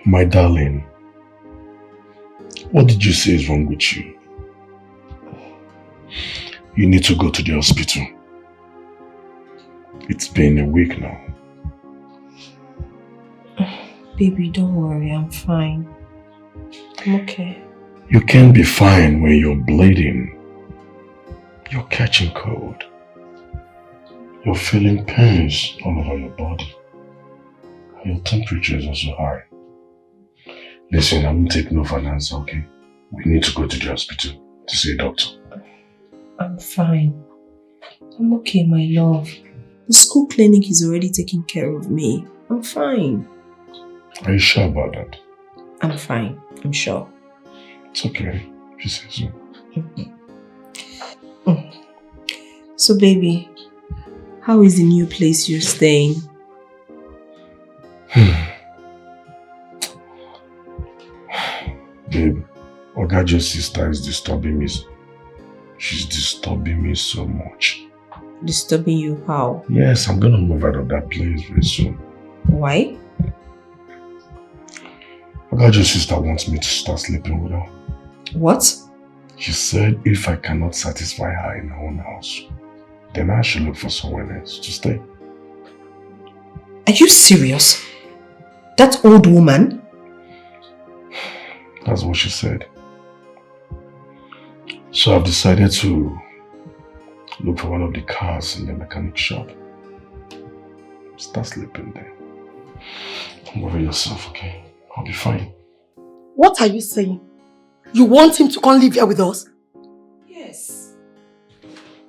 My darling, what did you say is wrong with you? You need to go to the hospital. It's been a week now. Baby, don't worry, I'm fine. I'm okay. You can't be fine when you're bleeding. You're catching cold. You're feeling pains all over your body. Your temperature is also high. Listen, I won't take no for an answer, okay? We need to go to the hospital to see a doctor. I'm fine. I'm okay, my love. The school clinic is already taking care of me. I'm fine. Are you sure about that? I'm fine. I'm sure. It's okay. If you say so. So, baby, how is the new place you're staying? Babe, Ogajo's sister is disturbing me. She's disturbing me so much. Disturbing you how? Yes, I'm gonna move out of that place very soon. Why? Ogajo's sister wants me to start sleeping with her. What? She said if I cannot satisfy her in her own house, then I should look for someone else to stay. Are you serious? That old woman? That's what she said. So I've decided to look for one of the cars in the mechanic shop. Start sleeping there. Don't worry yourself, okay? I'll be fine. What are you saying? You want him to come live here with us? Yes.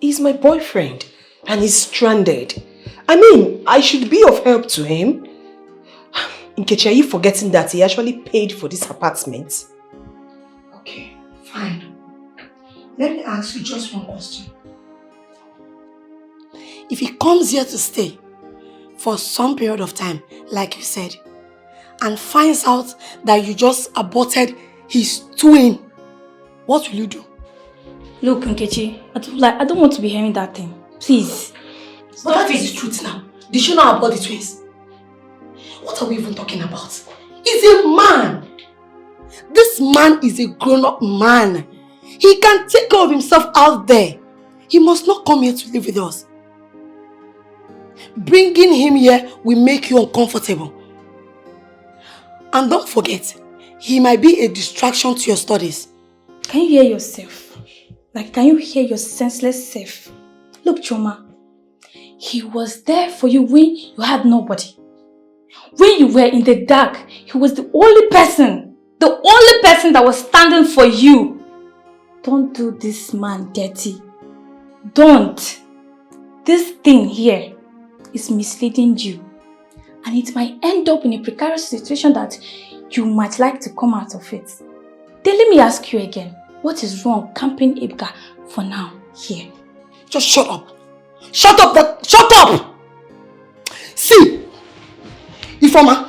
He's my boyfriend and he's stranded. I mean, I should be of help to him. Nkechi, are you forgetting that he actually paid for this apartment? Okay, fine. Let me ask you just one question. If he comes here to stay for some period of time, like you said, and finds out that you just aborted his twin, what will you do? Look, Nkechi, I don't want to be hearing that thing. Please. But that is the truth now. Did you know about the twins? What are we even talking about? He's a man. This man is a grown-up man. He can take care of himself out there. He must not come here to live with us. Bringing him here will make you uncomfortable. And don't forget, he might be a distraction to your studies. Can you hear yourself? Can you hear your senseless self? Look, Choma, he was there for you when you had nobody. When you were in the dark, he was the only person that was standing for you. Don't do this man dirty. Don't. This thing here is misleading you. And it might end up in a precarious situation that you might like to come out of it. Then let me ask you again. What is wrong camping Ibka for now here? Just shut up. Shut up! Shut up! See, Ifeoma,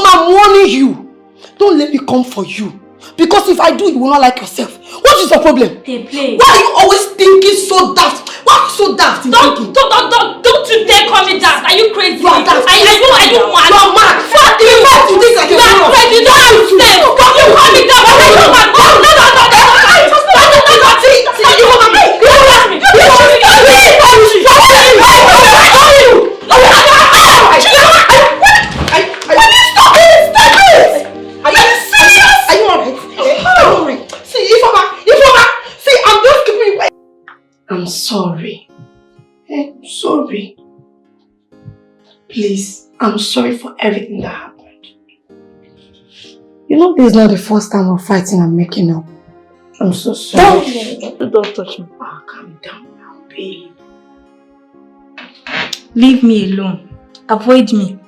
I'm warning you. Don't let me come for you. Because if I do, you will not like yourself. What is your problem? Play. Why are you always thinking so daft? Why are you so daft in thinking? Don't you dare call me daft. Are you crazy? You are daft. Are you mad? You are mad. Fuck you. You think like You are crazy. You don't understand. Don't you call me daft. Are you mad? No. I'm sorry. I'm sorry. Please, I'm sorry for everything that happened. You know this is not the first time we're fighting and making up. I'm so sorry. Don't touch me. Oh, calm down now, babe. Leave me alone. Avoid me.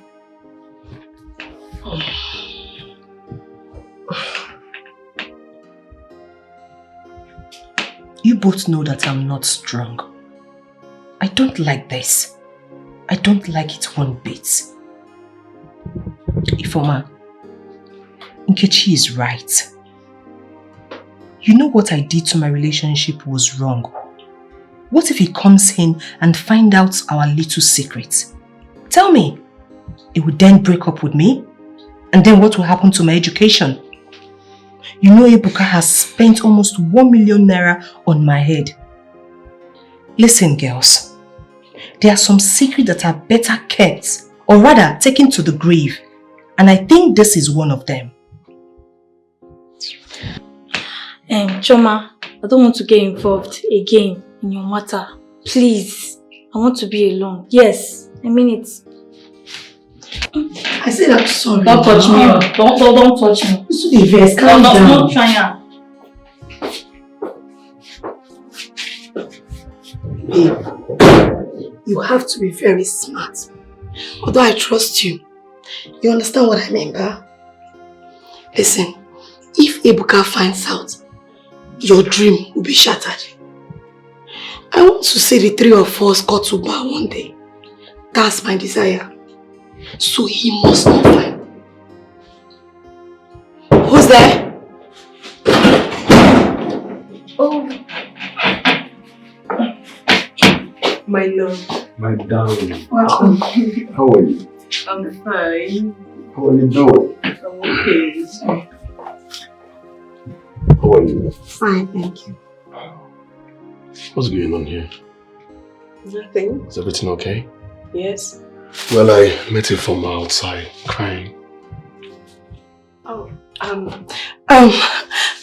You both know that I'm not strong. I don't like this. I don't like it one bit. Ifeoma, Nkechi is right. You know what I did to my relationship was wrong. What if he comes in and finds out our little secret? Tell me, he would then break up with me? And then what will happen to my education? You know Ebuka has spent almost 1 million naira on my head. Listen, girls. There are some secrets that are better kept, or rather taken to the grave. And I think this is one of them. Choma, I don't want to get involved again in your matter. Please, I want to be alone. Yes, I mean it. I said I'm sorry. Don't touch me. Don't touch me. This is the verse. Calm down. Don't try now. Babe, you have to be very smart. Although I trust you, you understand what I mean, bah? Listen, if Ebuka finds out, your dream will be shattered. I want to see the three of us go to bar one day. That's my desire. So he must not find. Who's there? Oh. My love. My darling. Wow. How are you? I'm fine. How are you doing? I'm okay. How are you? Fine, thank you. What's going on here? Nothing. Is everything okay? Yes. Well, I met a farmer outside crying. Oh,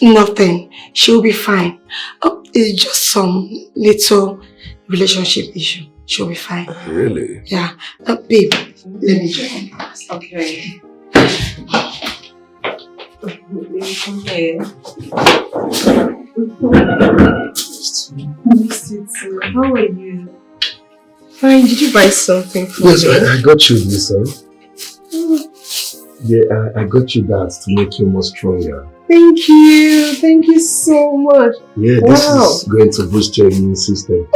nothing. She'll be fine. Oh, it's just some little relationship issue. She'll be fine. Really? Yeah. Babe, let me join. Okay. Baby, come here. How are you? Fine. Did you buy something for me? Yes, I got you this, Yeah, I got you that to make you more stronger. Thank you. Thank you so much. Yeah, this is going to boost your immune system.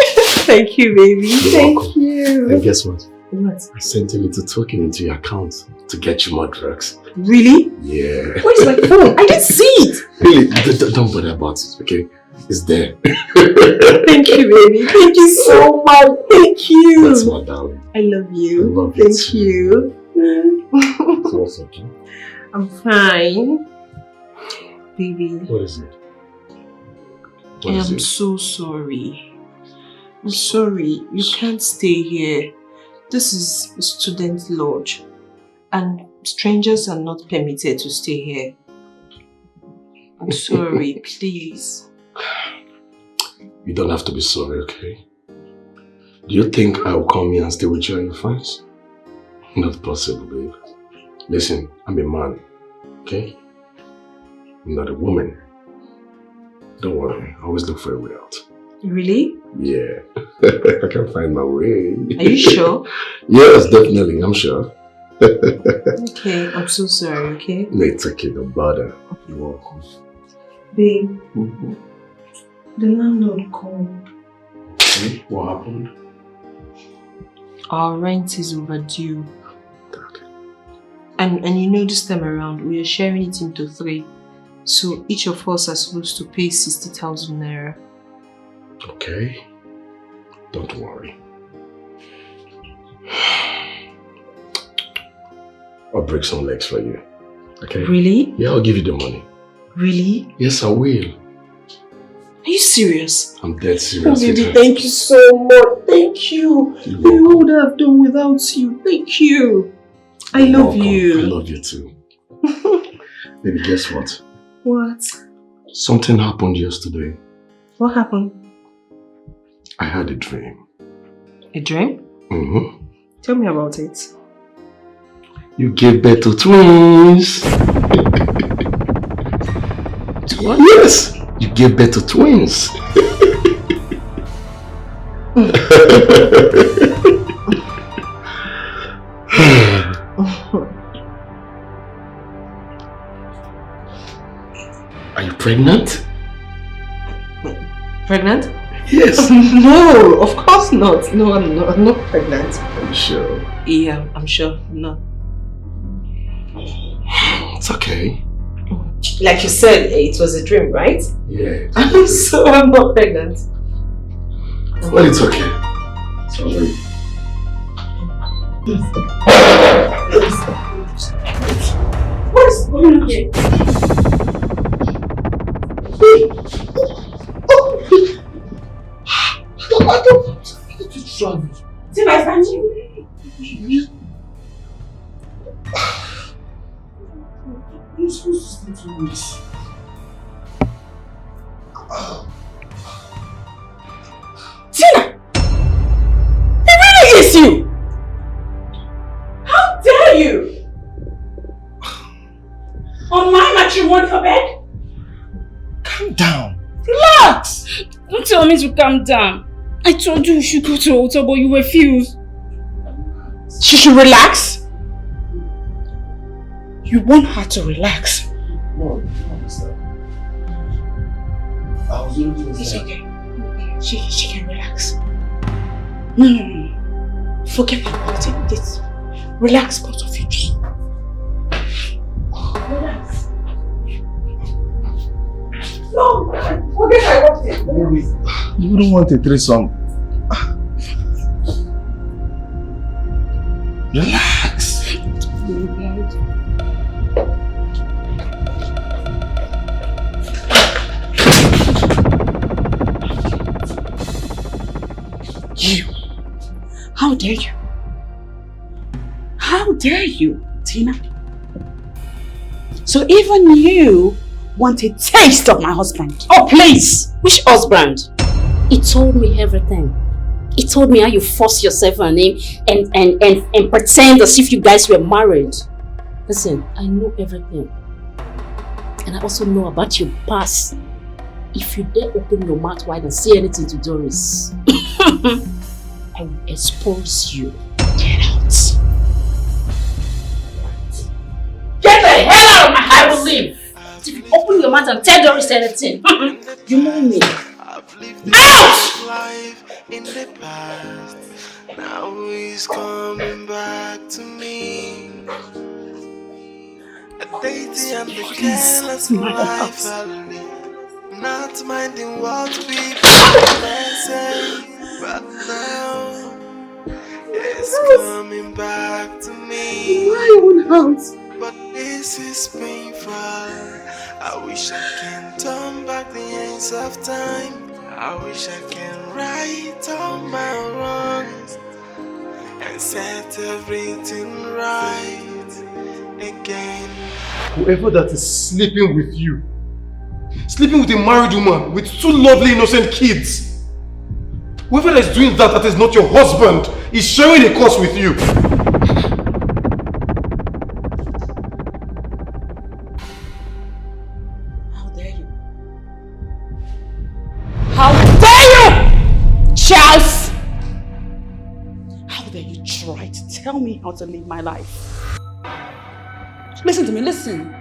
Thank you, baby. You're Thank welcome. you. And guess what? What? I sent a little token into your account to get you more drugs. Really? Yeah. Where's my phone? I didn't see it. Really, don't bother about it, okay? It's there. Thank you, baby. Thank you so much. Thank you. That's my darling. I love you. I love you Thank too. you. So what's okay? I'm fine. Baby, What is it? I am so sorry. I'm sorry. You can't stay here. This is a student lodge. And strangers are not permitted to stay here. I'm sorry, please. You don't have to be sorry, okay? Do you think I'll come here and stay with you and your friends? Not possible, babe. Listen, I'm a man, okay? I'm not a woman. Don't worry, I always look for a way out. Really? Yeah, I can find my way. Are you sure? Yes, definitely, I'm sure. Okay, I'm so sorry, okay? No, it's okay, don't bother. You're welcome. Babe, the landlord called. Okay, what happened? Our rent is overdue. And you know, this time around, we are sharing it into 3. So each of us are supposed to pay 60,000 naira. Okay, don't worry. I'll break some legs for you, okay? Really? Yeah, I'll give you the money. Really? Yes, I will. Are you serious? I'm dead Oh, serious. baby, sweetheart. thank you so much. Thank you. You're Baby, what welcome. would I have done without you? Thank you. I You're love welcome. you. I love you too. Baby, guess what? What? Something happened yesterday. What happened? I had a dream. A dream? Mm-hmm. Tell me about it. You gave birth to twins. To what? Yes, you gave birth to twins. Are you pregnant? Pregnant? Yes. No, of course not. No, I'm not pregnant. Are you sure? Yeah, I'm sure. No. It's okay. Like you said, it was a dream, right? Yeah. So I'm not pregnant. Well, it's okay. Sorry. going on here? I don't need to travel. See my country? You're supposed to stay 2 weeks. Tina! He really is you! How dare you! On my matrimonial bed? Calm down. Relax. Don't tell me to calm down. I told you should go to the hotel, but you refused. She should relax? You want her to relax? No, I understand. I was only doing It's that. okay. She can relax. No. Forget about it. Just relax, both of you. Just relax. No, forget about it. Baby, you don't want a threesome. Relax. You. How dare you? How dare you, Tina? So even you want a taste of my husband? Oh, please! Which husband? He told me everything. He told me how you forced yourself on him and pretend as if you guys were married. Listen, I know everything. And I also know about your past. If you dare open your mouth wide and say anything to Doris, I will expose you. Get out. Get the hell out of my house! I will leave. If you open your mouth and tell Doris anything, you know me. Out! Life in the past, now he's coming back to me. A daisy and the careless life I live, not minding what people say, but now it's coming back to me. My own house. But this is painful. I wish I can turn back the hands of time. I wish I can right all my wrongs and set everything right again. Whoever that is sleeping with you, sleeping with a married woman with 2 lovely innocent kids, whoever that is doing that is not your husband is sharing a course with you. How dare you? How dare you, Charles! How dare you try to tell me how to live my life? Listen to me, listen.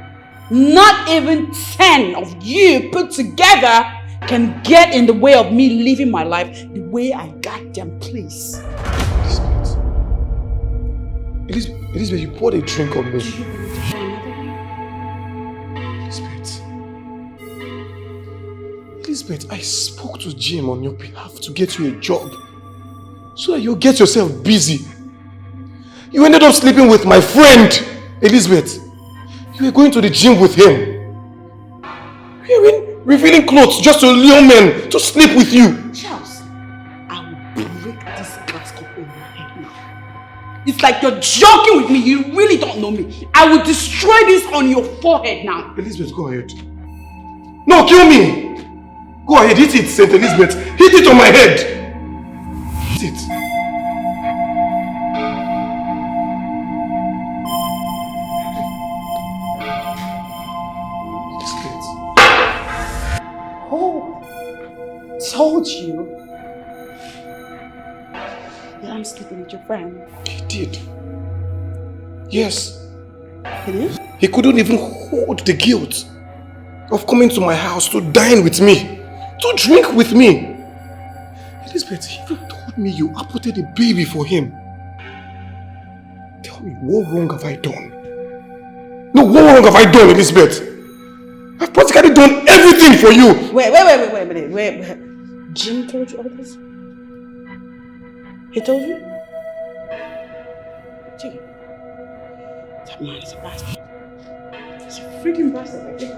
Not even 10 of you put together can get in the way of me living my life the way I goddamn please. Elizabeth, you poured a drink on me. Elizabeth, I spoke to Jim on your behalf to get you a job so that you'll get yourself busy. You ended up sleeping with my friend, Elizabeth. You were going to the gym with him. Wearing revealing clothes just to lure men to sleep with you. Charles, I will break this glass cup over your head now. It's like you're joking with me. You really don't know me. I will destroy this on your forehead now. Elizabeth, go ahead. No, kill me. Go ahead, hit it, St. Elizabeth. Hit it on my head. Hit it. Who told you that I'm sleeping with your friend? He did. Yes. It is? He couldn't even hold the guilt of coming to my house to dine with me, to drink with me. Elizabeth, he even told me you aborted a baby for him. Tell me, what wrong have I done? No, what wrong have I done, Elizabeth? I've practically done everything for you. Wait. Jim told you all this? He told you? Jim, that man is a bastard. Freaking bastard, I think.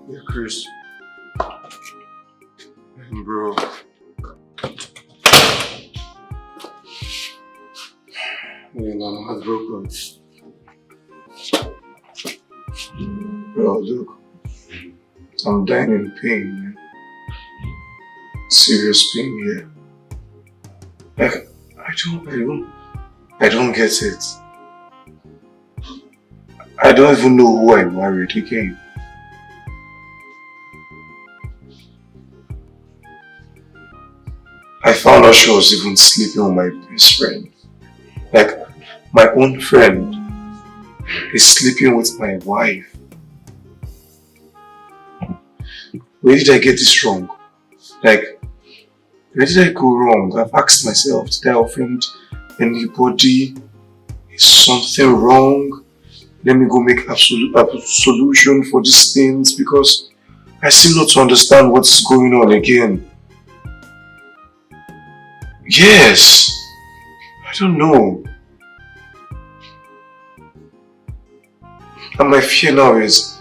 Yeah, Chris. Bro. Man, I'm heartbroken. Bro, look. I'm dying in pain, man. Serious pain here. Like, I don't get it. I don't even know who I married again. I found out she was even sleeping with my best friend. Like, my own friend is sleeping with my wife. Where did I get this wrong? Like, where did I go wrong? I've asked myself, did I offend anybody? Is something wrong? Let me go make a solution for these things, because I seem not to understand what's going on again. Yes, I don't know. And my fear now is,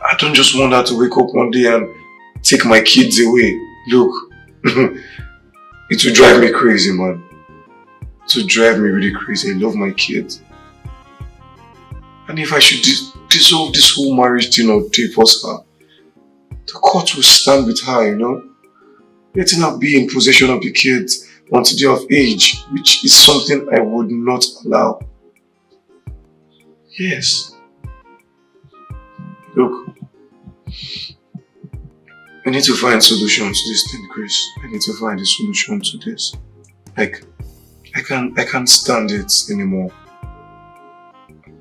I don't just want her to wake up one day and take my kids away. Look, it will drive me crazy, man. It will drive me really crazy. I love my kids. And if I should dissolve this whole marriage thing or divorce her, the court will stand with her, you know? Letting her be in possession of the kids until they are of age, which is something I would not allow. Yes. Look, I need to find solutions to this thing, Chris. I need to find a solution to this. Like, I can't stand it anymore.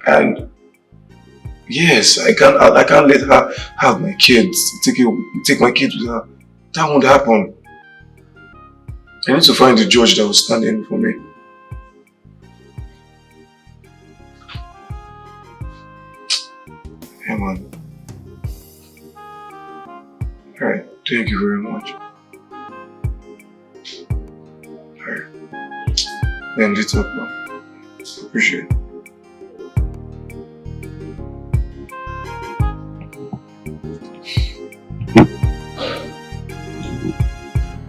And yes, I can't let her have my kids, take my kids with her. That won't happen. I need to find a judge that will stand in for me. Yeah, man. Alright, thank you very much. Alright. Then let's talk, man. Appreciate it.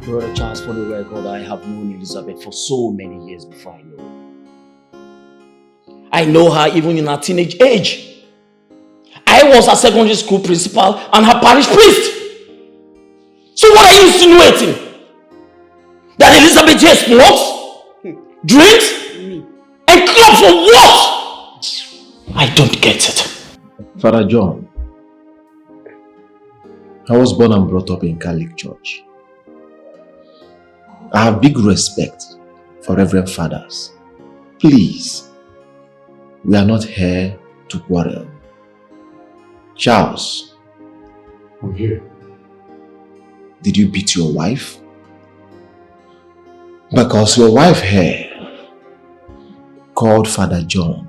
Brother Charles, for the record, I have known Elizabeth for so many years before I know her. I know her even in her teenage age. I was her secondary school principal and her parish priest. So what are you insinuating? That Elizabeth here smokes, drinks, and clubs for what? I don't get it. Father John, I was born and brought up in Catholic Church. I have big respect for Reverend Fathers. Please, we are not here to quarrel. Charles, I'm here. Did you beat your wife? Because your wife here called Father John,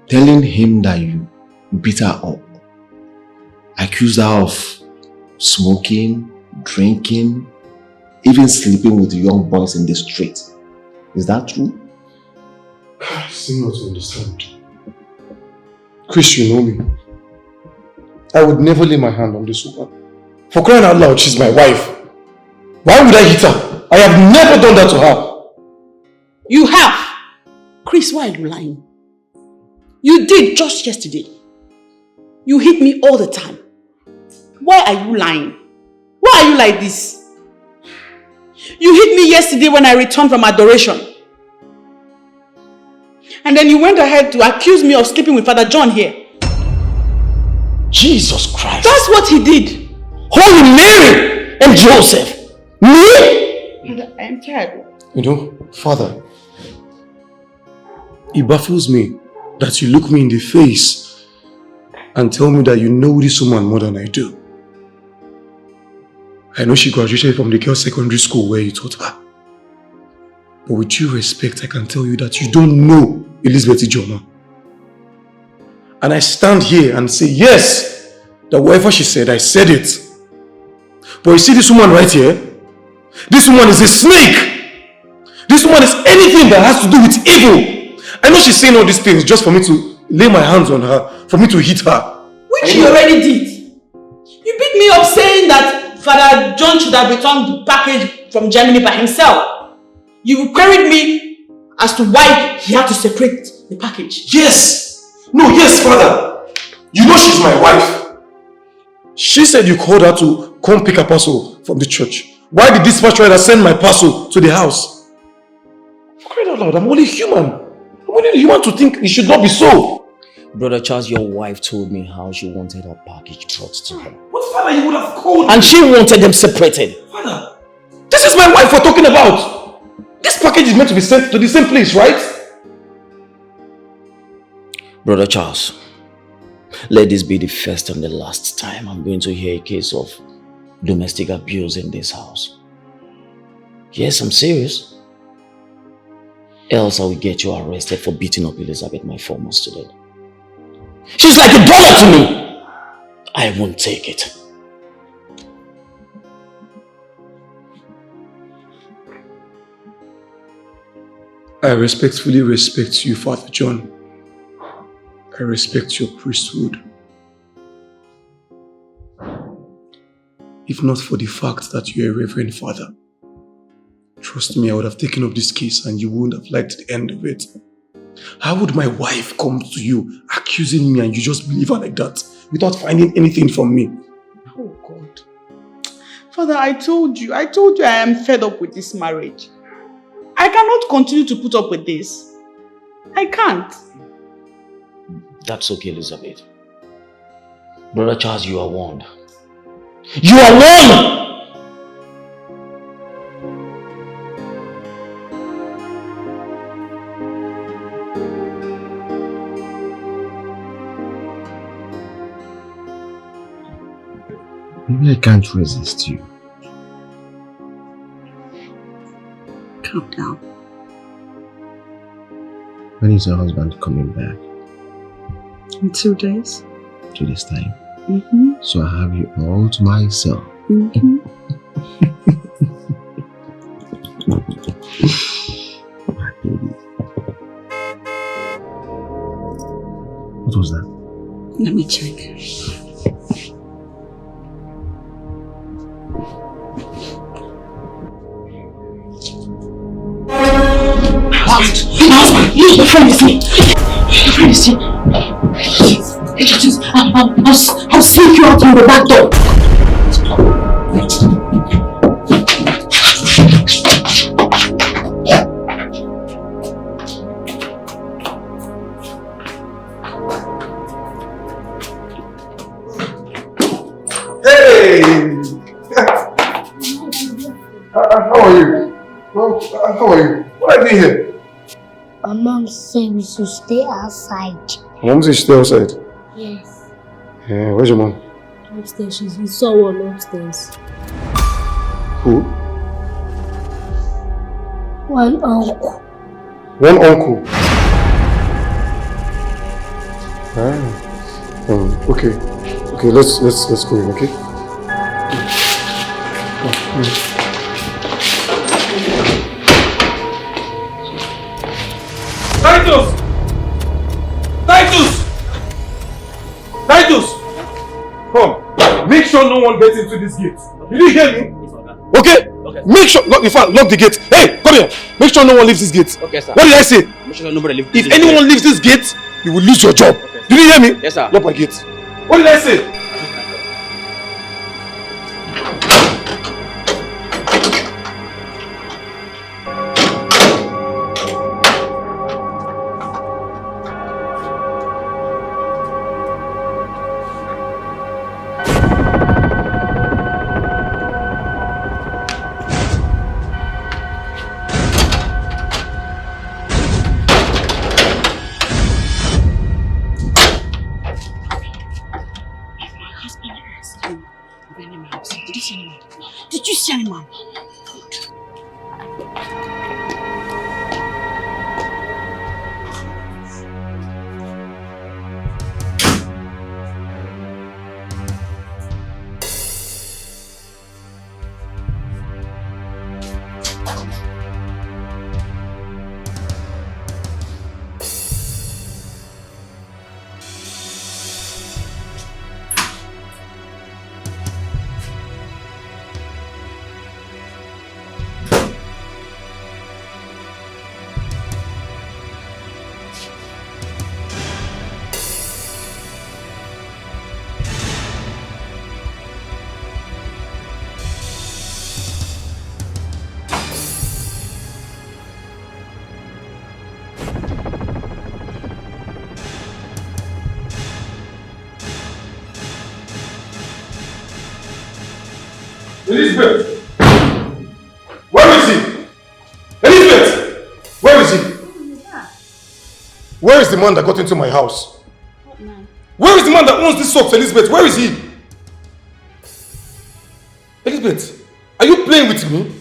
telling him that you beat her up, accused her of smoking, drinking, even sleeping with young boys in the street. Is that true? I seem not to understand. Chris, you know me. I would never lay my hand on this woman. For crying out loud, she's my wife. Why would I hit her? I have never done that to her. You have. Chris, why are you lying? You did just yesterday. You hit me all the time. Why are you lying? Why are you like this? You hit me yesterday when I returned from adoration. And then you went ahead to accuse me of sleeping with Father John here. Jesus Christ. That's what he did. Holy Mary and Joseph. Me? I am tired. You know, Father, it baffles me that you look me in the face and tell me that you know this woman more than I do. I know she graduated from the girls' secondary school where you taught her. But with due respect, I can tell you that you don't know Elizabeth Ijoma. And I stand here and say, yes, that whatever she said, I said it. But you see this woman right here? This woman is a snake. This woman is anything that has to do with evil. I know she's saying all these things just for me to lay my hands on her, for me to hit her. Which you already did. You beat me up saying that Father John should have returned the package from Germany by himself. You queried me as to why he had to separate the package. Yes! No, yes, Father. You know she's my wife. She said you called her to come pick a parcel from the church. Why did this dispatch rider send my parcel to the house? For crying out loud, I'm only human. I'm only human to think it should not be so. Brother Charles, your wife told me how she wanted her package brought to her. What, Father, you would have called me? And she wanted them separated. Father, this is my wife we're talking about. This package is meant to be sent to the same place, right? Brother Charles, let this be the first and the last time I'm going to hear a case of domestic abuse in this house. Yes, I'm serious. Else I will get you arrested for beating up Elizabeth, my former student. She's like a brother to me. I won't take it. I respectfully respect you, Father John. I respect your priesthood. If not for the fact that you're a reverend father, trust me, I would have taken up this case and you wouldn't have liked the end of it. How would my wife come to you accusing me and you just believe her like that without finding anything from me? Oh God. Father, I told you I am fed up with this marriage. I cannot continue to put up with this. I can't. That's okay, Elizabeth. Brother Charles, you are warned. You are warned! Maybe I can't resist you. Calm down. When is your husband coming back? In 2 days. 2 days time. Mm-hmm. So I have you all to myself. Mm-hmm. My baby. What was that? Let me check. Leave your friend with me. Your friend is here. I'll sneak you out through the back door. Hey! How are you? How are you? What are you doing here? My mom said we should stay outside. Mom says stay outside. Yes. Yeah, where's your mom? Upstairs. She saw one upstairs. Who? One uncle. One uncle. Ah. Okay. Okay, let's go in, okay? Titus! Titus! Titus! Come. Make sure no one gets into this gate. Did you hear me? Okay? Make sure, lock the gate. Hey, come here. Make sure no one leaves this gate. Okay, sir. What did I say? Make sure nobody leaves If anyone leaves this gate, you will lose your job. Okay, did you hear me? Yes, sir. Lock my gate. What did I say? Elizabeth! Where is he? Elizabeth! Where is he? Where is the man that got into my house? What man? Where is the man that owns these socks, Elizabeth? Where is he? Elizabeth, are you playing with me?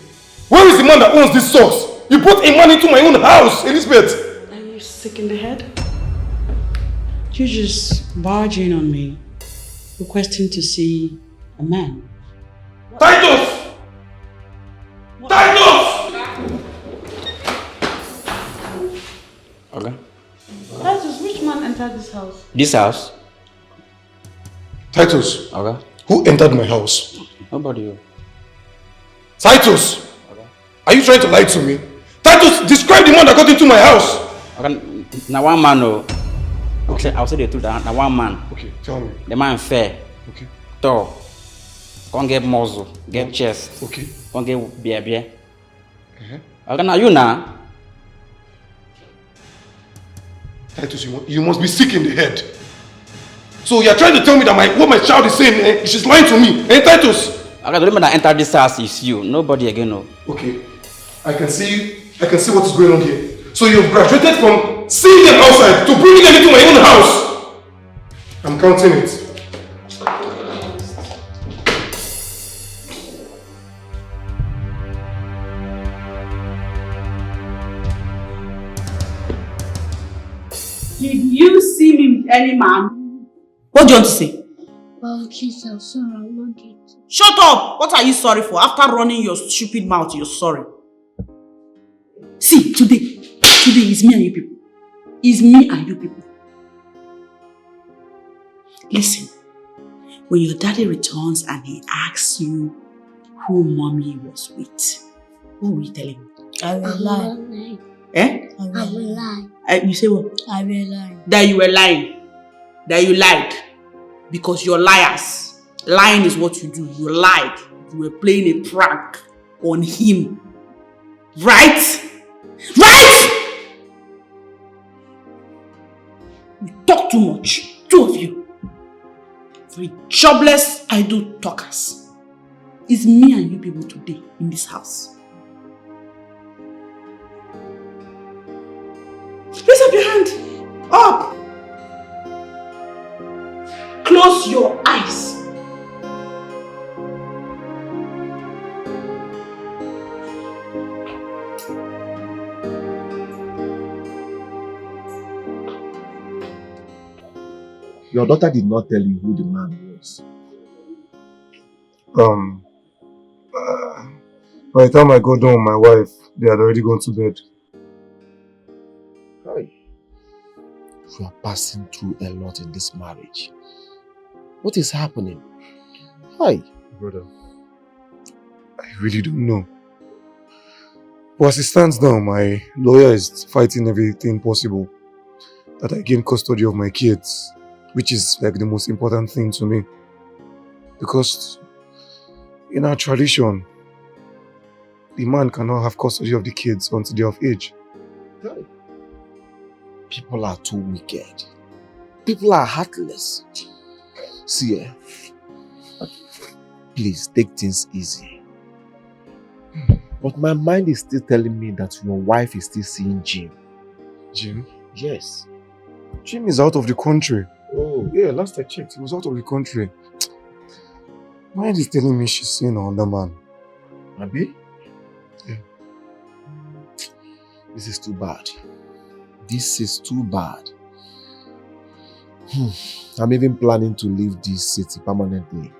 Where is the man that owns these socks? You brought a man into my own house, Elizabeth! Are you sick in the head? You just barge in on me, requesting to see a man. Titus! Titus! Okay. Titus, which man entered this house? This house? Titus, Okay. who entered my house? Nobody. Titus! Are you trying to lie to me? Titus, describe the man that got into my house! Okay. Now one man, no. I'll say the truth. Now one man. Okay, tell me. The man fair. Okay. Tall. Can't get muzzle, get chest. Okay. Can't get beer. Okay, now you now. Titus, you must be sick in the head. So you're trying to tell me that what my child is saying, she's lying to me, Titus? Okay, the woman that entered this house is you, nobody again, no. Okay, I can see what is going on here. So you've graduated from seeing them outside to bringing them into my own house. I'm counting it. Did you see me with any man? What do you want to say? Well, please, I'm sorry, I'm not guilty. Shut up! What are you sorry for? After running your stupid mouth, you're sorry. See, today is me and you people. It's me and you people. Listen, when your daddy returns and he asks you who mommy was with, what will you tell him? I will lie. Eh? I will lie. You say what? I will lie. That you were lying. That you lied. Because you're liars. Lying is what you do. You lied. You were playing a prank on him. Right? Right? You talk too much. Two of you. Three jobless, idle talkers. It's me and you people today in this house. Raise up your hand. Up. Close your eyes. Your daughter did not tell you who the man was. By the time I got done with my wife, they had already gone to bed. Hi. You are passing through a lot in this marriage. What is happening? Hi. Brother, I really don't know. But as it stands now, my lawyer is fighting everything possible that I gain custody of my kids, which is like the most important thing to me. Because in our tradition, the man cannot have custody of the kids until they are of age. People are too wicked. People are heartless. See, please take things easy. But my mind is still telling me that your wife is still seeing Jim. Jim? Yes. Jim is out of the country. Oh. Yeah, last I checked, he was out of the country. Mind is telling me she's seeing another man. Abi? Yeah. This is too bad. This is too bad. I'm even planning to leave this city permanently.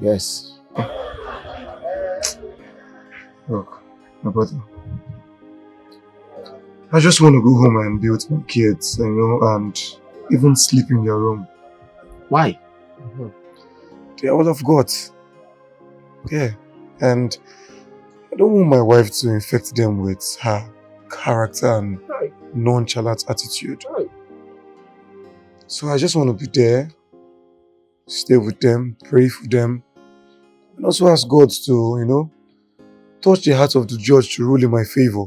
Yes. Look, my brother. I just want to go home and be with my kids, and even sleep in their room. Why? They are all I've got. Yeah. And I don't want my wife to infect them with her character and nonchalant attitude. So I just want to be there, stay with them, pray for them, and also ask God to, touch the heart of the judge to rule in my favor.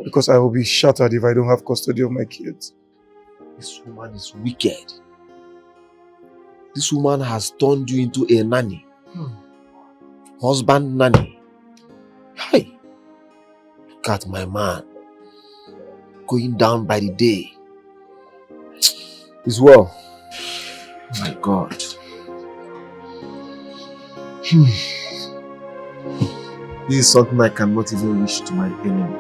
Because I will be shattered if I don't have custody of my kids. This woman is wicked. This woman has turned you into a nanny. husband nanny. Hey, look at my man going down by the day. It's well. My God. This is something I cannot even wish to my enemy.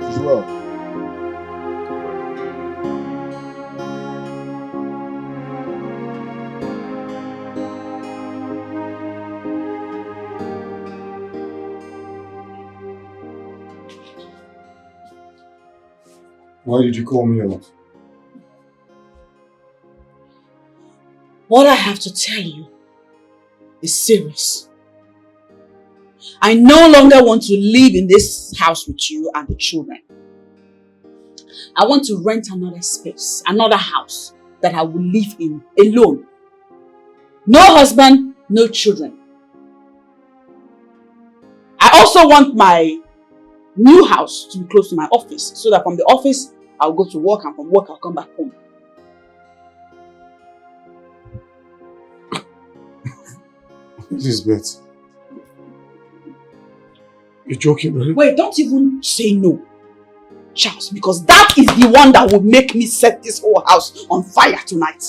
It's well. Why did you call me out? What I have to tell you is serious. I no longer want to live in this house with you and the children. I want to rent another space, another house that I will live in alone. No husband, no children. I also want my new house to be close to my office so that from the office I'll go to work and from work I'll come back home. Elizabeth, you're joking, right? Wait, don't even say no, Charles, because that is the one that will make me set this whole house on fire tonight.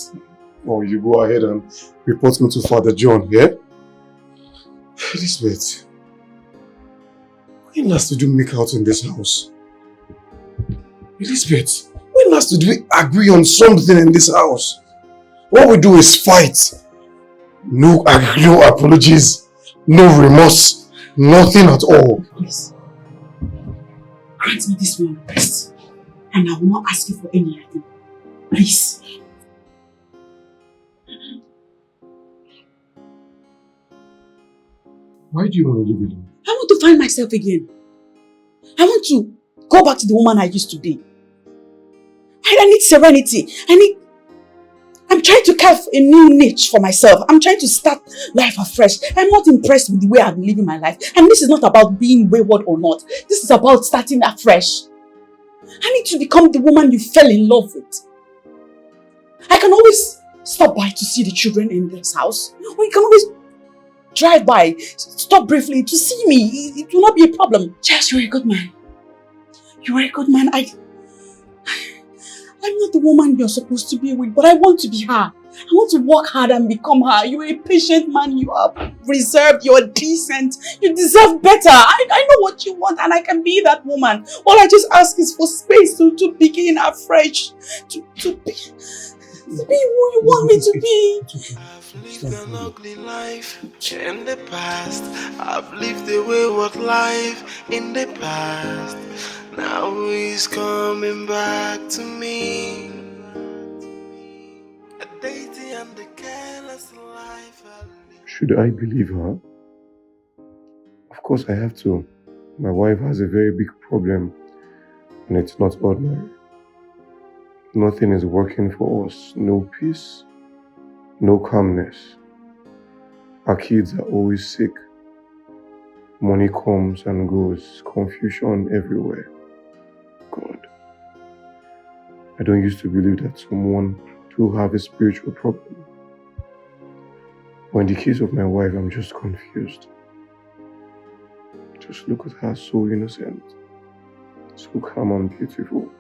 Oh, you go ahead and report me to Father John, yeah? Elizabeth, when last did you make out in this house? Elizabeth, when last did we agree on something in this house? What we do is fight. No apologies, no remorse, nothing at all. Please, grant me this one request, and I will not ask you for any other thing. Please. Why do you want to live alone? I want to find myself again. I want to go back to the woman I used to be. I need serenity. I'm trying to carve a new niche for myself. I'm trying to start life afresh. I'm not impressed with the way I've been living my life. And this is not about being wayward or not. This is about starting afresh. I need to become the woman you fell in love with. I can always stop by to see the children in this house. Or you can always drive by, stop briefly to see me. It will not be a problem. Charles, you're a good man. You are a good man. I'm not the woman you're supposed to be with, but I want to be her. I want to work hard and become her. You're a patient man. You are reserved. You're decent. You deserve better. I know what you want and I can be that woman. All I just ask is for space to begin afresh. To be who you want me to be. I've lived an ugly life in the past. I've lived a wayward life in the past. Now he's coming back to me. A dainty and a careless life I live. Should I believe her? Of course I have to. My wife has a very big problem and it's not ordinary. Nothing is working for us. No peace, no calmness. Our kids are always sick. Money comes and goes. Confusion everywhere. God. I don't used to believe that someone to have a spiritual problem. But in the case of my wife, I'm just confused. Just look at her, so innocent, so calm and beautiful.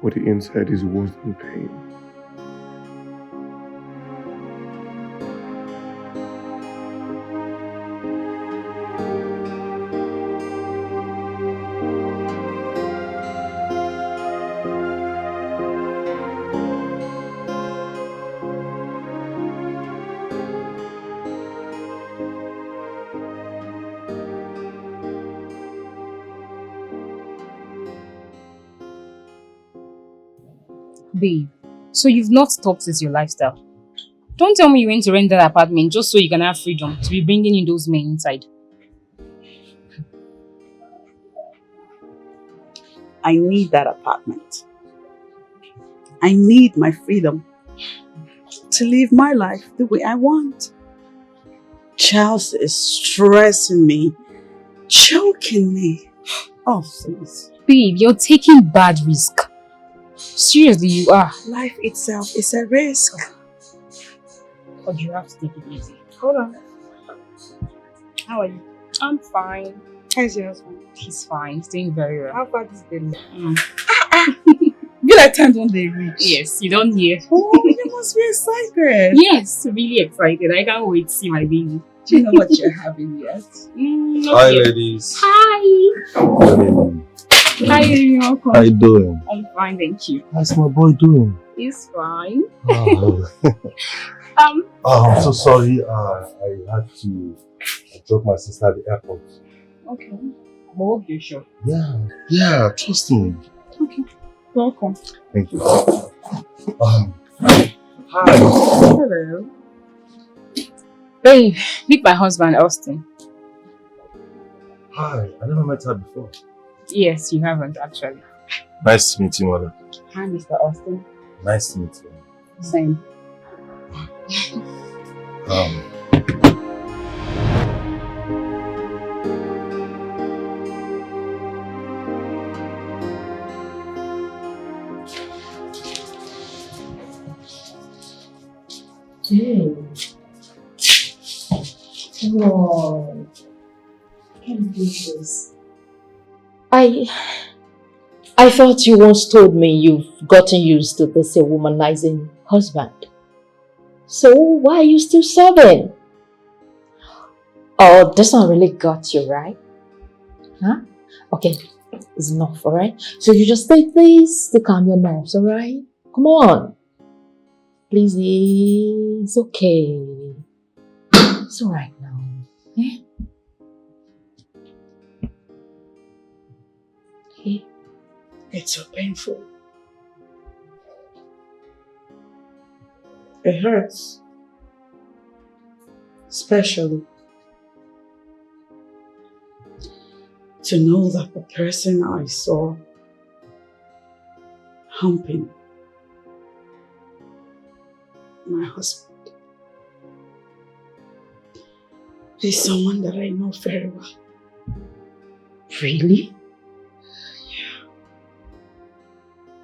But the inside is worse than pain. Babe, so you've not stopped with your lifestyle. Don't tell me you went to rent that apartment just so you can have freedom to be bringing in those men inside. I need that apartment. I need my freedom to live my life the way I want. Charles is stressing me, choking me. Oh, please. Babe, you're taking bad risk. Seriously, you are. Life itself is a risk. But you have to take it easy. Hold on. How are you? I'm fine. How's your husband? He's fine. He's doing very well. How far this day? You like time when they reach. Yes, you don't hear. Oh, you must be excited. Yes, really excited. I can't wait to see my baby. Do you know what you're having yet? Not Hi, yet. ladies. Hi. Hi, you're welcome. How you doing? I'm fine, thank you. How's my boy doing? He's fine. Oh, I'm so sorry. I had to drop my sister at the airport. Okay. I hope you're sure. Yeah, trust me. Okay. Welcome. Thank you. Hi. Hello. Babe, meet my husband, Austin. Hi, I never met her before. Yes, you haven't actually. Nice to meet you, mother. Hi, Mr. Austin. Nice to meet you. Same. Wow. Can't believe this. I thought you once told me you've gotten used to this womanizing husband. So why are you still serving? Oh, this one really got you, right? Huh? Okay, it's enough, alright? So you just take this to calm your nerves, alright? Come on. Please, it's okay. It's alright now. Eh? Okay. It's so painful. It hurts. Especially to know that the person I saw humping my husband is someone that I know very well. Really?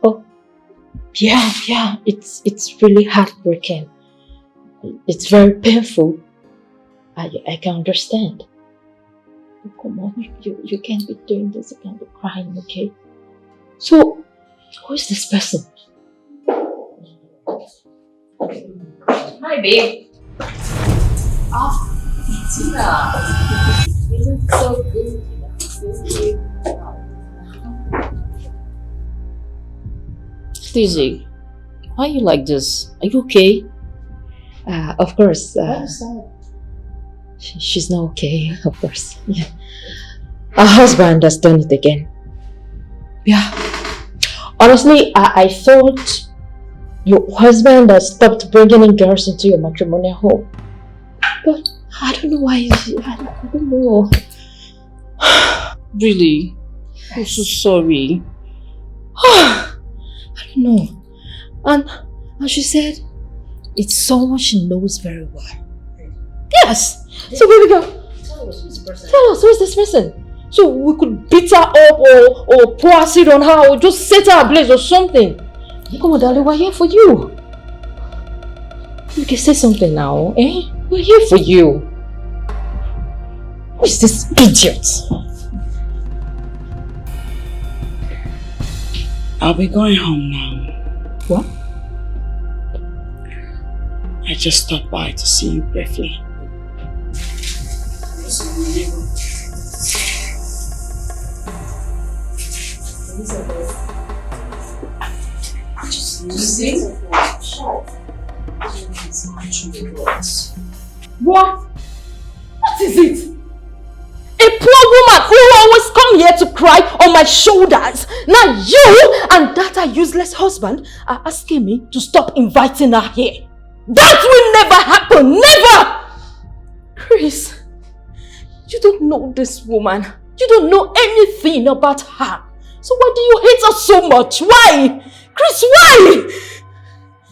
Oh, yeah, it's really heartbreaking. It's very painful. I can understand. But come on, you can't be doing this, you can't be crying, okay? So, who is this person? Hi, babe. Oh, Tina. You look so good. Lizzie, why are you like this? Are you okay? Of course. She's not okay, of course. Yeah. Her husband has done it again. Yeah. Honestly, I thought your husband has stopped bringing in girls into your matrimonial home. But I don't know why. I don't know. Really? I'm so sorry. I don't know. And she said, it's someone she knows very well. Yes! So baby girl, tell us who's this person. So we could beat her up or pour acid on her or just set her ablaze or something. Come on darling, we're here for you. You can say something now, eh? We're here for you. Who is this idiot? I'll be going home now. What? I just stopped by to see you briefly. What? What is it? A poor woman who always come here to cry on my shoulders. Now you and that useless husband are asking me to stop inviting her here. That will never happen, never! Chris, you don't know this woman. You don't know anything about her. So why do you hate her so much? Why? Chris, why?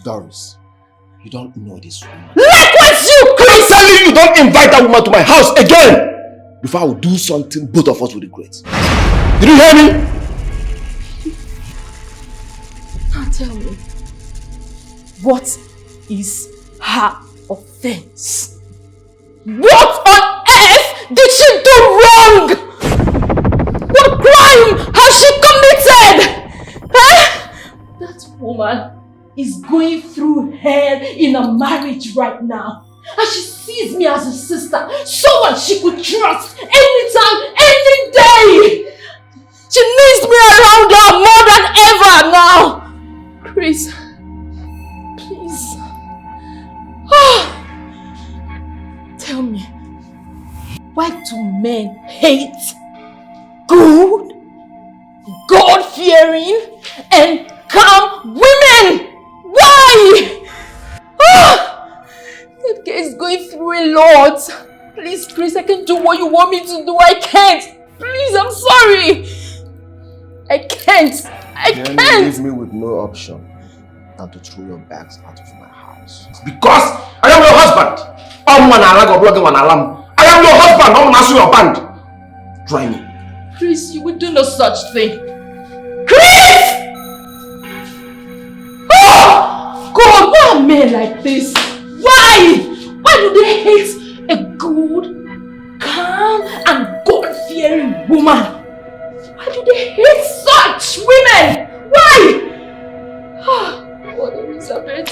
Doris, you don't know this woman. Likewise you, Chris! I'm telling you, don't invite that woman to my house again! Before I will do something both of us will regret. Did you hear me? Tell me, what is her offense? What on earth did she do wrong? What crime has she committed? Huh? That woman is going through hell in a marriage right now. And she sees me as a sister, someone she could trust anytime, any day. She needs me around her more than ever now. Chris, please. Tell me, why do men hate good, God-fearing, and calm women? Why? That guy is going through a lot. Please, Chris, I can do what you want me to do. I can't. Please, I'm sorry. I can't. Then you leave me with no option than to throw your bags out of my house. Because I am your husband. I am your husband. I'm not your band. Try me. Chris, you will do no such thing. Chris! Oh! God, why are men like this? Why? Why do they hate a good, calm, and God-fearing woman? Why do they hate such women? Why? God, Elizabeth.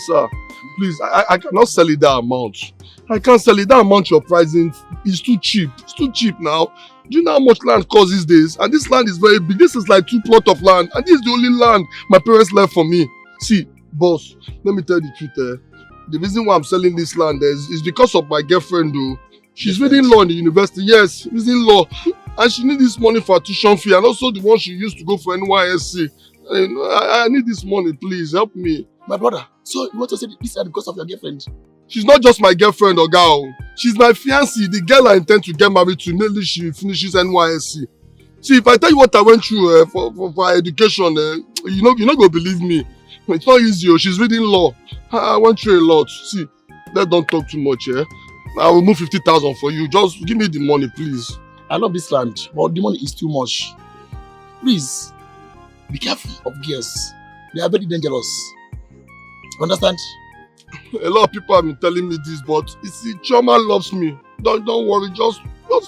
Sir, please, I cannot sell it that amount. I can't sell it that amount you're pricing. It's too cheap. It's too cheap now. Do you know how much land costs these days? And this land is very big. This is like 2 plots of land. And this is the only land my parents left for me. See, boss, let me tell you the truth. The reason why I'm selling this land is because of my girlfriend, though. She's reading law in the university. Yes, reading law. And she needs this money for her tuition fee. And also the one she used to go for NYSC. I need this money, please. Help me. My brother, so you want to say this is because of your girlfriend? She's not just my girlfriend, or girl. She's my fiancée, the girl I intend to get married to nearly she finishes NYSC. See, if I tell you what I went through for her education, you're not going to believe me. It's not easy. She's reading law. I went through a lot. See, don't talk too much. I will move 50,000 for you. Just give me the money, please. I love this land, but the money is too much. Please, be careful of girls. They are very dangerous. Understand? A lot of people have been telling me this, but you see, Chioma loves me. Don't worry, just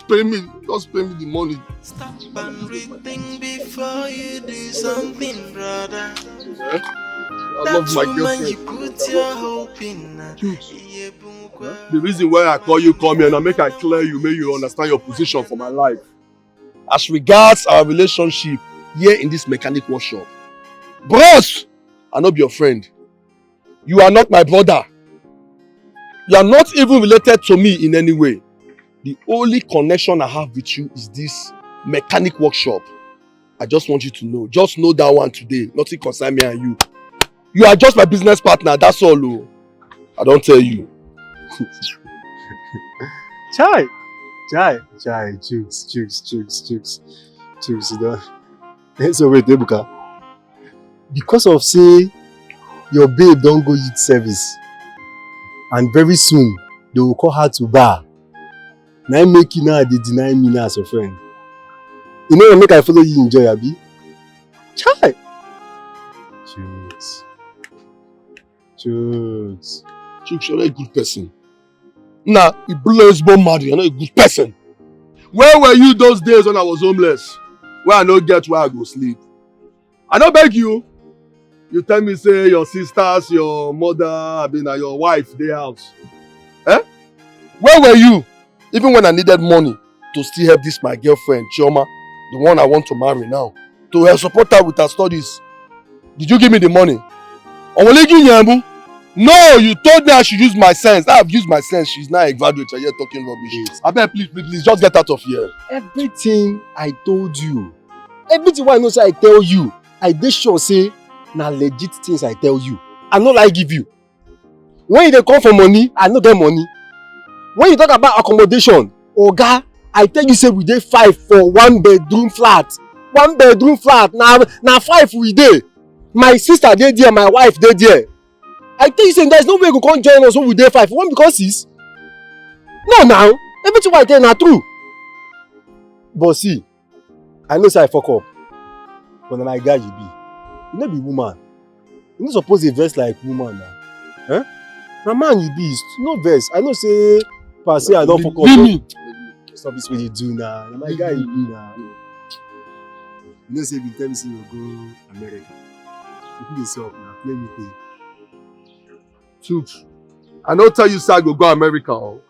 pay me. Just pay me the money. Stop and rethink before you do something, brother. I love my girlfriend. You put your hope in. The reason why I call you come here and I make I clear you, make you understand your position for my life. As regards our relationship here in this mechanic workshop, bros, I not be your friend. You are not my brother. You are not even related to me in any way. The only connection I have with you is this mechanic workshop. I just want you to know. Just know that one today. Nothing concern me and you. You are just my business partner. That's all. Oh. I don't tell you. Chai, jokes. So wait, Ebuka. Because of say your babe don't go eat service, and very soon they will call her to bar. Now make you now they deny me now as a friend. You know, make I follow you enjoy, Abi. Chai. Jokes. You're not a good person. Nah, you blows bomb mad. You're not a good person. Where were you those days when I was homeless? Where I don't get where I go sleep. I don't beg you. You tell me say your sisters, your mother, your wife, they house. Eh? Where were you? Even when I needed money to still help this my girlfriend, Chioma, the one I want to marry now, to help support her with her studies. Did you give me the money? No, you told me I should use my sense. I have used my sense. She's now a graduate and you're talking rubbish. I beg, please, just get out of here. Everything I told you, everything I know say I tell you, I dey sure say na legit things I tell you. I no like give you. When you dey come for money, I no get money. when you talk about accommodation, oga, I tell you say we dey 5 for 1 bedroom flat. 1 bedroom flat, na 5 we dey. My sister dey there, my wife dey there. I tell you say there is no way you go come join us when we dey 5. You wan become 6? No now, everything what I tell you na true. But see, I know say I fuck up. But na my guy you be. You no be woman. You no suppose dey vex like woman now. Eh? Na man you be, no vex. I know say per se I don fuck up. Stop this way you do now. Na my guy you be now. You know say if you tell me say you go America, you fit dey suck now. Play me play. Truth. I no tell you say I go America. Oh.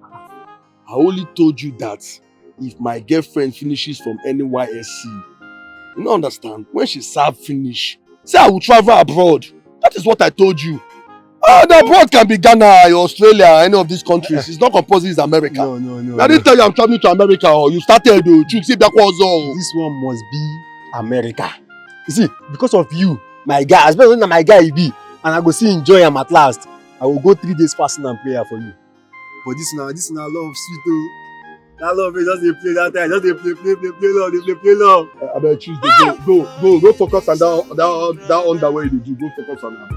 I only told you that if my girlfriend finishes from NYSC, you don't understand, when she serve finish, say I will travel abroad. That is what I told you. The abroad can be Ghana, Australia, any of these countries. It's not compulsory, it's America. No. I didn't tell you I'm traveling to America, or you started to see that was all. This one must be America. You see, because of you, my guy, as well as my guy you be, and I go see enjoy him at last. I will go 3 days fasting and prayer for you. But this now love sweet oh. That love is just a play that time. Just a play love. I better choose the go focus on that underwear you do. Go focus on that.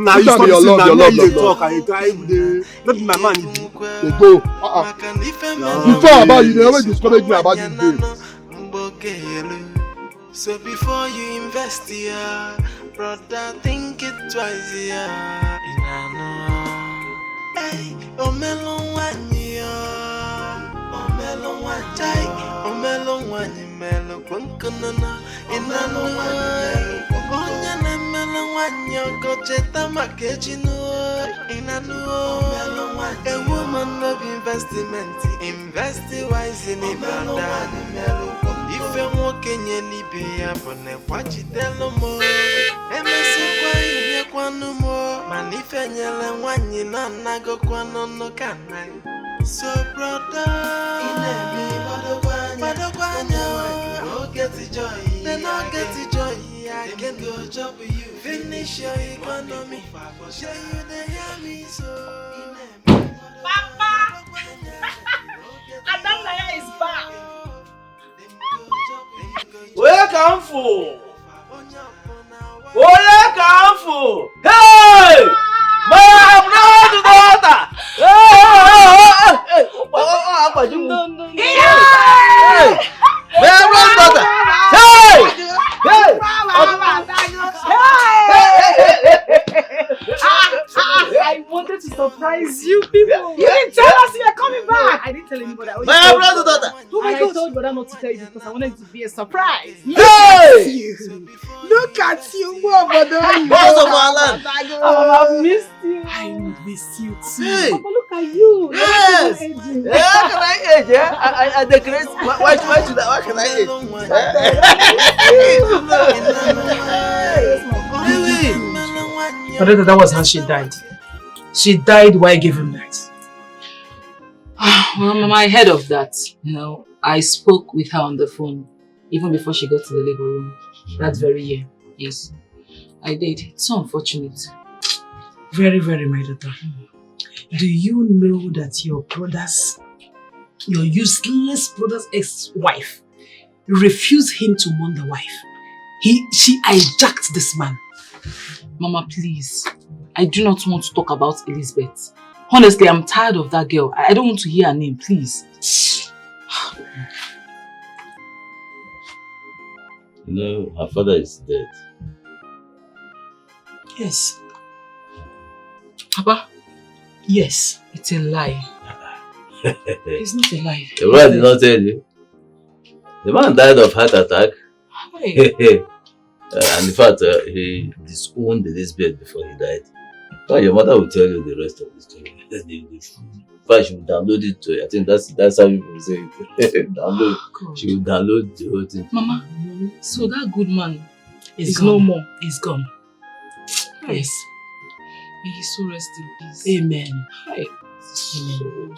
Now you stop your love. You talk and you try to not be my man. They go. Before about you, they always discourage me about this game. So before you invest here, brother, think it twice here. Hey, melon one year. Melon one day. Melon one melon kunkanana. Inano Onyana melon one year. Go cheta makejino. Inano melon one. A woman of investment. Invest wise in it, brother. If I'm walking any be up on a watch it no more. MS no more. Man, if I yell and one you not go no can. So, brother, but get the joy. Then I'll get the joy. I can go job with you. Finish your economy. Show you the yummy so. Papa! Adamaya is back. Welcome for. Hey! My daughter! Hey! I wanted to surprise you people. You didn't tell us you were coming back. I didn't tell anybody. My brother daughter. Oh my God. I told brother not to tell you because I wanted it to be a surprise. Hey! Look at you, brother. Boss of our land. Oh, I've missed you. I miss you too. Hey. Papa, look at you. Yes. Yeah, can I age? Yeah, I decorate. Why should I? Why can I age? But that was how she died. She died while giving birth. Well, I'm ahead of that. You know, I spoke with her on the phone even before she got to the labor room that very year. Yes, I did. It's so unfortunate. Very, very, my daughter. Do you know that your useless brother's ex-wife refused him to mourn the wife? She hijacked this man. Mama, please. I do not want to talk about Elizabeth. Honestly, I'm tired of that girl. I don't want to hear her name, please. You know, her father is dead. Yes. Papa? Yes, it's a lie. It's not a lie. The man did not tell you. The man died of heart attack. Hey. And in fact, he disowned Elizabeth before he died. Well, your mother will tell you the rest of the story. In fact, she will download it to you. I think that's how people say it. Download. She will download the whole thing. Mama, so that good man is no more. He's gone. Yes. May he so rest in peace. Amen. Hi. Amen.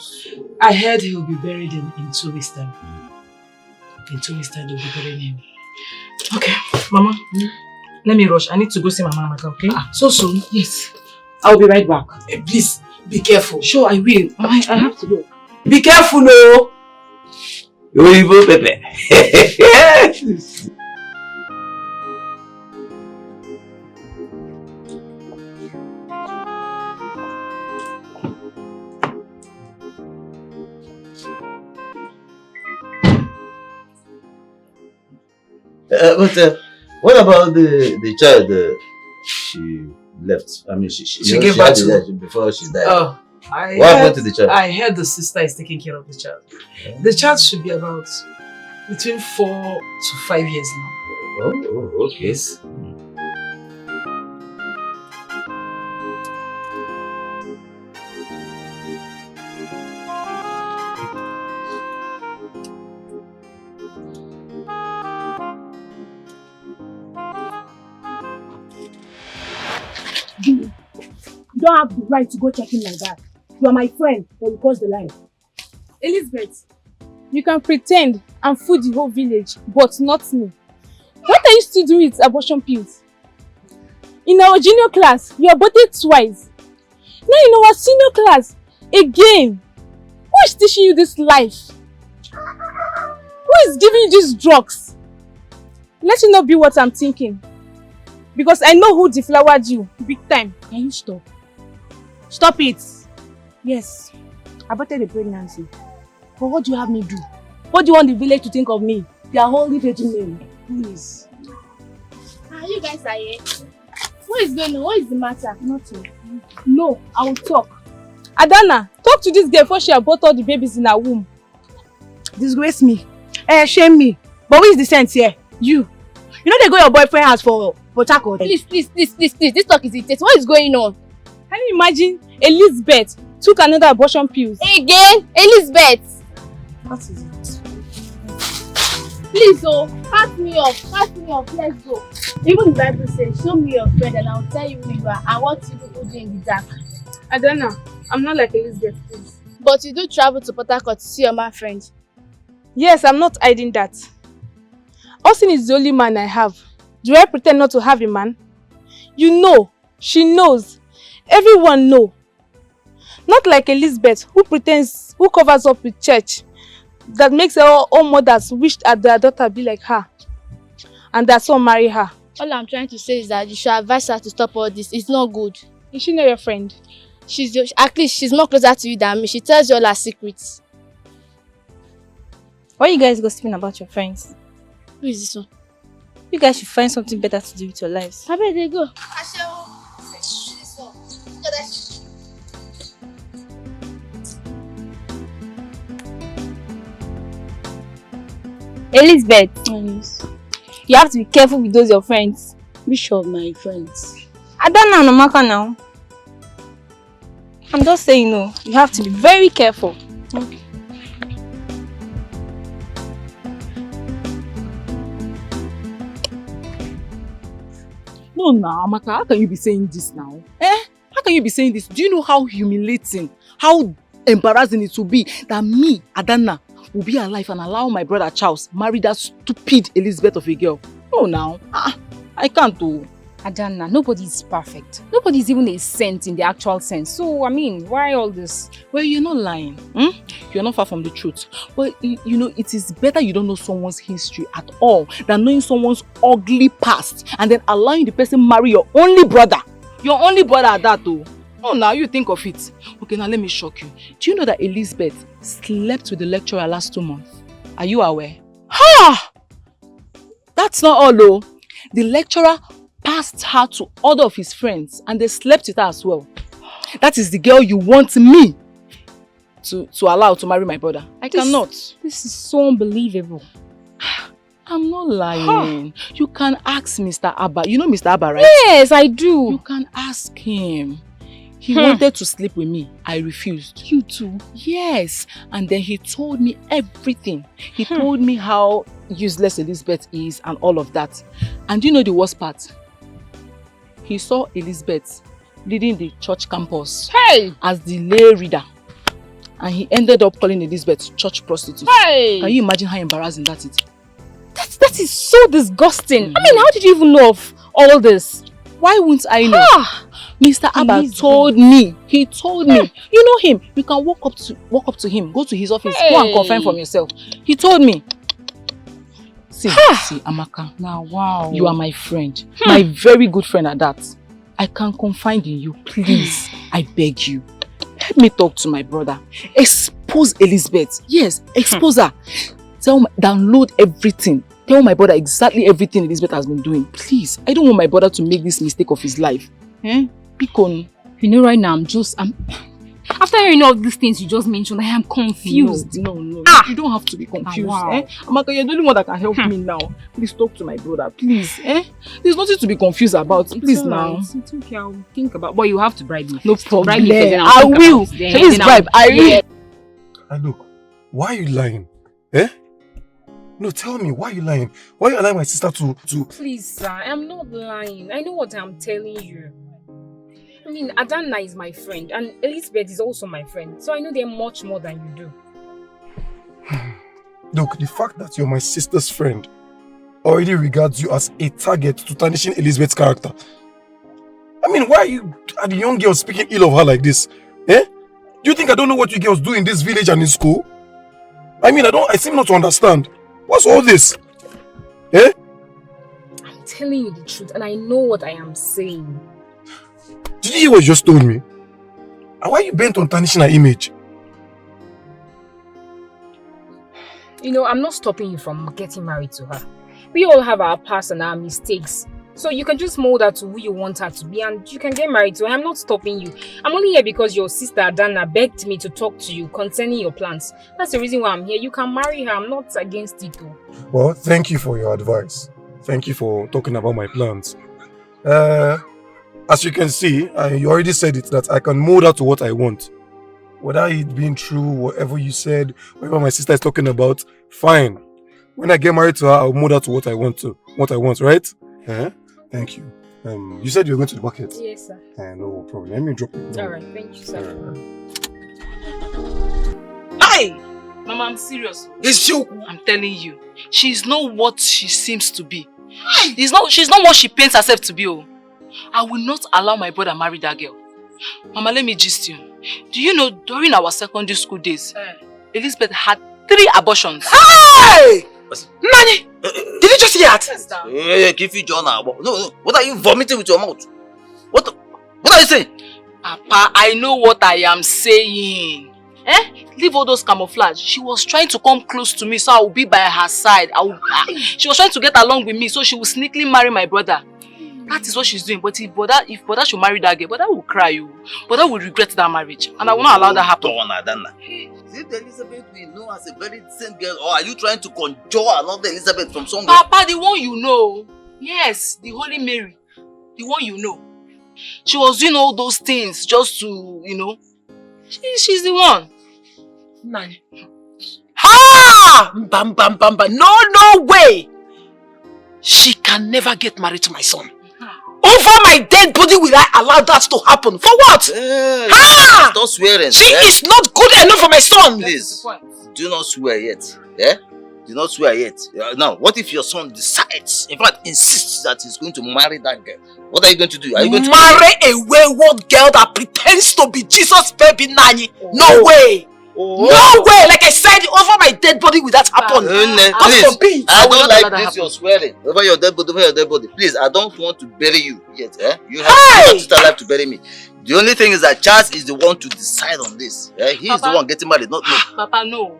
I heard he'll be buried in 2 weeks' time. In 2 weeks' time, they'll be burying him. Okay, Mama. Let me rush. I need to go see my mama, okay? So soon? Yes. I'll be right back. Please, Be careful. Sure, I will. I have to go. Be careful, oh. Oyibo Pepe. But what about the child she left? I mean, she gave had birth to the before she died. Oh, what happened to the child? I heard the sister is taking care of the child. The child should be about between 4 to 5 years now. Oh, okay. Yes. You don't have the right to go check in like that. You are my friend, but you crossed the line. Elizabeth, you can pretend and fool the whole village, but not me. What are you still doing with abortion pills? In our junior class, you aborted twice. Now in our senior class, again. Who is teaching you this life? Who is giving you these drugs? Let it not be what I'm thinking. Because I know who deflowered you, big time. Can you stop? Stop it! Yes, I aborted a pregnancy. But what do you have me do? What do you want the village to think of me? They are only hating me. Please. You guys are here. What is going on? What is the matter? Nothing. No, I will talk. Adana, talk to this girl before she aborted all the babies in her womb. Disgrace me. Shame me. But who is the sense here? You. You know they go your boyfriend house for CHACHA. Please. This talk is irritating. What is going on? Can you imagine Elizabeth took another abortion pills? Again? Elizabeth! What is it? Please, pass me off, let's go. Even the Bible says, show me your friend and I'll tell you who you are and what you people do in the dark. Adana, I'm not like Elizabeth, please. But you do travel to Port Harcourt to see your man friend. Yes, I'm not hiding that. Austin is the only man I have. Do I pretend not to have a man? You know, she knows, everyone know. Not like Elizabeth, who pretends, who covers up with church, that makes all mothers wish that their daughter be like her, and that son marry her. All I'm trying to say is that you should advise her to stop all this. It's not good. Is she not your friend? At least she's more closer to you than me. She tells you all her secrets. Why are you guys gossiping about your friends? Who is this one? You guys should find something better to do with your lives. I bet they go. Elizabeth, you have to be careful with those your friends. Which of my friends? Adana and Omaka now. I'm just saying no. You have to be very careful. Okay. No, now, Amaka, how can you be saying this now? How can you be saying this? Do you know how humiliating, how embarrassing it will be that me, Adana, will be alive and allow my brother Charles marry that stupid Elizabeth of a girl? No, now. I can't do. Adana, nobody is perfect. Nobody is even a saint in the actual sense. So, I mean, why all this? Well, you're not lying. You're not far from the truth. But, you know, it is better you don't know someone's history at all than knowing someone's ugly past and then allowing the person marry your only brother. Your only brother at that, though. Oh, now you think of it. Okay, now let me shock you. Do you know that Elizabeth slept with the lecturer last 2 months? Are you aware? Ha! That's not all, though. The lecturer passed her to other of his friends and they slept with her as well. That is the girl you want me to allow to marry my brother. I cannot. This is so unbelievable. I'm not lying. You can ask Mr. Abba. You know Mr. Abba, right? Yes, I do. You can ask him. He wanted to sleep with me. I refused. You too? Yes. And then he told me everything. He told me how useless Elizabeth is and all of that. And you know the worst part? He saw Elizabeth leading the church campus as the lay reader. And he ended up calling Elizabeth church prostitute. Can you imagine how embarrassing that is? That is so disgusting. I mean, how did you even know of all this? Why wouldn't I know? Mr. Abba told me. He told me. You know him. You can walk up to him. Go to his office. Go and confirm for yourself. He told me. See, Amaka. Now, wow. You are my friend. My very good friend at that. I can confide in you. Please. I beg you. Help me talk to my brother. Expose Elizabeth. Yes, expose her. Download everything. Tell my brother exactly everything Elizabeth has been doing. Please. I don't want my brother to make this mistake of his life. Picon. You know, right now, after hearing all these things you just mentioned, I am confused. No. You don't have to be confused. Wow. Amaka, you're the only one that can help me now. Please talk to my brother. Please. There's nothing to be confused about. Please now. It's okay, I'll think about. But you have to bribe me. No problem. Bribe me first, then I think will. about it. Please bribe. I will. And look, why are you lying? No, tell me, why are you lying? Why are you allowing my sister to... Please, sir, I'm not lying. I know what I'm telling you. I mean, Adanna is my friend, and Elizabeth is also my friend, so I know they're much more than you do. Look, the fact that you're my sister's friend already regards you as a target to tarnishing Elizabeth's character. I mean, why are the young girls speaking ill of her like this? Do you think I don't know what you girls do in this village and in school? I mean, I seem not to understand. What's all this? I'm telling you the truth, and I know what I am saying. Did you hear what you just told me? And why are you bent on tarnishing her image? You know, I'm not stopping you from getting married to her. We all have our past and our mistakes. So you can just mold her to who you want her to be and you can get married to her. I'm not stopping you. I'm only here because your sister Adana begged me to talk to you concerning your plans. That's the reason why I'm here. You can marry her. I'm not against it though. Well, thank you for your advice. Thank you for talking about my plans. As you can see, you already said it, that I can mold her to what I want. Whether it being true, whatever you said, whatever my sister is talking about, fine. When I get married to her, I'll mold her to what I want, right? Thank you. You said you were going to the bucket? Yes, sir. No problem. Let me drop it. Alright, thank you, sir. Hey! Mama, I'm serious. It's you. I'm telling you. She's not what she seems to be. She's not what she paints herself to be. Oh. I will not allow my brother marry that girl. Mama, let me gist you. Do you know during our secondary school days, Elizabeth had 3 abortions. Hey! Nani! Did you just hear that? Hey, give you John. No. What are you vomiting with your mouth? What are you saying? Papa, I know what I am saying. Leave all those camouflage. She was trying to come close to me so I will be by her side. She was trying to get along with me so she will sneakily marry my brother. That is what she's doing. But if brother should marry that girl, brother will cry. Brother will regret that marriage. And I will not allow that happen. Is it Elizabeth we know as a very decent girl, or are you trying to conjure another Elizabeth from somewhere? Papa, the one you know. Yes, the Holy Mary. The one you know. She was doing all those things just to, she's the one. Nani. Ha! Bam, bam, bam, bam. No way! She can never get married to my son. Over my dead body will I allow that to happen? For what? Stop swearing. She is not good enough for my son. Please, do not swear yet. Do not swear yet. Now, what if your son decides, in fact, insists that he's going to marry that girl? What are you going to do? Are you going to marry a wayward girl that pretends to be Jesus' baby nanny? No way! No way! Like I said, over my dead body will that happen. Please, I don't like this you're swearing. Over your dead body, Please, I don't want to bury you yet. You have to stay alive to bury me. The only thing is that Charles is the one to decide on this. He is the one getting married, not me. Papa, no.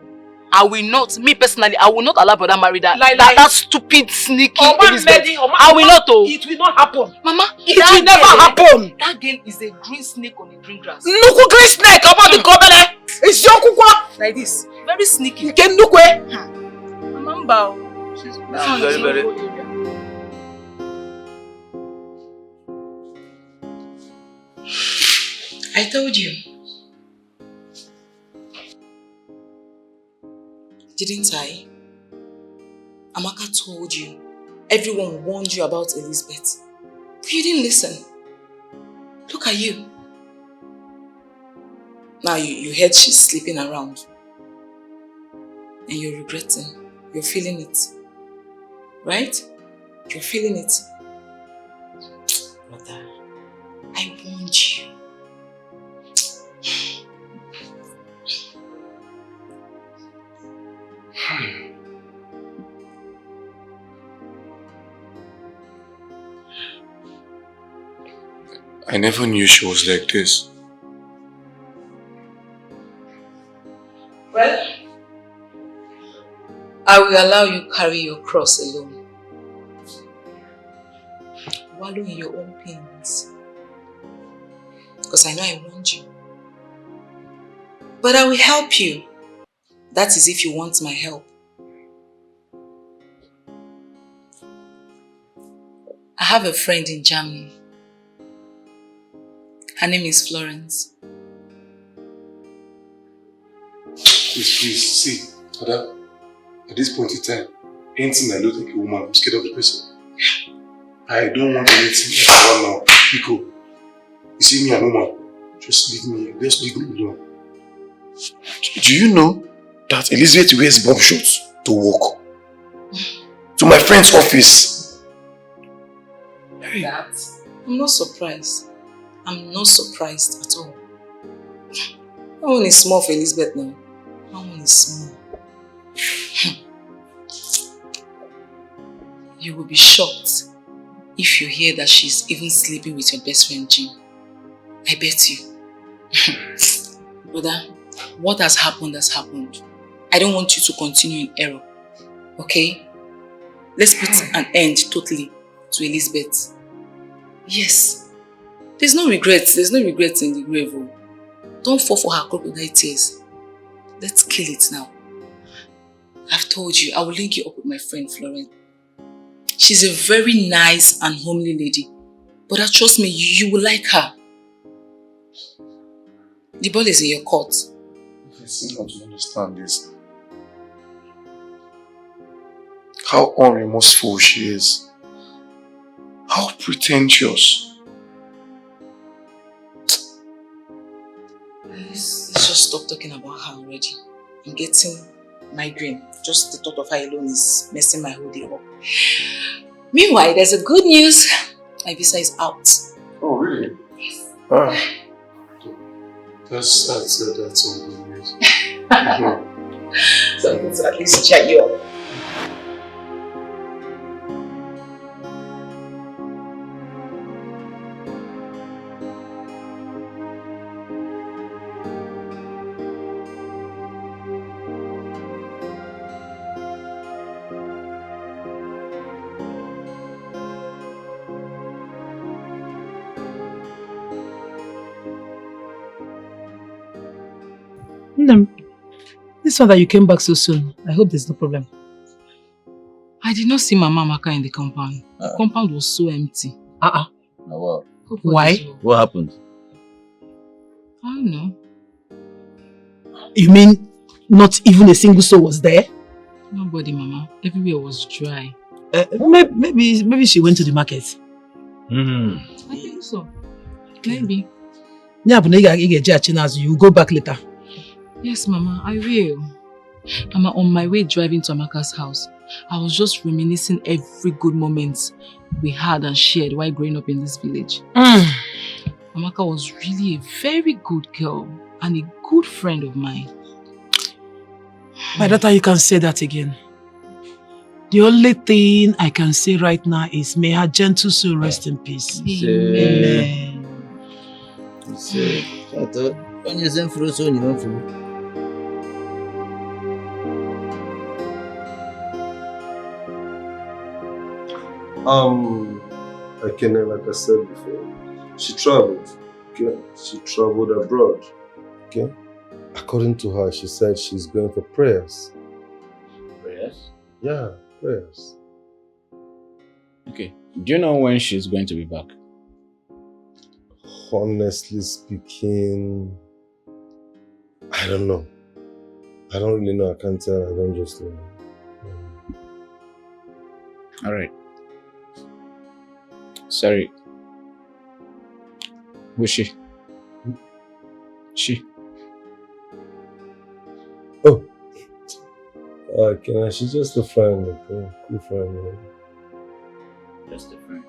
I will not, me personally, I will not allow brother marry that stupid, sneaky Elizabeth. I will not. It will not happen. Mama, it will never happen. That girl is a green snake on a green grass. Nuku green snake about the governor. It's your kukwa. Like this. Very sneaky. You can look where. Mama, she's very. I told you. Didn't I? Amaka told you. Everyone warned you about Elizabeth. But you didn't listen. Look at you. Now you heard she's sleeping around. And you're regretting. You're feeling it. Right? You're feeling it. Brother, I I warned you. I never knew she was like this. Well, I will allow you carry your cross alone. Wallow in your own pains. Because I know I warned you. But I will help you. That is if you want my help. I have a friend in Germany. Her name is Florence. Please, see, Ada, at this point in time, anything I look like a woman, I'm scared of the person. I don't want anything else right now. Pico, you see me a woman, just leave me alone. Do you know that Elizabeth wears bomb shots to work? To my friend's office. That? I'm not surprised. I'm not surprised at all. That one is small for Elizabeth now. That one is small. You will be shocked if you hear that she's even sleeping with your best friend Jim. I bet you. Brother, what has happened has happened. I don't want you to continue in error. Okay? Let's put an end totally to Elizabeth. Yes. There's no regrets. There's no regrets in the grave. Don't fall for her crocodile tears. Let's kill it now. I've told you, I will link you up with my friend Florence. She's a very nice and homely lady. But trust me, you will like her. The ball is in your court. I seem not to understand this. How unremorseful she is. How pretentious. Let's just stop talking about her already. I'm getting migraine. Just the thought of her alone is messing my whole day up. Meanwhile, there's a good news. My visa is out. Oh, really? Yes. That's some good news. So I'm going to at least check you up. This one that you came back so soon, I hope there's no problem. I did not see Mama Amaka in the compound. The compound was so empty. Wow. Why? What happened? I don't know. You mean not even a single soul was there? Nobody, Mama. Everywhere was dry. Maybe she went to the market. I think so. Maybe. You go back later. Yes, Mama, I will. Mama, on my way driving to Amaka's house, I was just reminiscing every good moment we had and shared while growing up in this village. Amaka was really a very good girl and a good friend of mine. My daughter, you can say that again. The only thing I can say right now is may her gentle soul rest in peace. Amen. Like I said before, she traveled. Okay, she traveled abroad. Okay, according to her, she said she's going for prayers. Prayers? Yeah, prayers. Okay. Do you know when she's going to be back? Honestly speaking, I don't know. I don't really know. I can't tell. I don't just know. All right. Sorry. Who's she? She. Oh. She's just a friend, okay? Cool friend. Just a friend.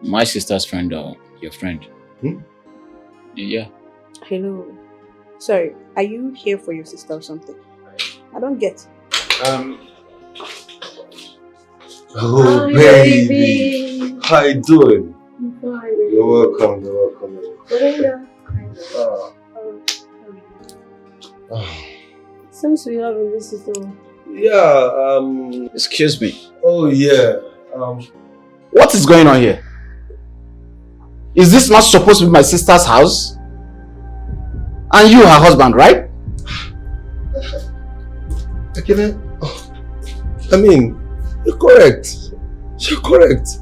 My sister's friend or your friend? Yeah. Hello. Sorry, are you here for your sister or something? I don't get. Oh, Hi, baby. How you doing? I'm fine. You're welcome. You're welcome. Belinda. Ah. Seems we have a visitor. Yeah, Excuse me. Oh, yeah. What is going on here? Is this not supposed to be my sister's house? And you, her husband, right? I mean, you're correct. You're correct.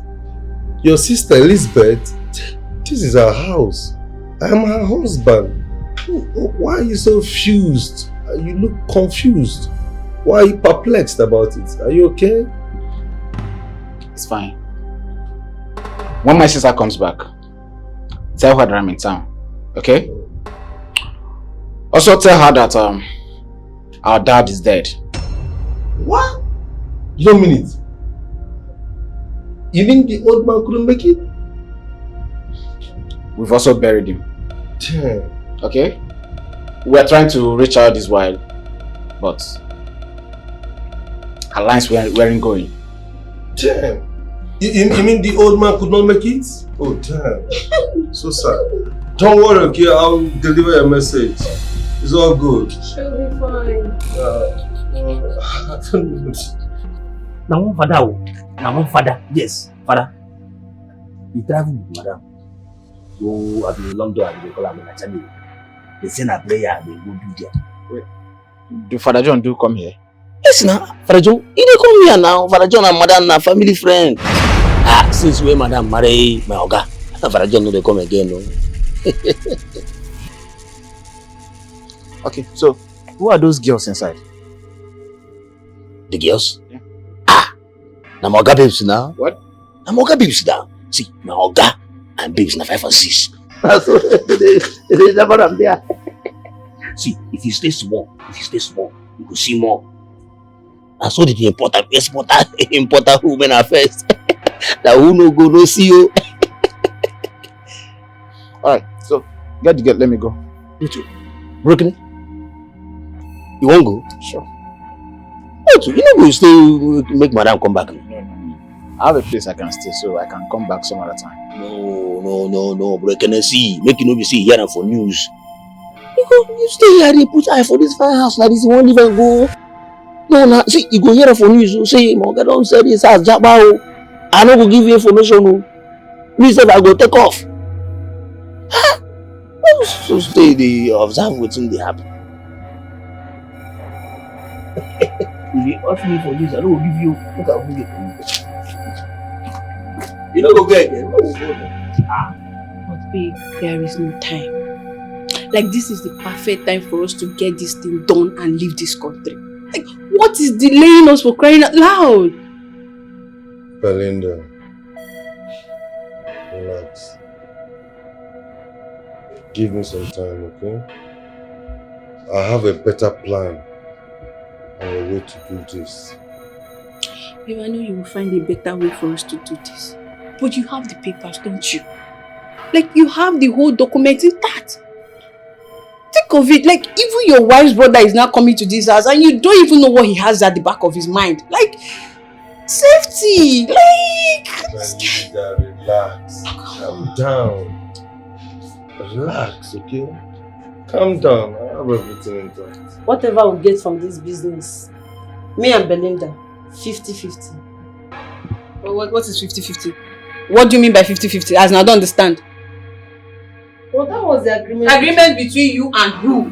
Your sister Elizabeth, this is her house. I'm her husband. Why are you so fused? You look confused. Why are you perplexed about it? Are you okay? It's fine. When my sister comes back, tell her that I'm in town. Okay? Also tell her that our dad is dead. What? You don't mean it? You mean the old man couldn't make it? We've also buried him. Damn. Okay? We're trying to reach out this while, but her lines weren't going. Damn. You mean the old man could not make it? Oh, damn. So sad. Don't worry, okay? I'll deliver a message. It's all good. She'll be fine. I don't know. Now one father, now one father, yes, father. You travel with madam. Go at the London and they call her Channel. They send a player, they go do there. Wait, do Father John come here? Yes, now, Father John, he dey come here now. Father John and madam na family friend. Ah, since we madam marry my oga, Father John no dey come again, no. Okay, so who are those girls inside? The girls? Yeah. Ah, na my oga babes now. What? Na my oga babes now. See, my oga and babes na 5 and 6. So they never am there. See, if you stay small, you go see more. And so did the importer women are first. That who no go no see you. Alright, so get the girl, let me go. You too. Broken? You won't go? Sure. You know you stay make madam come back. I have a place I can stay, so I can come back some other time. No, bro. Can I see? Make you know you see here and for news. You stay here, they put eye for this fine house like this, you won't even go. No, see, you go here for news, you say, Moga don't say this house, Jabao. I no go give you information. Me say I go take off. Huh? So stay, they observe what's in the happen. If you offer me for this, I don't give you. Look at who you. You don't go get again. But babe, there is no time. Like, this is the perfect time for us to get this thing done and leave this country. Like, what is delaying us for crying out loud? Belinda, relax. Give me some time, okay? I have a better plan on a way to do this. Babe, I know you will find a better way for us to do this. But you have the papers, don't you? Like, you have the whole document intact. Think of it, like, even your wife's brother is now coming to this house and you don't even know what he has at the back of his mind. Like, safety, like... Belinda, relax. Calm down. Relax, okay? Calm down. I have everything intact. Whatever we get from this business, me and Belinda, 50-50. What is 50-50? What do you mean by 50-50? As I don't understand. Well, that was the agreement. Agreement between you and who?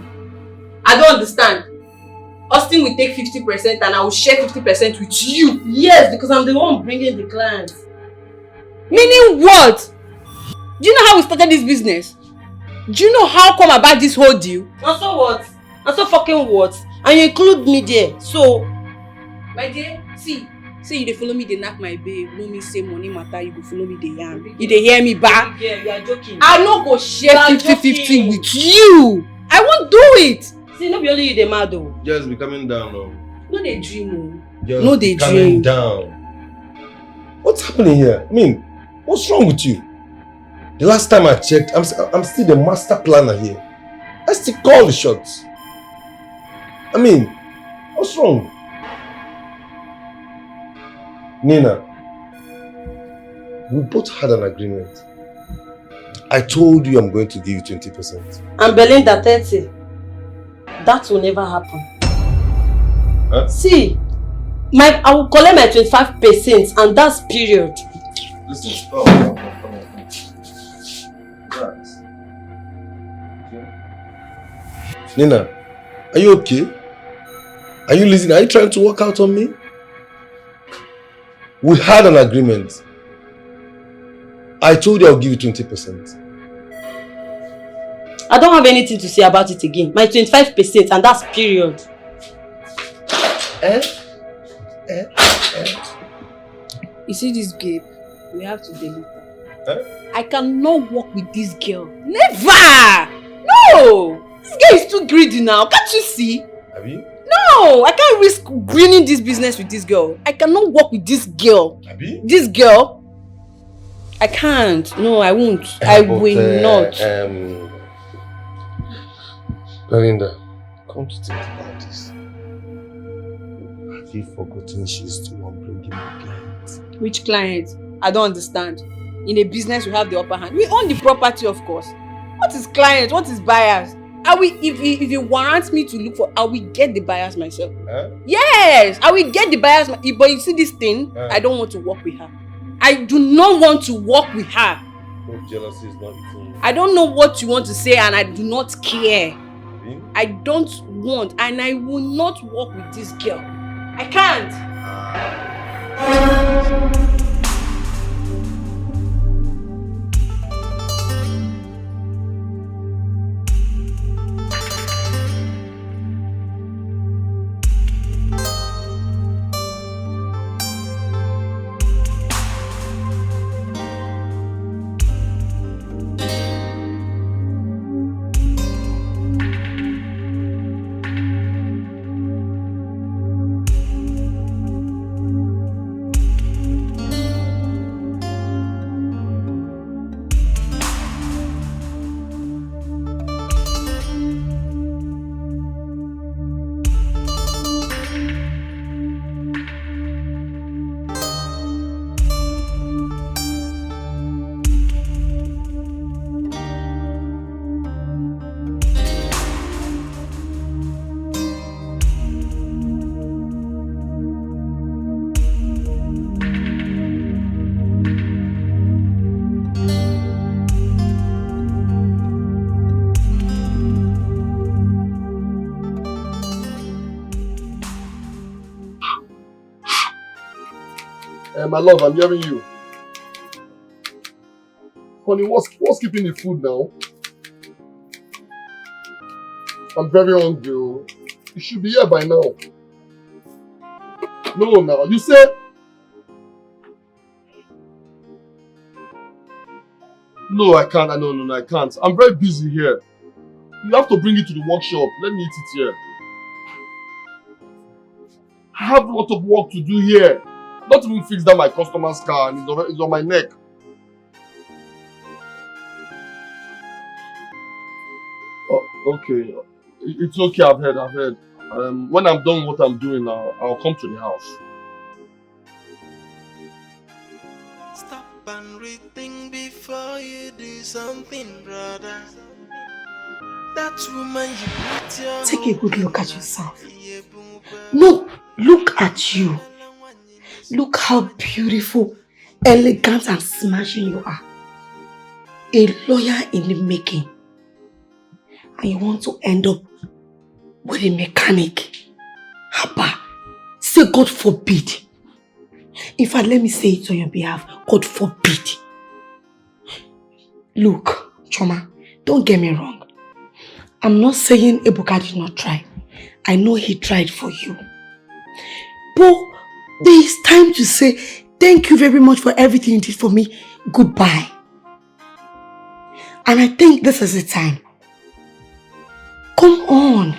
I don't understand. Austin will take 50% and I will share 50% with you. Yes, because I'm the one bringing the clients. Meaning what? Do you know how we started this business? Do you know how come about this whole deal? And so what? And so fucking what? And you include me there, so... My dear, see you dey follow me, they knock my babe. No me say money matter, you go follow me, they yarn. You dey hear me back? Yeah, you are joking. I no go share 50-50 with you. I won't do it. See, no be only you dey mad though. Just be coming down now. No dey dream oh. Just no dey coming dream. Down. What's happening here? I mean, What's wrong with you? The last time I checked, I'm still the master planner here. I still call the shots. I mean, what's wrong? Nina, we both had an agreement. I told you I'm going to give you 20%. And Belinda 30. That will never happen. Huh? See, I will collect my 25% and that's period. Listen, come on. Relax. Okay. Nina, are you okay? Are you listening? Are you trying to work out on me? We had an agreement. I told you I'll give you 20%. I don't have anything to say about it again. My 25% and that's period. You see this Gabe? We have to delete her. I cannot work with this girl. Never! No! This girl is too greedy now. Can't you see? Have you? No! I can't risk ruining this business with this girl. I cannot work with this girl. Abi? This girl? I can't. No, I won't. I will not. Belinda, come to think about this. Have you forgotten she's the one bringing the clients? Which client? I don't understand. In a business, we have the upper hand. We own the property, of course. What is client? What is buyers? If it warrants me to look for, I will get the buyers myself. Huh? Yes, I will get the buyers. But you see this thing, I don't want to work with her. I do not want to work with her. No, jealousy is not eating. I don't know what you want to say and I do not care. I don't want and I will not work with this girl. I can't. My love, I'm hearing you. Honey, what's keeping the food now? I'm very hungry. You should be here by now. No, now. You say? No, I can't. No, I can't. I'm very busy here. You have to bring it to the workshop. Let me eat it here. I have a lot of work to do here. Not even fix that my customer's car and it's on my neck. Oh, okay. It's okay, I've heard. When I'm done what I'm doing now, I'll come to the house. Stop and rethink before you do something, brother. That woman you put your Take a good look at yourself. No, look at you. Look how beautiful, elegant and smashing you are. A lawyer in the making. And you want to end up with a mechanic. Haba, say God forbid. In fact, let me say it on your behalf. God forbid. Look, Choma, don't get me wrong. I'm not saying Ebuka did not try. I know he tried for you. But there is time to say, thank you very much for everything you did for me. Goodbye. And I think this is the time. Come on.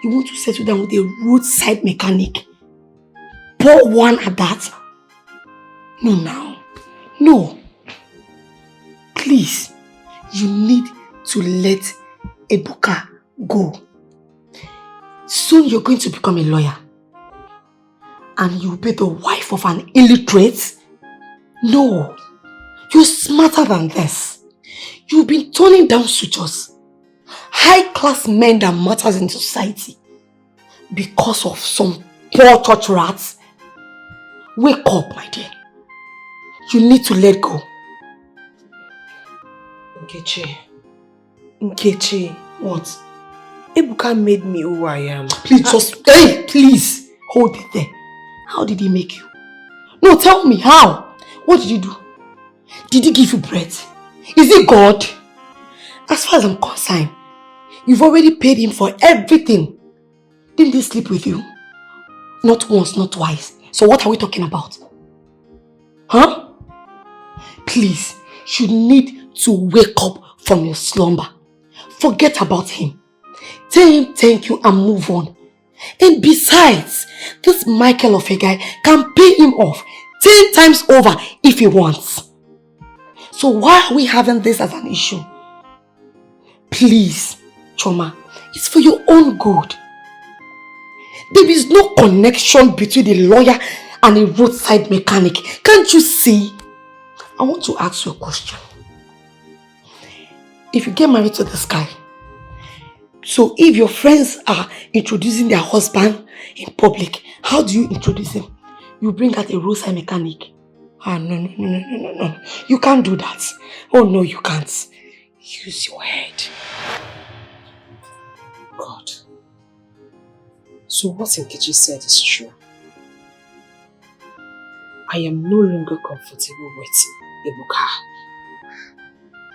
You want to settle down with a roadside mechanic? Poor one at that? No, now. No. Please, you need to let Ebuka go. Soon you're going to become a lawyer. And you'll be the wife of an illiterate? No. You're smarter than this. You've been turning down suitors. High-class men that matters in society. Because of some poor church rats. Wake up, my dear. You need to let go. Nkechi. What? Ebuka made me who I am. Please, please, hold it there. How did he make you? No, tell me, how? What did you do? Did he give you bread? Is it God? As far as I'm concerned, you've already paid him for everything. Didn't he sleep with you? Not once, not twice. So what are we talking about? Huh? Please, you need to wake up from your slumber. Forget about him. Tell him thank you and move on. And besides, this Michael of a guy can pay him off 10 times over if he wants. So why are we having this as an issue? Please, Choma, it's for your own good. There is no connection between a lawyer and a roadside mechanic. Can't you see? I want to ask you a question. If you get married to this guy, so if your friends are introducing their husband in public, how do you introduce him? You bring out a roadside mechanic. No. You can't do that. Oh no, you can't. Use your head. God. So what Nkechi said is true. I am no longer comfortable with Ebuka.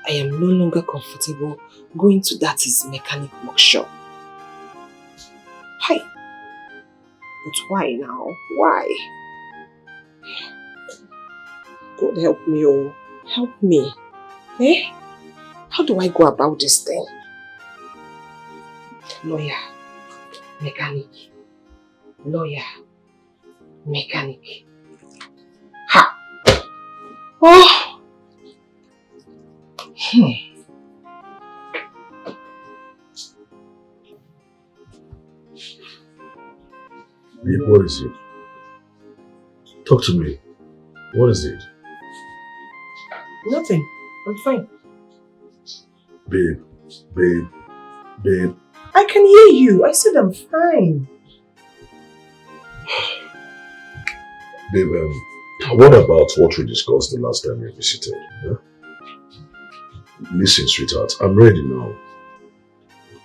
I am no longer comfortable going to that his mechanic workshop. Hi. But why now? Why? God help me, oh. Help me. Eh? How do I go about this thing? Lawyer. Mechanic. Lawyer. Mechanic. Ha! Oh! Babe, what is it? Talk to me. What is it? Nothing. I'm fine. Babe. I can hear you. I said I'm fine. Babe, what about what we discussed the last time we visited? Yeah? Listen, sweetheart, I'm ready now.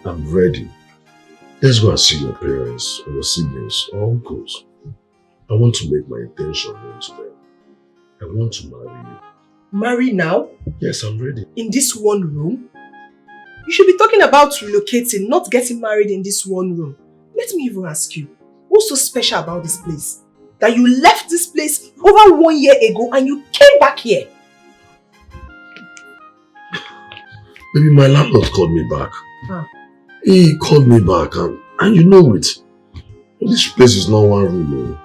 I'm ready. Let's go and see your parents, or your siblings, or uncles. I want to make my intention known to them. I want to marry you. Marry now? Yes, I'm ready. In this one room? You should be talking about relocating, not getting married in this one room. Let me even ask you, what's so special about this place? That you left this place over 1 year ago and you came back here? Maybe my landlord called me back. Huh. He called me back and you know it. This place is not one room.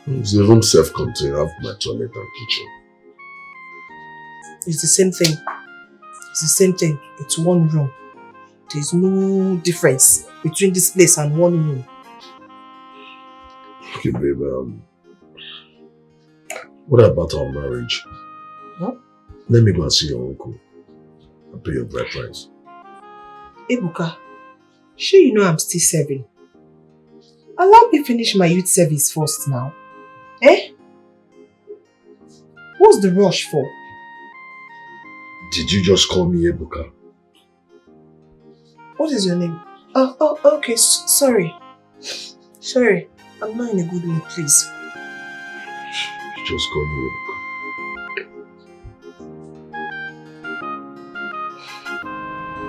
It's a room self-contained. I have my toilet and kitchen. It's the same thing. It's the same thing. It's one room. There's no difference between this place and one room. Okay, babe. What about our marriage? What? Let me go and see your uncle. I'll pay your bride price. Ebuka, sure you know I'm still serving. Allow me finish my youth service first now. Eh? What's the rush for? Did you just call me Ebuka? What is your name? Oh, okay, sorry. Sorry, I'm not in a good mood, please. You just called me Ebuka.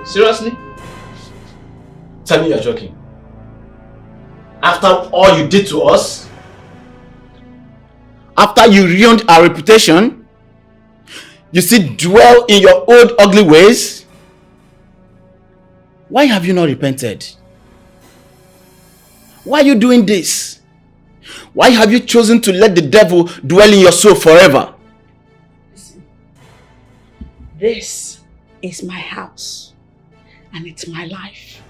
Seriously? Tell me you're joking. After all you did to us? After you ruined our reputation? You still dwell in your old ugly ways? Why have you not repented? Why are you doing this? Why have you chosen to let the devil dwell in your soul forever? This is my house and it's my life.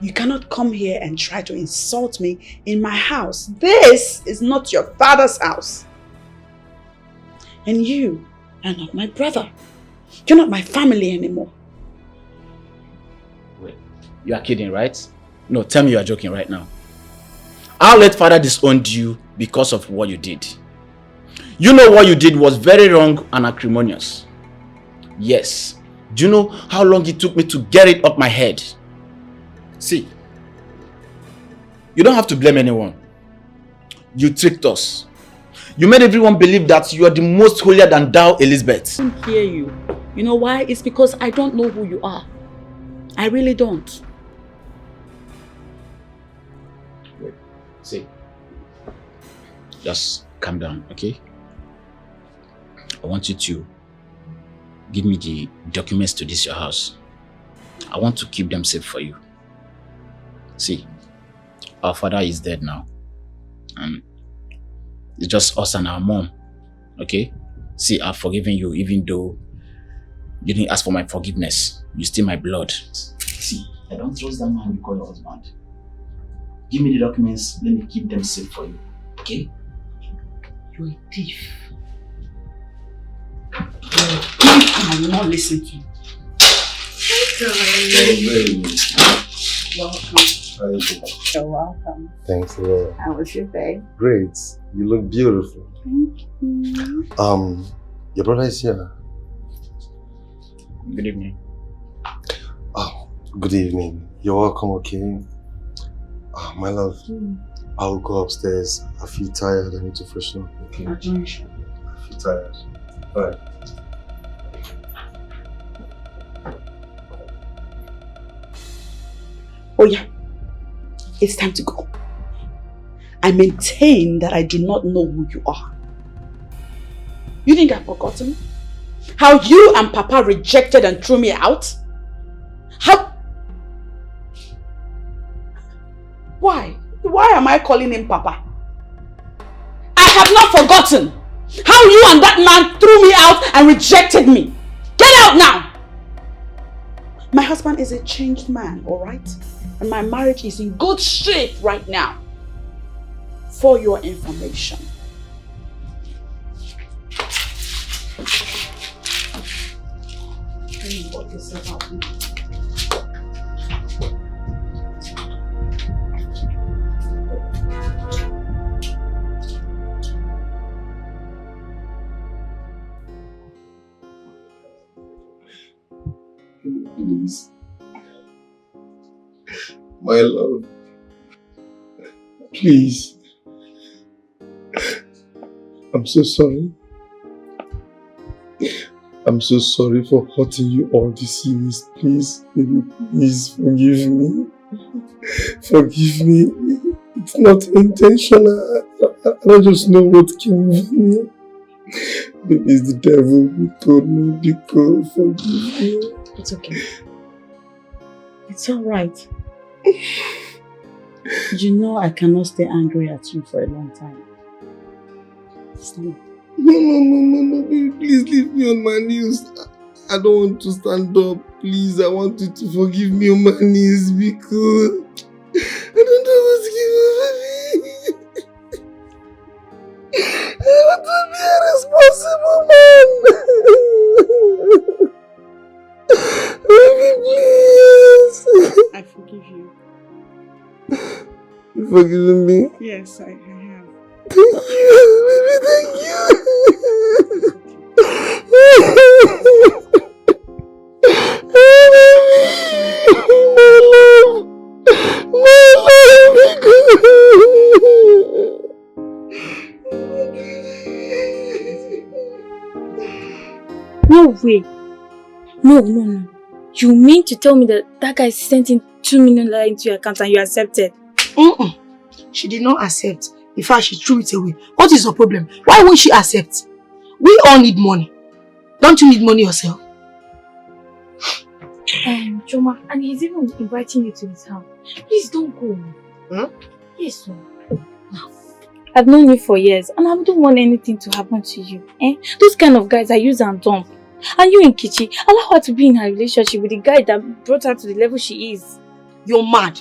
You cannot come here and try to insult me in my house. This is not your father's house. And you are not my brother. You're not my family anymore. Wait, you are kidding, right? No, tell me you are joking right now. Our late father disowned you because of what you did. You know what you did was very wrong and acrimonious. Yes. Do you know how long it took me to get it up my head? See, you don't have to blame anyone. You tricked us. You made everyone believe that you are the most holier than thou, Elizabeth. I don't hear you. You know why? It's because I don't know who you are. I really don't. Wait, see. Just calm down, okay? I want you to give me the documents to this your house. I want to keep them safe for you. See, our father is dead now. And it's just us and our mom. Okay? See, I've forgiven you even though you didn't ask for my forgiveness. You still my blood. See, I don't trust that man you call your husband. Give me the documents, let me keep them safe for you. Okay? You're a thief. You're a thief and I will not listen to you. Welcome. Thank you. You're welcome. Thanks a lot. How was your day? Great. You look beautiful. Thank you. Your brother is here. Good evening. Oh, good evening. You're welcome, okay? Oh, my love, I'll go upstairs. I feel tired. I need to freshen up, okay? I feel tired. Alright. Oh yeah, it's time to go. I maintain that I do not know who you are. You think I've forgotten? How you and Papa rejected and threw me out? How? Why? Why am I calling him Papa? I have not forgotten how you and that man threw me out and rejected me. Get out now! My husband is a changed man, alright? And my marriage is in good shape right now. For your information. What is about me? Please. My love. Please. I'm so sorry. I'm so sorry for hurting you all these years. Please, baby, please forgive me. Forgive me. It's not intentional. I just know what came over me. Maybe it's the devil. Because forgive me. It's okay. It's alright. You know I cannot stay angry at you for a long time. Stand up. No, baby, please leave me on my knees. I don't want to stand up. Please, I want you to forgive me on my knees because I don't know what's going over me. I want to be a responsible man. Baby, please. I forgive you. You forgiven me? Yes, I have. Thank you, baby, thank you. No way. No. You mean to tell me that guy sent in 2 million into your account and you accepted? She did not accept. In fact, she threw it away. What is your problem? Why won't she accept? We all need money. Don't you need money yourself? Choma, and he's even inviting you to his house. Please don't go. Huh? Yes, sir. I've known you for years and I don't want anything to happen to you. Eh? Those kind of guys I use and dump. And you and Kichi, allow her to be in her relationship with the guy that brought her to the level she is. You're mad.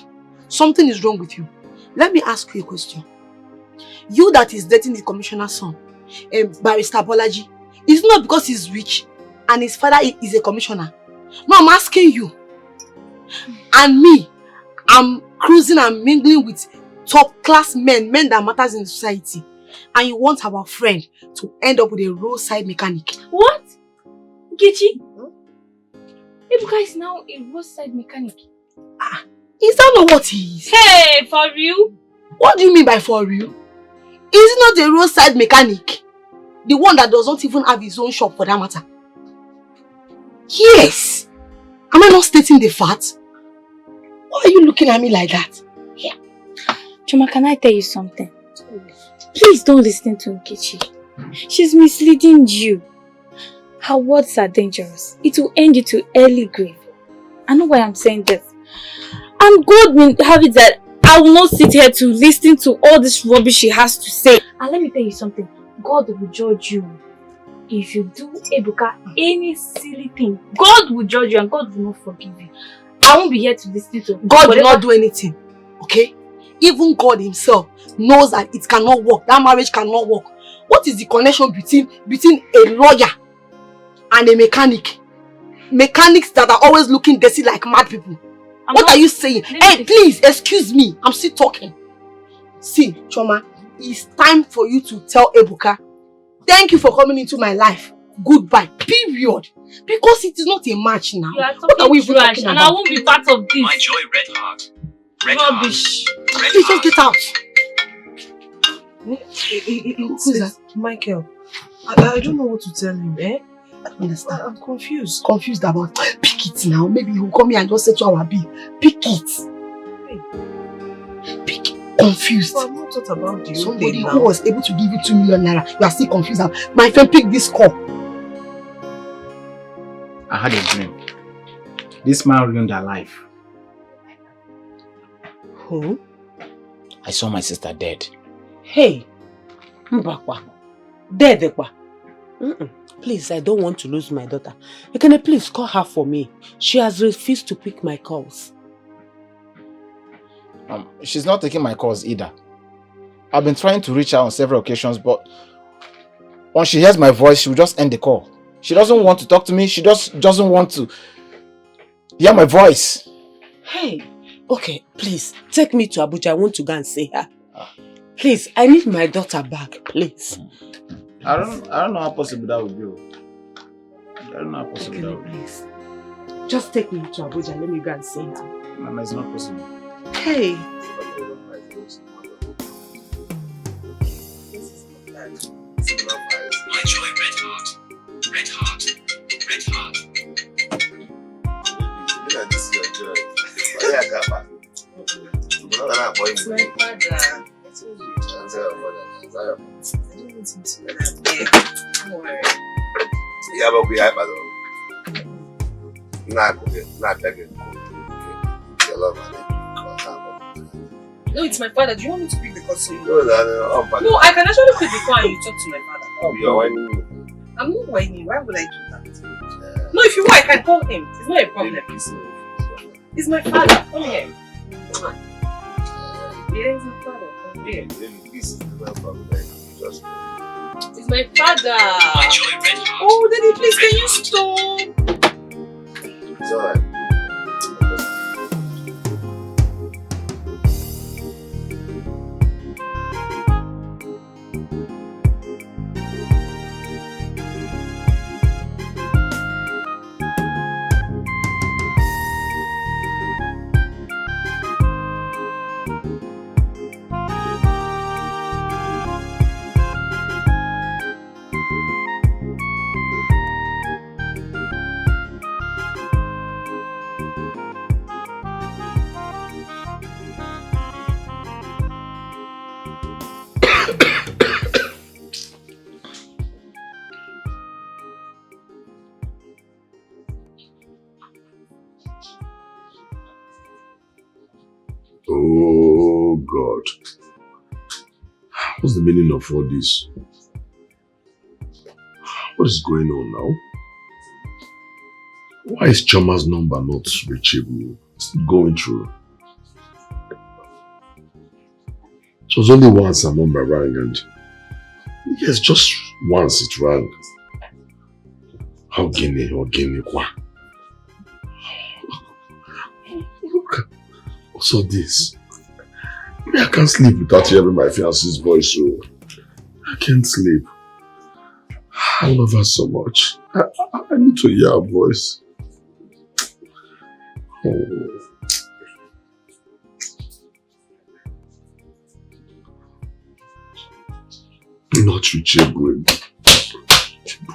Something is wrong with you. Let me ask you a question. You that is dating the commissioner's son, Barrister Bolaji, is it not because he's rich and his father is a commissioner? No, I'm asking you. And me, I'm cruising and mingling with top class men that matters in society. And you want our friend to end up with a roadside mechanic. What? Kichi? Ebuka is now a roadside mechanic. Is that not what he is? Hey, for real? What do you mean by for real? Is it not a roadside mechanic? The one that does not even have his own shop for that matter? Yes! Am I not stating the fact? Why are you looking at me like that? Yeah. Chuma, can I tell you something? Please don't listen to Nkechi. She's misleading you. Her words are dangerous. It will end you to early grave. I know why I'm saying this. And God will have it that I will not sit here to listen to all this rubbish she has to say. And let me tell you something. God will judge you. If you do Ebuka any silly thing, God will judge you and God will not forgive you. I won't be here to listen to God will not do anything. Okay? Even God himself knows that it cannot work. That marriage cannot work. What is the connection between a lawyer and a mechanic? Mechanics that are always looking dirty like mad people. What are you saying? Hey, please, excuse me. I'm still talking. See, Choma, it's time for you to tell Ebuka, thank you for coming into my life. Goodbye. Period. Because it is not a match now. What are we even talking about? And I won't be part of this. My joy, red heart. Red rubbish. Red Please just get out. Who's that? Michael. I don't know what to tell him, eh? I don't understand. I'm confused. Confused about pick it now. Maybe he'll come here and just settle our bill. Pick it. Pick it. Confused. Well, I'm not thought about the somebody who was able to give you 2 million naira. You are still confused. My friend, pick this call. I had a dream. This man ruined her life. Who? I saw my sister dead. Hey, Mbakwa. Dead, kwa. Please, I don't want to lose my daughter. Can you please call her for me? She has refused to pick my calls. She's not taking my calls either. I've been trying to reach her on several occasions, but once she hears my voice, she will just end the call. She doesn't want to talk to me. She just doesn't want to hear my voice. Hey, okay, please, take me to Abuja. I want to go and see her. Please, I need my daughter back, please. I don't know how possible that would be. I don't know how possible that would be. Please. Just take me to Abuja. Let me go and see her. Mama, it's not possible. Hey. My joy, red heart. Red heart. Red heart. Look at this, your joy. Why you got back? It's my father. Yeah, but we have No, it's my father. Do you want me to pick the call so you No, No, I can actually pick the call and you talk to my father. You are whining. I'm not whining. Why would I do that? No, if you want, I can call him. It's not a problem. It's my father. Come here. Yeah, it's my father. Come here. It's my father. My joy, red heart. Oh, Daddy, please, can you stop? It's alright. Oh God. What's the meaning of all this? What is going on now? Why is Chama's number not reachable? It's not going through. It was only once her number rang and yes, just once it rang. How guinea or guinea kwa? Look, what's all this? I can't sleep without hearing my fiance's voice, so I can't sleep. I love her so much. I need to hear her voice. Oh. Not reachable.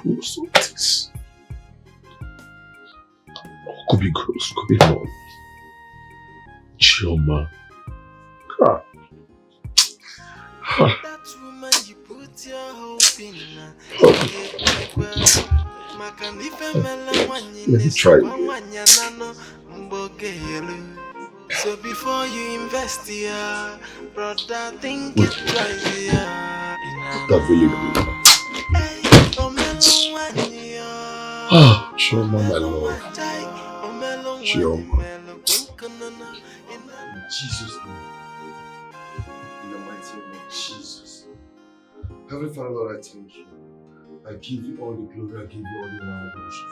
What's all this? Could be gross, could be wrong. Chioma. Ah. Ah. Let me try it. So before you invest here, brother, think it twice here. That's really good. Ah, Chioma, my love. Chioma. In Jesus' name. In the mighty name of Jesus. Heavenly Father, Lord, I thank you. I give you all the glory, I give you all the honor and worship.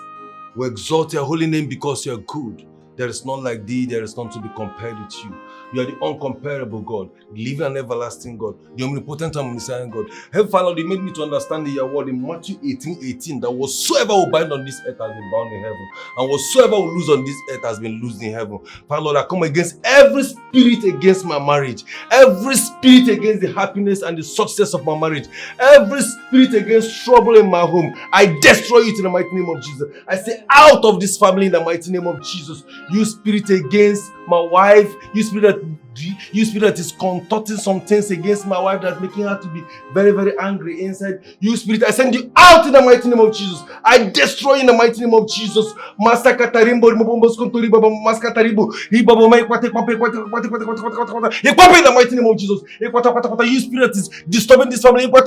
We exalt your holy name because you are good. There is none like thee, there is none to be compared with you. You are the uncomparable God, the living and everlasting God, the omnipotent and omniscient God. Heavenly Father, you made me to understand your word in Matthew 18:18, that whatsoever will bind on this earth has been bound in heaven, and whatsoever will lose on this earth has been loosed in heaven. Father, Lord, I come against every spirit against my marriage, every spirit against the happiness and the success of my marriage, every spirit against trouble in my home. I destroy it in the mighty name of Jesus. I say out of this family in the mighty name of Jesus. You spirit against my wife, you spirit that is contorting some things against my wife that's making her to be very, very angry inside. You spirit, I send you out in the mighty name of Jesus. I destroy in the mighty name of Jesus. Masakatarimbo, Maskataribo, in the mighty name of Jesus. You spirit that is disturbing this family. In the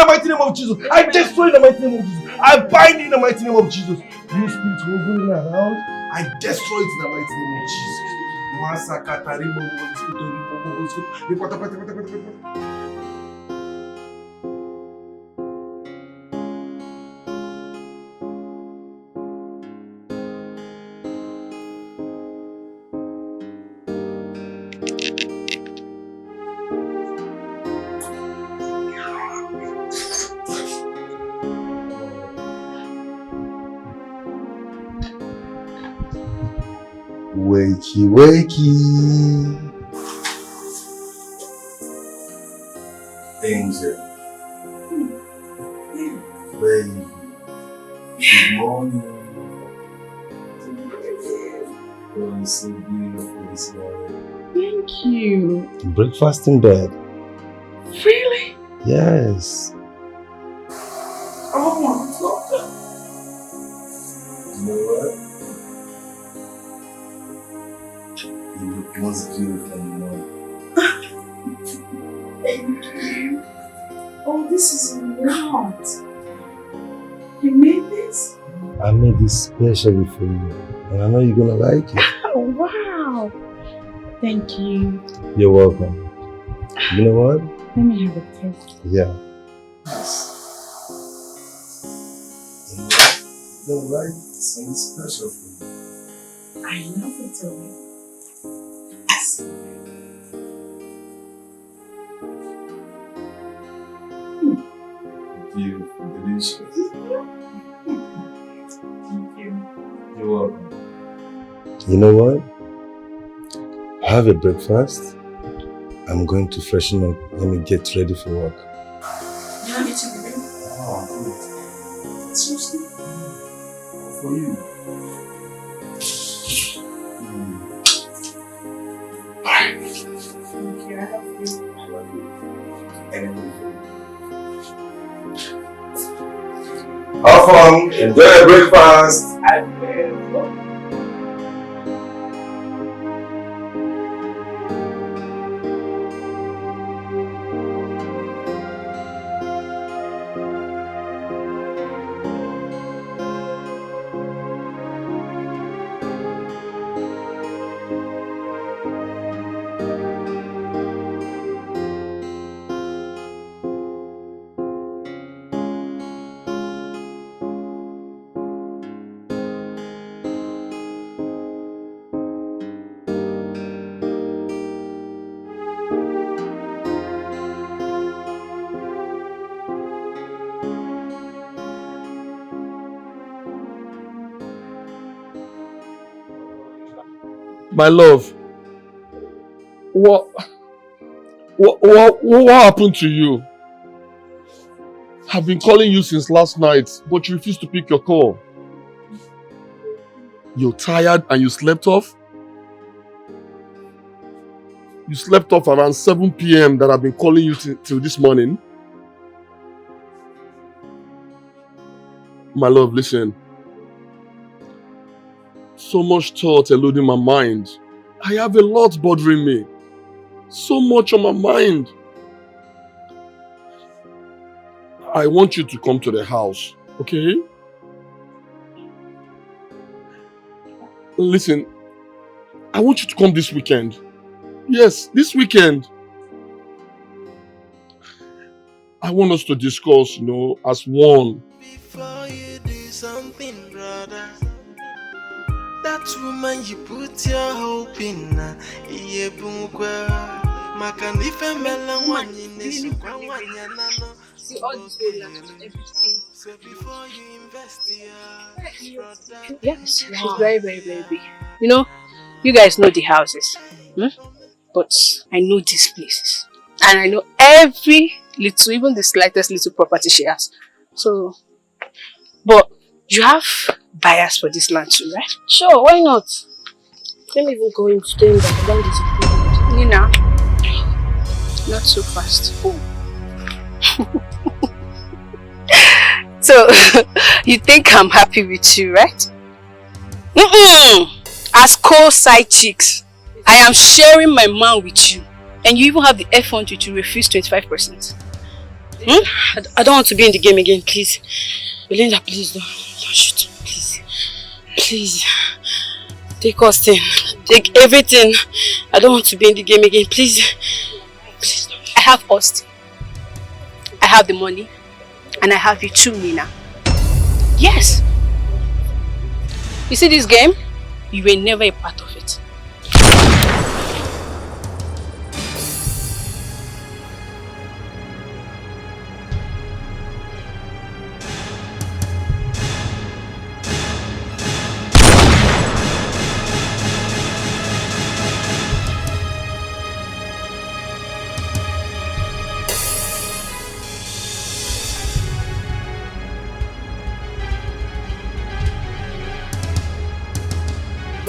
mighty name of Jesus. I destroy in the mighty name of Jesus. I bind in the mighty name of Jesus. You spirit moving around, I destroy it in the mighty name of Jesus. Wakey, wakey. Angel. Baby. Good morning. Oh, you're so beautiful this morning. Thank you. Breakfast in bed. Really? Yes. Oh my God. You know what? You look most beautiful in the morning. Thank you. Oh, this is a lot. You made this? I made this specially for you. And I know you're gonna like it. Oh, wow. Thank you. You're welcome. You know what? Let me have a taste. Yeah. You know, right? Something special for you. I love it already. Beautiful, delicious. Thank you. You're welcome. You know what? Have a breakfast. I'm going to freshen up. Let me get ready for work. You want me to be ready? Oh, good. Seriously? For you. Thank you. I love you. I love you. Anything for you. Have fun. Enjoy your breakfast. I will. My love, what happened to you? I've been calling you since last night, but you refused to pick your call. You're tired and you slept off? You slept off around 7 p.m. that I've been calling you till this morning? My love, listen. So much thought eluding my mind. I have a lot bothering me. So much on my mind. I want you to come to the house, okay? Listen, I want you to come this weekend. Yes, this weekend. I want us to discuss, as one. Before you do something, brother, that woman you put your hope in, see all this whole lot of everything. So before you invest here, brother. Yes, she's very, very, very big. You guys know the houses. But I know these places. And I know every little, even the slightest little property she has. So, but you have buyers for this land too, right? Sure, why not? Let me even go into them that land is included. Nina, not so fast. Oh. So, you think I'm happy with you, right? As co-side chicks, I am sharing my man with you. And you even have the effrontery to refuse 25%. I don't want to be in the game again, please. Belinda, please don't shoot. Please. Please. Take Austin. Take everything. I don't want to be in the game again, please. Please don't. I have Austin. I have the money. And I have you too, Nina. Yes. You see this game? You were never a part of it.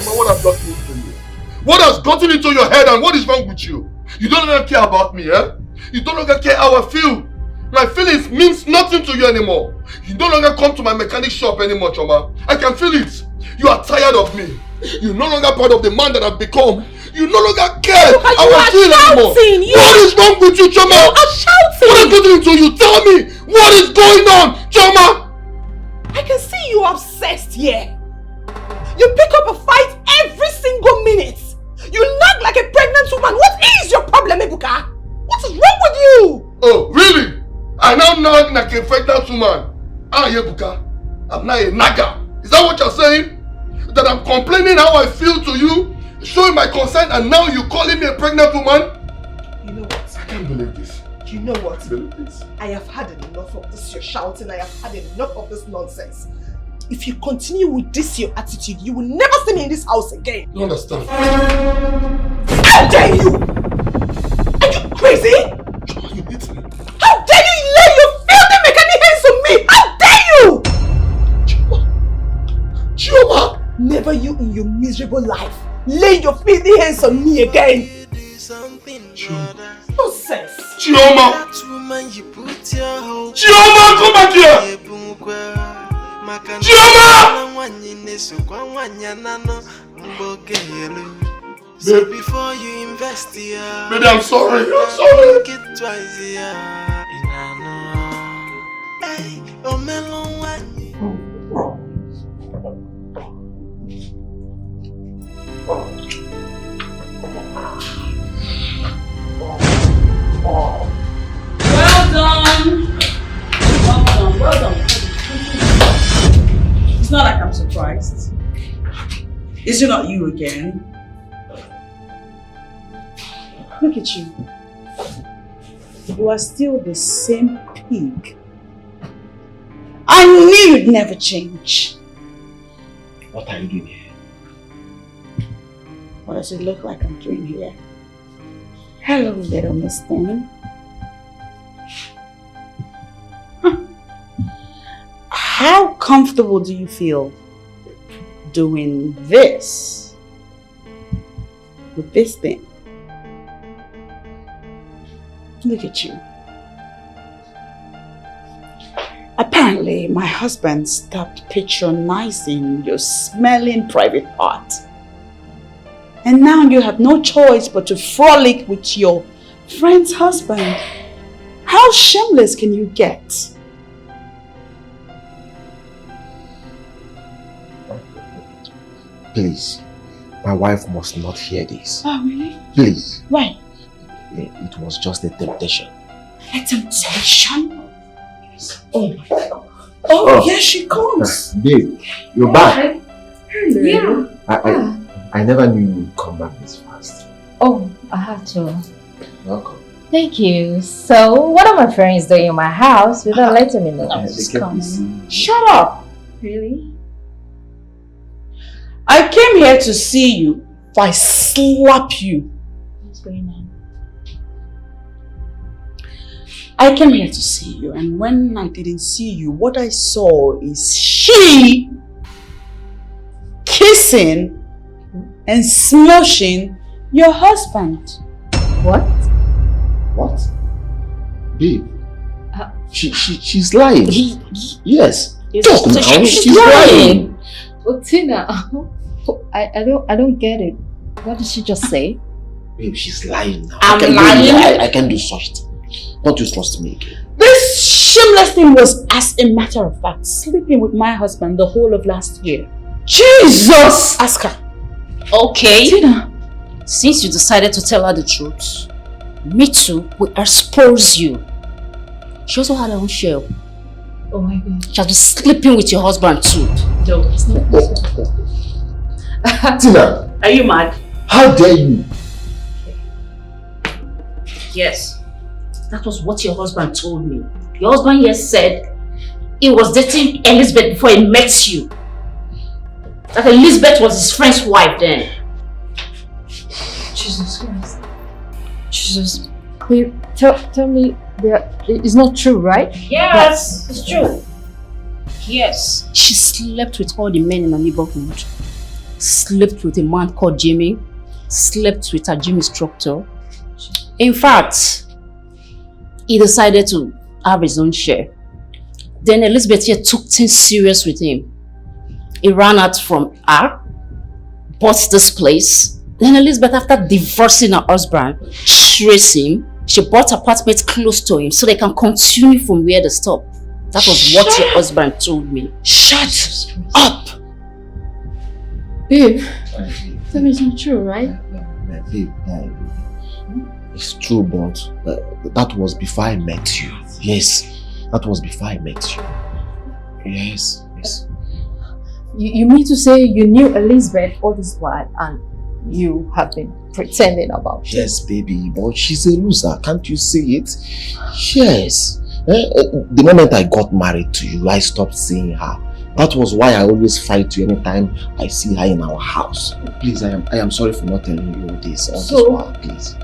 What has gotten into you? What has gotten into your head and what is wrong with you? You don't longer care about me, eh? You don't longer care how I feel. My feelings means nothing to you anymore. You no longer come to my mechanic shop anymore, Choma. I can feel it. You are tired of me. You're no longer part of the man that I've become. You no longer care how I feel anymore. What is wrong with you, Choma? You are shouting. What has gotten into you? Tell me. What is going on, Choma? I can see you obsessed here. You pick up a fight every single minute. You nag like a pregnant woman. What is your problem, Ebuka? What is wrong with you? Oh, really? I now nag like a pregnant woman. Ebuka, I'm not a nagger. Is that what you're saying? That I'm complaining how I feel to you, showing my consent, and now you're calling me a pregnant woman? You know what? I can't believe this. You know what? I believe this. I have had enough of this your shouting. I have had enough of this nonsense. If you continue with this your attitude, you will never see me in this house again. You understand? How dare you? Are you crazy? You hit me. How dare you lay your filthy mechanic hands on me? How dare you? Chioma! Never you in your miserable life lay your filthy hands on me again. Nonsense. Chioma! Chioma, come back here! So before you invest here, baby, I'm sorry. I'm sorry. Think it twice here. Hey, oh melon Well done. Well done. It's not like I'm surprised. Is it not you again? Look at you. You are still the same pig. I knew you'd never change. What are you doing here? What does it look like I'm doing here? Hello, little Miss Thing. How comfortable do you feel doing this with this thing? Look at you. Apparently, my husband stopped patronizing your smelling private part. And now you have no choice but to frolic with your friend's husband. How shameless can you get? Please, my wife must not hear this. Oh, really? Please. Why? It was just a temptation. A temptation? Oh my God. Oh, here she comes. Babe, you're back. Hello. Yeah. I never knew you'd come back this fast. Oh, I have to. Welcome. Thank you. So, what are my friends doing in my house without letting me know? Just coming. Shut up. Really? I came here to see you. If I slap you. What's going on? I came here to see you, and when I didn't see you, what I saw is she kissing and smushing your husband. What? What? Babe, she's lying. Yes. Talk now. She's lying. Oh, Tina, I don't get it. What did she just say? Babe, she's lying now. I'm lying? I can't do such thing. Don't you trust me again? This shameless thing was, as a matter of fact, sleeping with my husband the whole of last year. Jesus! Ask her. Okay. Tina. Since you decided to tell her the truth, me too will expose you. She also had her own share. Oh my God. She has been sleeping with your husband too. No, it's not possible. Tina! Are you mad? How dare you? Yes. That was what your husband told me. Your husband here said he was dating Elizabeth before he met you. That Elizabeth was his friend's wife then. Jesus Christ. Jesus. Wait, tell me that it's not true, right? Yes, it's true. Yes. She slept with all the men in the neighborhood. Slept with a man called Jimmy. Slept with a gym instructor. In fact, he decided to have his own share. Then Elizabeth here took things serious with him. He ran out from her, bought this place. Then Elizabeth, after divorcing her husband, traced him. She bought apartments close to him so they can continue from where they stopped. That was what your husband told me. Shut up! Babe, that is not true, right? Babe, it's true, but that was before I met you. Yes, that was before I met you. Yes. You mean to say you knew Elizabeth all this while and you have been pretending about it? Yes, baby, but she's a loser. Can't you see it? Yes. The moment I got married to you, I stopped seeing her. That was why I always fight you anytime I see her in our house. Please, I am sorry for not telling you this all this while, please.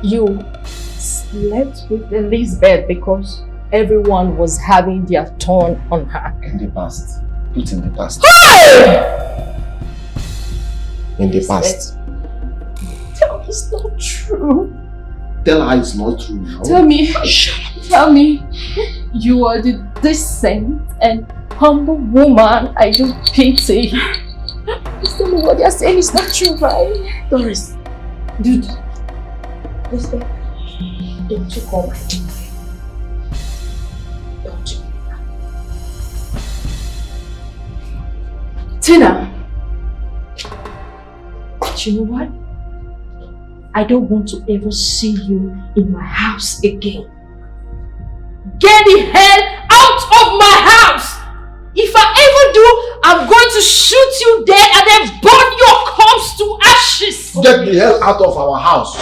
You slept with Elizabeth because everyone was having their turn on her. In the past. It's in the past. Hey! In the past. Tell me it's not true. Tell her it's not true now. Tell me, you are the decent and humble woman I do pity. Please tell me what you're saying is not true, right? Doris, dude, listen, don't you call my name. Don't you? Tina, but you know what? I don't want to ever see you in my house again. Get the hell out of my house! If I ever do, I'm going to shoot you dead and then burn your corpse to ashes! Get the hell out of our house!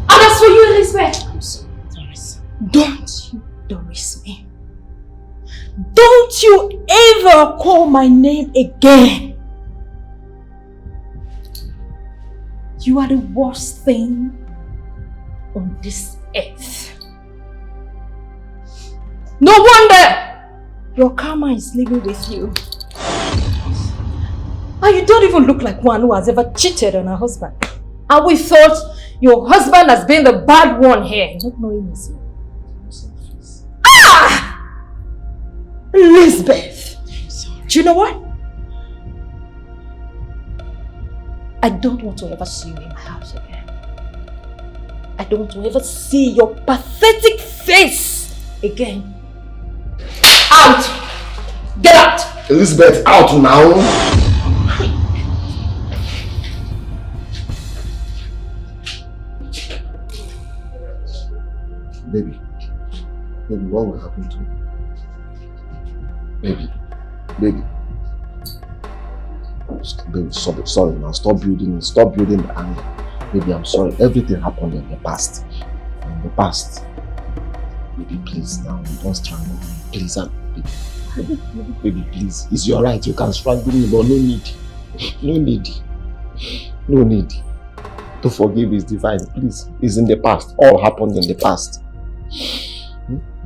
And as for you, Elizabeth, I'm sorry, Doris. Don't you Doris me. Don't you ever call my name again. You are the worst thing on this earth. No wonder your karma is living with you. And you don't even look like one who has ever cheated on her husband. And we thought your husband has been the bad one here. Not knowing his. Ah! Elizabeth! Do you know what? I don't want to ever see you in my house again. I don't want to ever see your pathetic face again. Out! Get out! Elizabeth, out now! Baby, what will happen to me? Baby. Baby, sorry now. Stop building the anger. Baby, I'm sorry. Everything happened in the past. In the past. Baby, please now. Don't strangle me. Please, baby, please. It's your right. You can strangle me, but no need. To forgive is divine. Please. It's in the past. All happened in the past.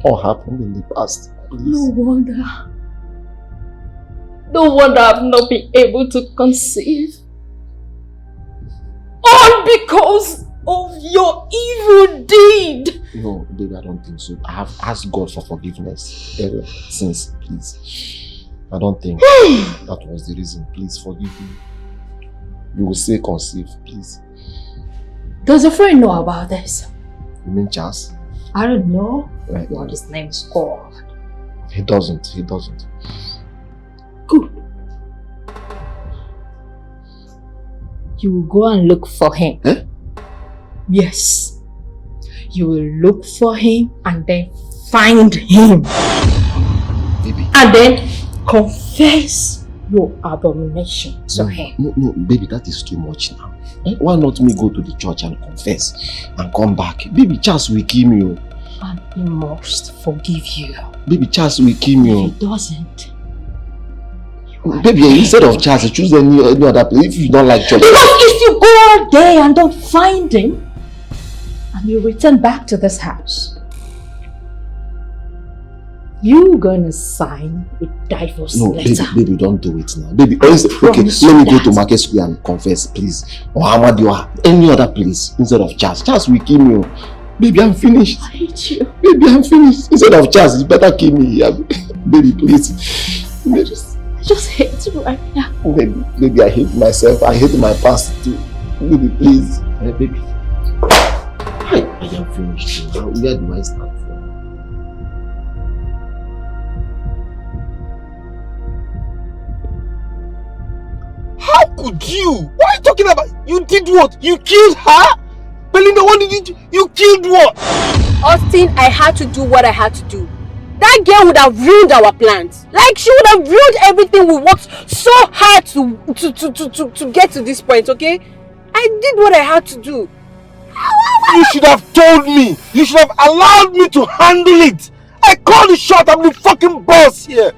All happened in the past. Please. No wonder I've not been able to conceive. All because of your evil deed. No, baby, I don't think so. I have asked God for forgiveness ever since, please. I don't think that was the reason. Please forgive me. You will say conceive, please. Does your friend know about this? You mean Charles? I don't know Right. what his name is called. He doesn't. Good. You will go and look for him. Eh? Yes. You will look for him and then find him. Baby. And then confess your abomination to him. No, baby, that is too much now. Why not me go to the church and confess and come back? Baby, Charles will kill me. And he must forgive you. Baby, Charles will kill me. If he doesn't, baby, instead of Charles, choose any other place if you don't like church. Because if you go out there and don't find him, and you return back to this house, you're gonna sign a divorce letter. Baby, don't do it now. Baby, okay, let me go to Market Square and confess, please. Or Amadioha, any other place instead of Charles. Charles will kill me. Baby, I'm finished. I hate you. Baby, I'm finished. Instead of Charles, you better kill me here. Baby, please. I just hate you right now. Baby, I hate myself. I hate my past too. Baby, please. Baby. I am finished. Where do I start from? How could you? What are you talking about? You did what? You killed her? Belinda, what did you killed what? Austin, I had to do what I had to do. That girl would have ruined our plans. Like, she would have ruined everything we worked so hard to get to this point, okay? I did what I had to do. You should have told me. You should have allowed me to handle it. I called the shot. I'm the fucking boss here.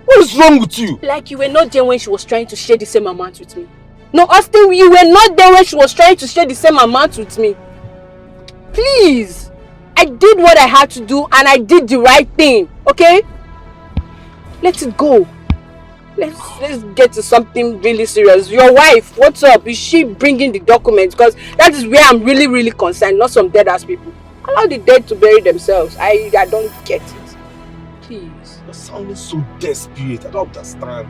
What is wrong with you? Like, you were not there when she was trying to share the same amount with me. No, Austin, you were not there when she was trying to share the same amount with me. Please. I did what I had to do and I did the right thing, okay? Let it go. Let's get to something really serious. Your wife, what's up? Is she bringing the documents? Because that is where I'm really concerned, not some dead-ass people. Allow the dead to bury themselves. I don't get it. Please. You're sounding so desperate. I don't understand.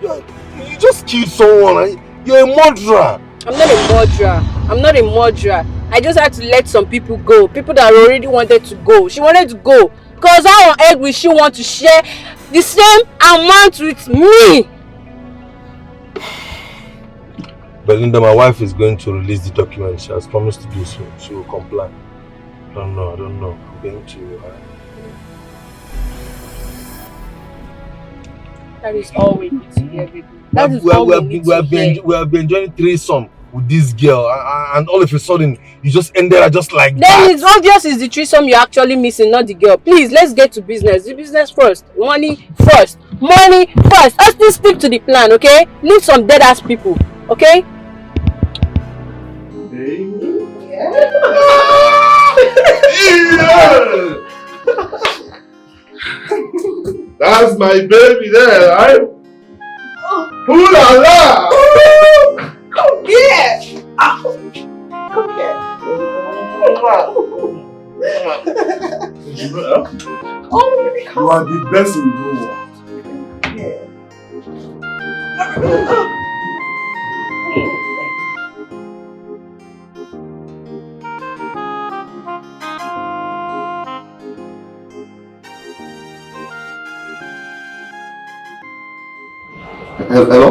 You just killed someone. You're a murderer. I'm not a murderer. I just had to let some people go. People that already wanted to go. She wanted to go. Because how on earth will she want to share the same amount with me? Belinda, my wife is going to release the document. She has promised to do so. She will comply. I don't know. I'm going to... That is all we need to hear, baby. We have been enjoying threesome with this girl, and all of a sudden you just ended her just like that. Then it's obvious it's the threesome you're actually missing, not the girl. Please, let's get to business. The business first. Money first. Let's still stick to the plan, okay? Leave some dead ass people, okay? baby. Yeah. That's my baby there, right? Ooh la la! Come here! Come here! Oh, baby, come. You are the best in the world. Hello?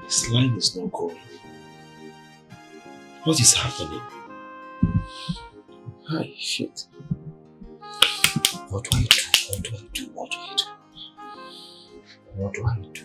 This line is not going. What is happening? Hi, shit. What do I do? What do I do? What do I do? What do I do?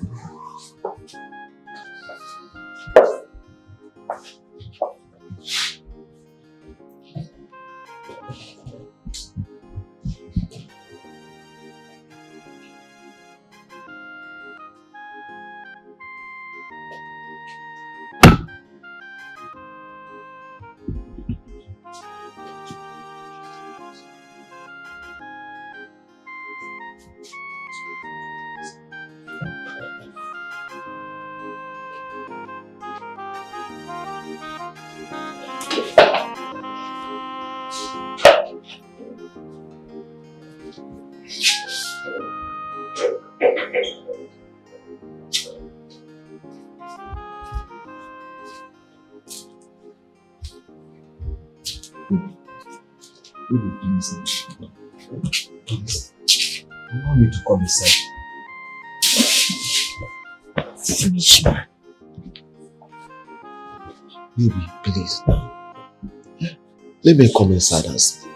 Please. Allow me to come inside. Finish, man. Baby, please now. Let me come inside and sleep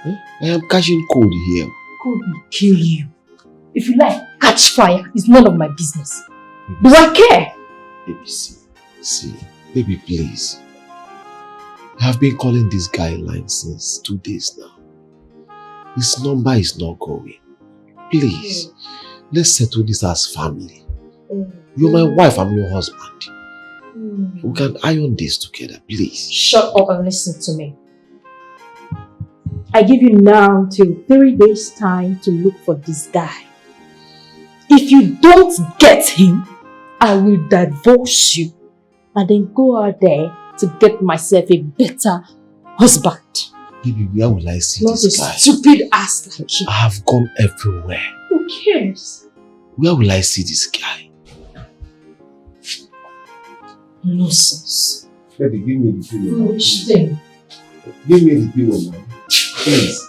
now. I am catching cold here. Cold will kill you. If you like, catch fire. It's none of my business. Do I care? Baby, see, baby, please. I have been calling this guy line since 2 days now. His number is not going. Please, let's settle this as family. You're my wife, I'm your husband. We can iron this together, please. Shut up and listen to me. I give you now till 3 days time to look for this guy. If you don't get him, I will divorce you and then go out there to get myself a better husband. Baby, where will I see Not this a guy? stupid ass like you. I have gone everywhere. Who cares? Where will I see this guy? Nonsense. Baby, give me the pillow. Foolish thing. Give me the pillow now. Please.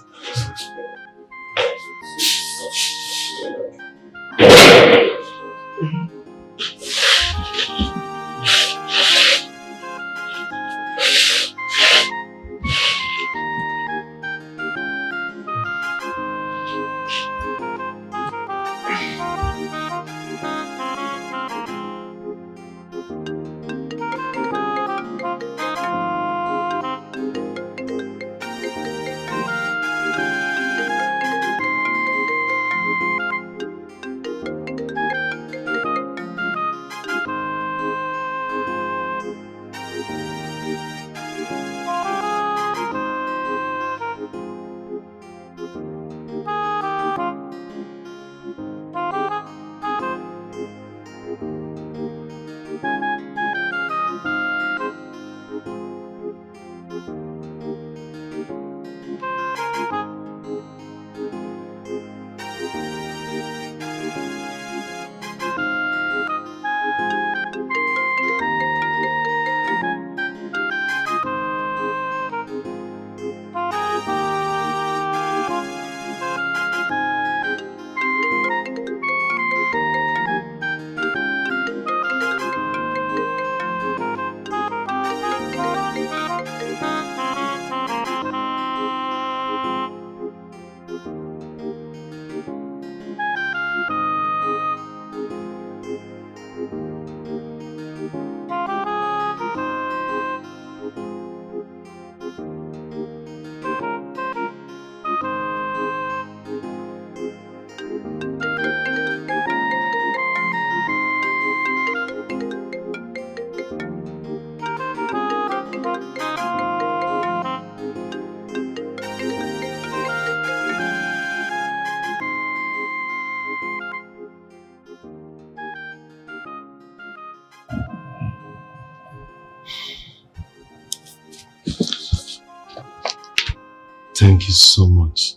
Thank you so much.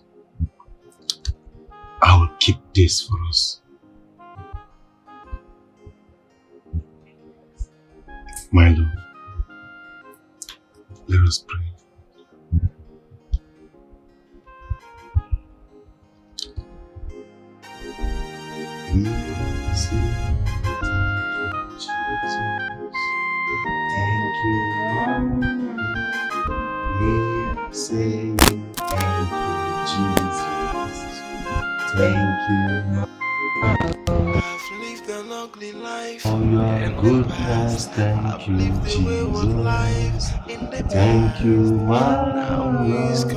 I will keep this for us. My love, let us pray. Thank you, we say thank you, Jesus. Thank you, I've lived an ugly life for your goodness. Thank you, Jesus. Thank you, my Lord.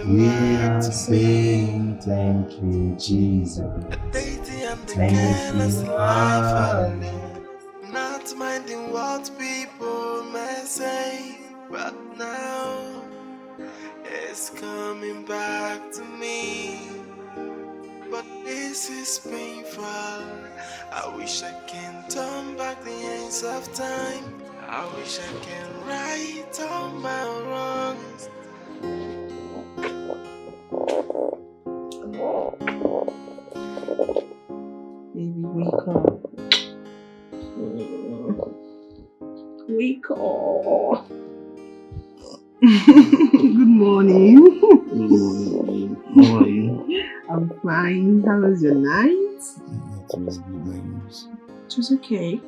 We are saying thank you, Jesus. Thank you, my Lord. Not minding what people may say, but now it's coming back to me. But this is painful. I wish I can turn back the hands of time. I wish I can right all my wrongs. Baby, wake up. Wake up. Good morning. Good morning. How are you? I'm fine. How was your night? It was good, I guess. It was okay.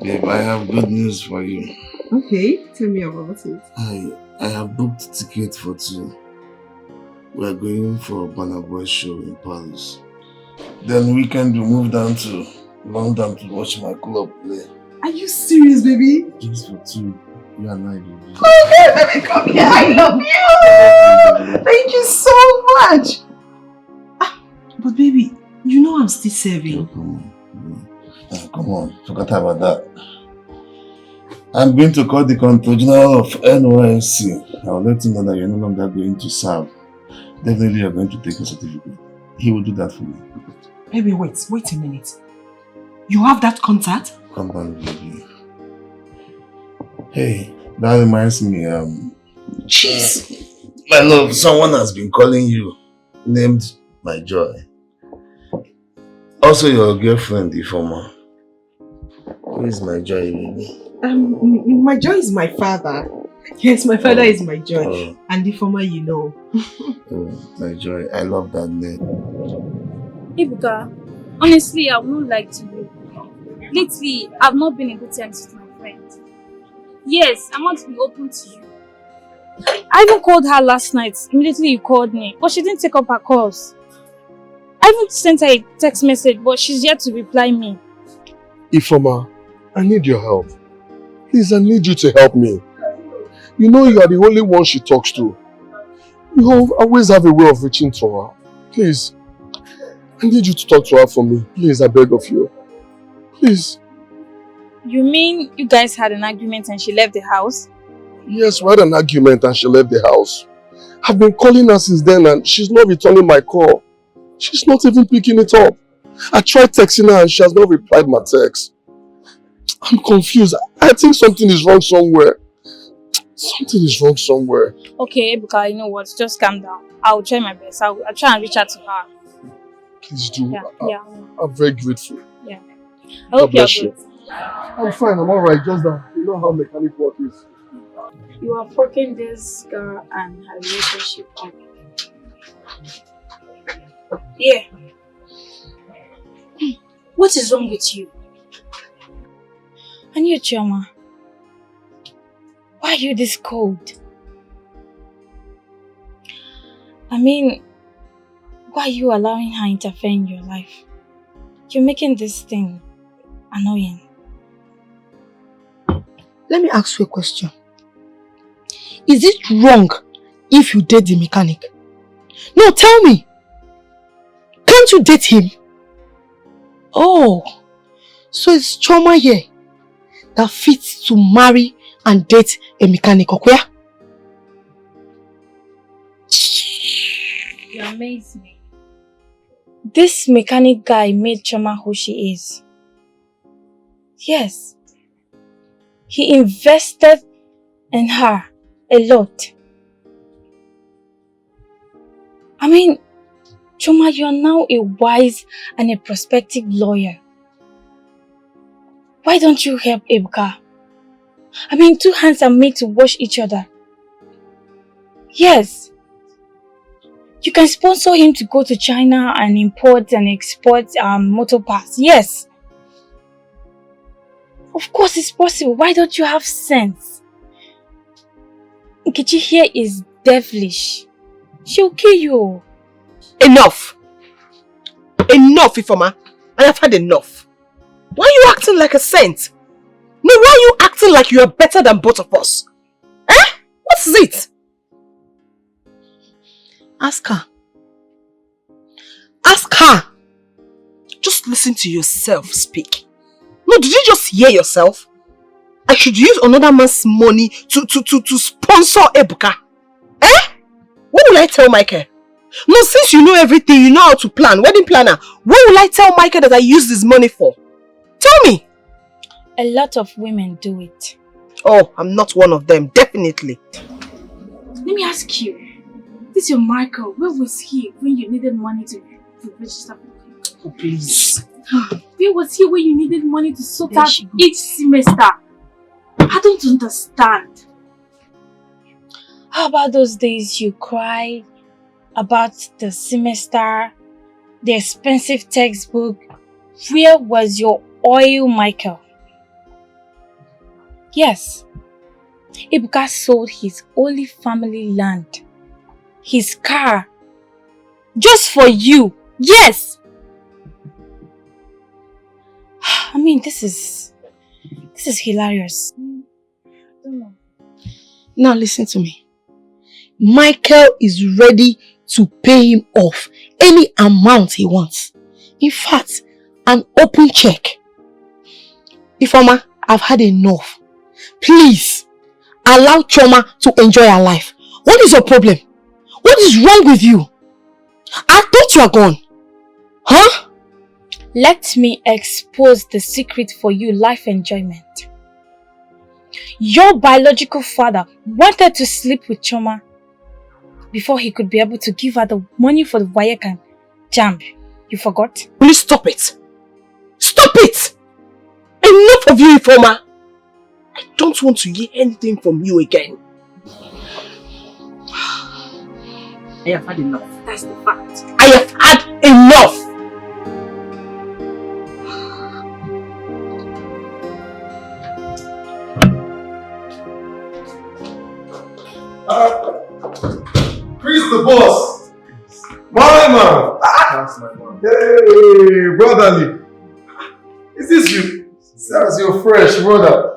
Babe, I have good news for you. Okay, tell me about it. I have booked tickets for 2. We are going for a Burna Boy show in Paris. Then weekend we move down to London to watch my club play. Are you serious, baby? Just for 2. You and I, baby. Okay, baby, come here. I love you. Thank you so much. But baby, you know I'm still serving. Come on, forget about that. I'm going to call the Control General of NYSC. I'll let him know that you're no longer going to serve. Definitely you're going to take a certificate. He will do that for me. Baby, wait a minute. You have that contact? Come on, baby. Hey, that reminds me, jeez. My love, someone has been calling you, named My Joy. Also your girlfriend, the former. Who is My Joy, baby? My Joy is my father. Yes, my father is My Joy. And the former, you know. My Joy, I love that name. Ibuka, honestly, I won't lie to you. Lately, I've not been in good terms with my friend. Yes, I want to be open to you. I even called her last night. Immediately you called me, but she didn't take up her calls. I even sent her a text message, but she's yet to reply me. Ifoma, I need your help. Please, I need you to help me. You know you are the only one she talks to. You always have a way of reaching to her. Please, I need you to talk to her for me. Please, I beg of you. Please. You mean you guys had an argument and she left the house? Yes, we had an argument and she left the house. I've been calling her since then and she's not returning my call. She's not even picking it up. I tried texting her and she has not replied my text. I'm confused. I think something is wrong somewhere. Something is wrong somewhere. Okay, Ebuka, you know what? Just calm down. I'll try my best. I'll try and reach out to her. Please do. Yeah. I'm very grateful. Yeah. I hope you're good. I'm fine, I'm alright. Just that you know how mechanic work is. You are fucking this girl and her relationship up. Yeah. What is wrong with you? And you, Chioma? Why are you this cold? I mean, why are you allowing her interfere in your life? You're making this thing annoying. Let me ask you a question. Is it wrong if you date the mechanic? No, tell me. Can't you date him? Oh, so it's Chioma here that fits to marry and date a mechanic, okay? You amaze me. This mechanic guy made Chioma who she is. Yes. He invested in her A lot. I mean, Choma, you are now a wise and a prospective lawyer. Why don't you help Ebuka? I mean, two hands are made to wash each other. Yes. You can sponsor him to go to China and import and export motor parts. Yes. Of course it's possible. Why don't you have sense? Nkechi here is devilish. She'll kill you. Enough! Enough, Ifoma. I have had enough. Why are you acting like a saint? No, why are you acting like you are better than both of us? Eh? What is it? Ask her. Ask her. Just listen to yourself speak. No, did you just hear yourself? I should use another man's money to sponsor Ebuka. Eh? What will I tell Michael? No, since you know everything, you know how to plan, wedding planner, what will I tell Michael that I use this money for? Tell me. A lot of women do it. Oh, I'm not one of them, definitely. Let me ask you. This is your Michael. Where was he when you needed money to register? Oh, please. Where was he when you needed money to sort out each semester? I don't understand. How about those days you cried about the semester, the expensive textbook? Where was your oil, Michael? Yes. Ebuka sold his only family land, his car, just for you. Yes. I mean, this is hilarious. Now listen to me. Michael is ready to pay him off any amount he wants. In fact, an open check. Ifeoma, I've had enough. Please, allow Choma to enjoy her life. What is your problem? What is wrong with you? I thought you are gone. Huh? Let me expose the secret for you, life enjoyment. Your biological father wanted to sleep with Choma before he could be able to give her the money for the WAEC and JAMB. You forgot? Will you stop it? Stop it! Enough of you, Ifeoma. I don't want to hear anything from you again. I have had enough. That's the fact. I have had enough! Chris the boss! My man! Hey, brotherly! Is this you? Sounds you're fresh, brother.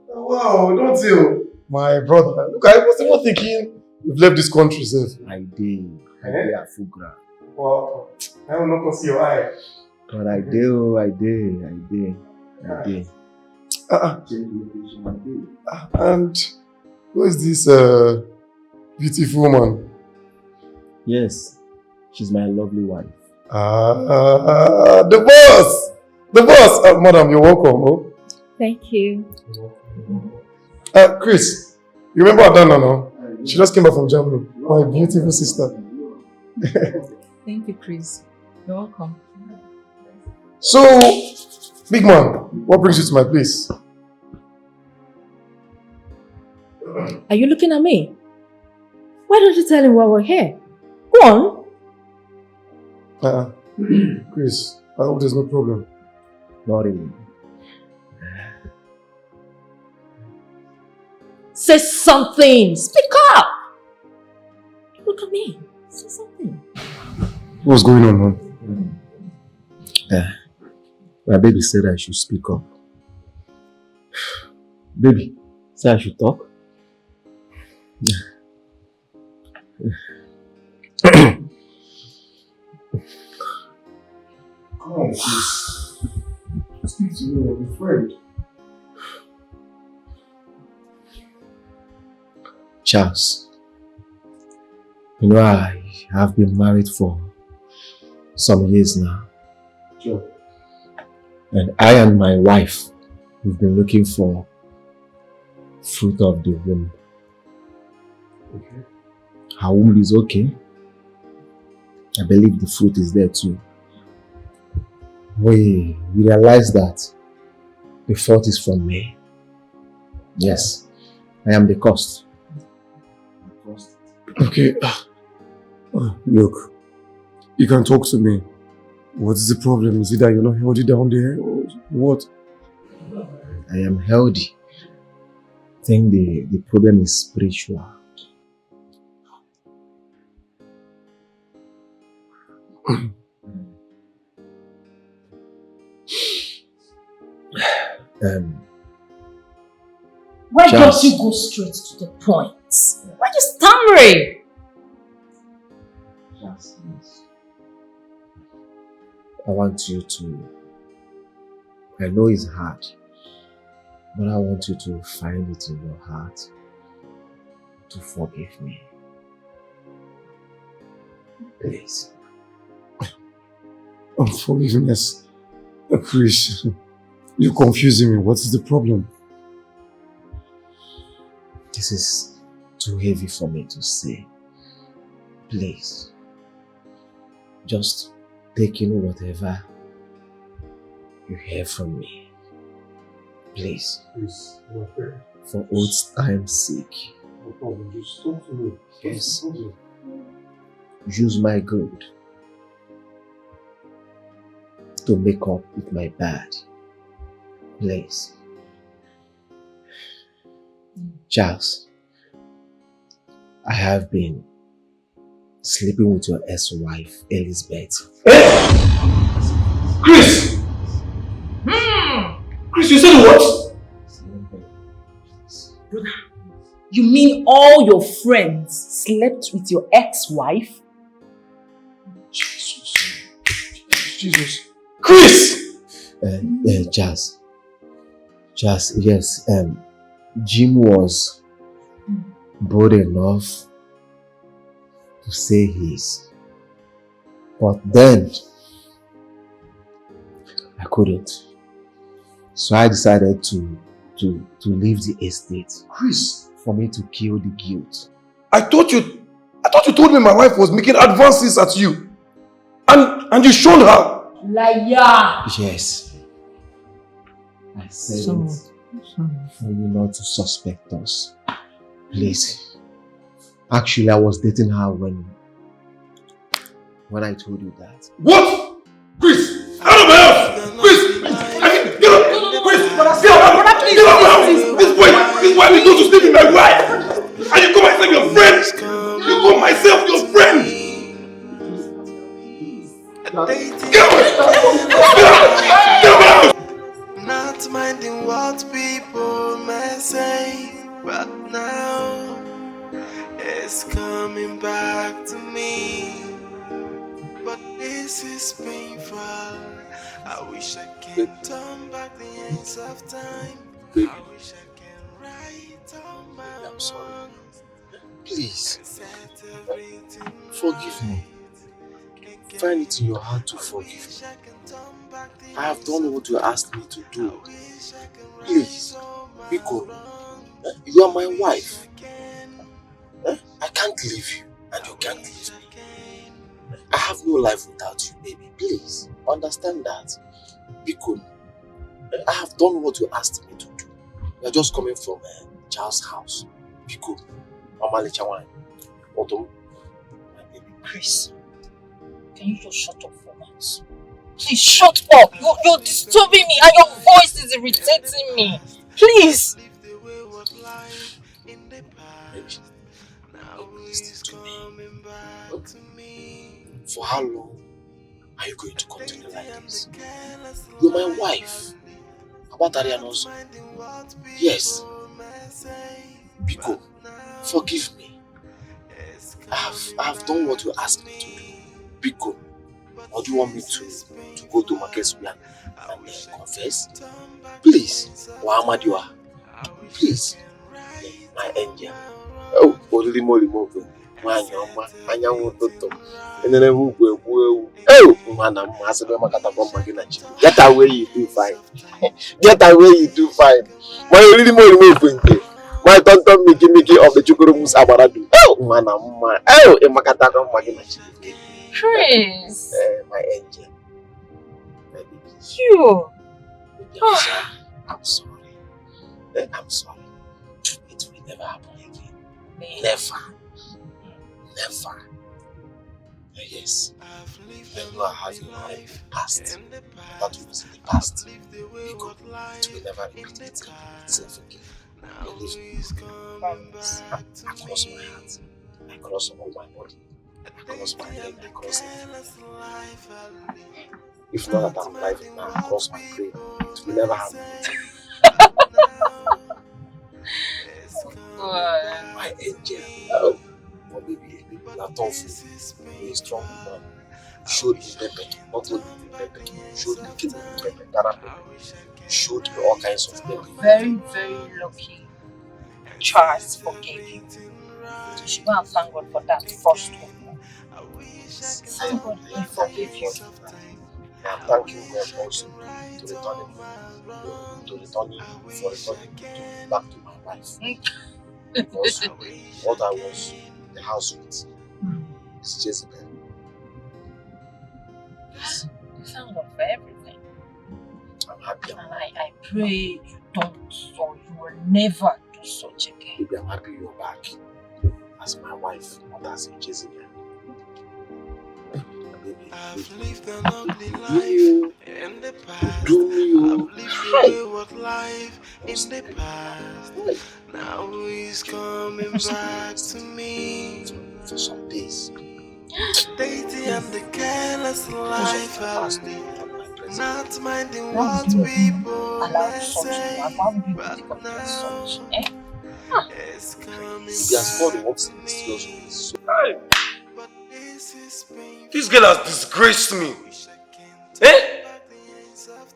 Wow, don't you? My brother. Look, I was even thinking you've left this country, sir. I did. I did at full ground. Wow. I will not see your eye. But I did. And who is this beautiful woman? Yes, she's my lovely wife. The boss! The boss! Madam, you're welcome. Oh. Thank you. Chris, you remember Adana now? She just came back from Germany. My beautiful sister. Thank you, Chris. You're welcome. So, big man, what brings you to my place? Are you looking at me? Why don't you tell him why we're here? Go on. Chris, I hope there's no problem. Not really. Say something! Speak up! Look at me. Say something. What's going on, man? My baby said I should speak up. Baby, say I should talk? Come on, please. Speak to me, I'm afraid. Charles, you know I have been married for some years now. Sure. And I and my wife, we've been looking for fruit of the womb. Okay. Her womb is okay. I believe the fruit is there too. We realize that the fault is from me. Yes, I am the cause. Okay. Look, you can talk to me. What is the problem? Is it that you're not healthy down there? Or what? I am healthy. I think the problem is spiritual. Why don't you go straight to the point? Why are you stammering? I want you to, I know it's hard, but I want you to find it in your heart to forgive me. Please. Forgiveness. Chris, you're confusing me. What is the problem? This is too heavy for me to say. Please. Just take in whatever you hear from me. Please. Please, for old time's sake. No problem. Just talk to me. Yes. Use my good to make up with my bad. Please. Charles, I have been sleeping with your ex-wife, Elizabeth. Chris! Chris, you said what? Brother, you mean all your friends slept with your ex-wife? Jesus. Chris! Jazz, yes, Jim was bold enough to say his, but then I couldn't, so I decided to leave the estate. Chris, for me to kill the guilt. I thought you told me my wife was making advances at you, and you showed her. Liar! Yes, I said it for you not to suspect us. Please. Actually, I was dating her when I told you that. What? Chris, out of my house! Chris, I mean, get up! Chris, get up! Get up my house! This boy we go to sleep with my wife! And you call myself your friend! You call myself your friend! Get up! Not minding what people may say, but now it's coming back to me. But this is painful. I wish I can turn back the hands of time. I wish I can write all my I'm sorry. Please, forgive me. Find it in your heart to forgive me. I have done what you asked me to do. Please, Biko, you are my wife. I can't leave you, and you can't leave me. I have no life without you, baby. Please, understand that. Biko, I have done what you asked me to do. You are just coming from Charles' house. Biko, Mama Lechawan, Autumn, my baby. Chris, can you just shut up for once? Please shut up! You're disturbing me and your voice is irritating me. Please! Listen to me. For how long are you going to continue like this? You're my wife. About Ariana also. Yes. Biko, forgive me. I have done what you asked me to do. Biko, or do you want me to go to Market Square and confess? Please, Wahamadua. Please, my angel. Oh, only more. Man, Anyango Toto. And then I will go. Oh, man, get away, you do fine. Get away, you do fine. Why really more? My tonton Mickey of the Chukurumus Abaradu. Oh, man, oh, Emakataka Maginachi. Chris! My angel. My baby. You! I'm sorry. I'm sorry. It will never happen again. Never. Never. Yes. When you are having a past, that was in the past. Because it will never repeat itself again. Believe me. Across my heart, across all my body, across my leg, across everything. If not that I'm alive now, across my brain, it will never happen. My angel. Oh, baby, you are tough. You are a strong woman. You showed me pepper, not only the pepper, you showed me kidney pepper, Ghana pepper. You showed me all kinds of pepper. Very, very lucky. Charles forgave you. You should go and thank God for that first one. Thank God he forgave you. I'm thanking God also to returning back to my wife. Because what I was in the house with is Jezebel. Thank God for everything. I'm happy. And I pray you don't, or you will never do such again. Baby, I'm happy you're back as my wife, not as a Jezebel. I've lived an ugly life in the past. I've lived a wayward life in the past. Now he's coming back to me. For some days. Dating and the careless life I live. Not minding what people may say. But now it's coming back. This girl has disgraced me. Eh?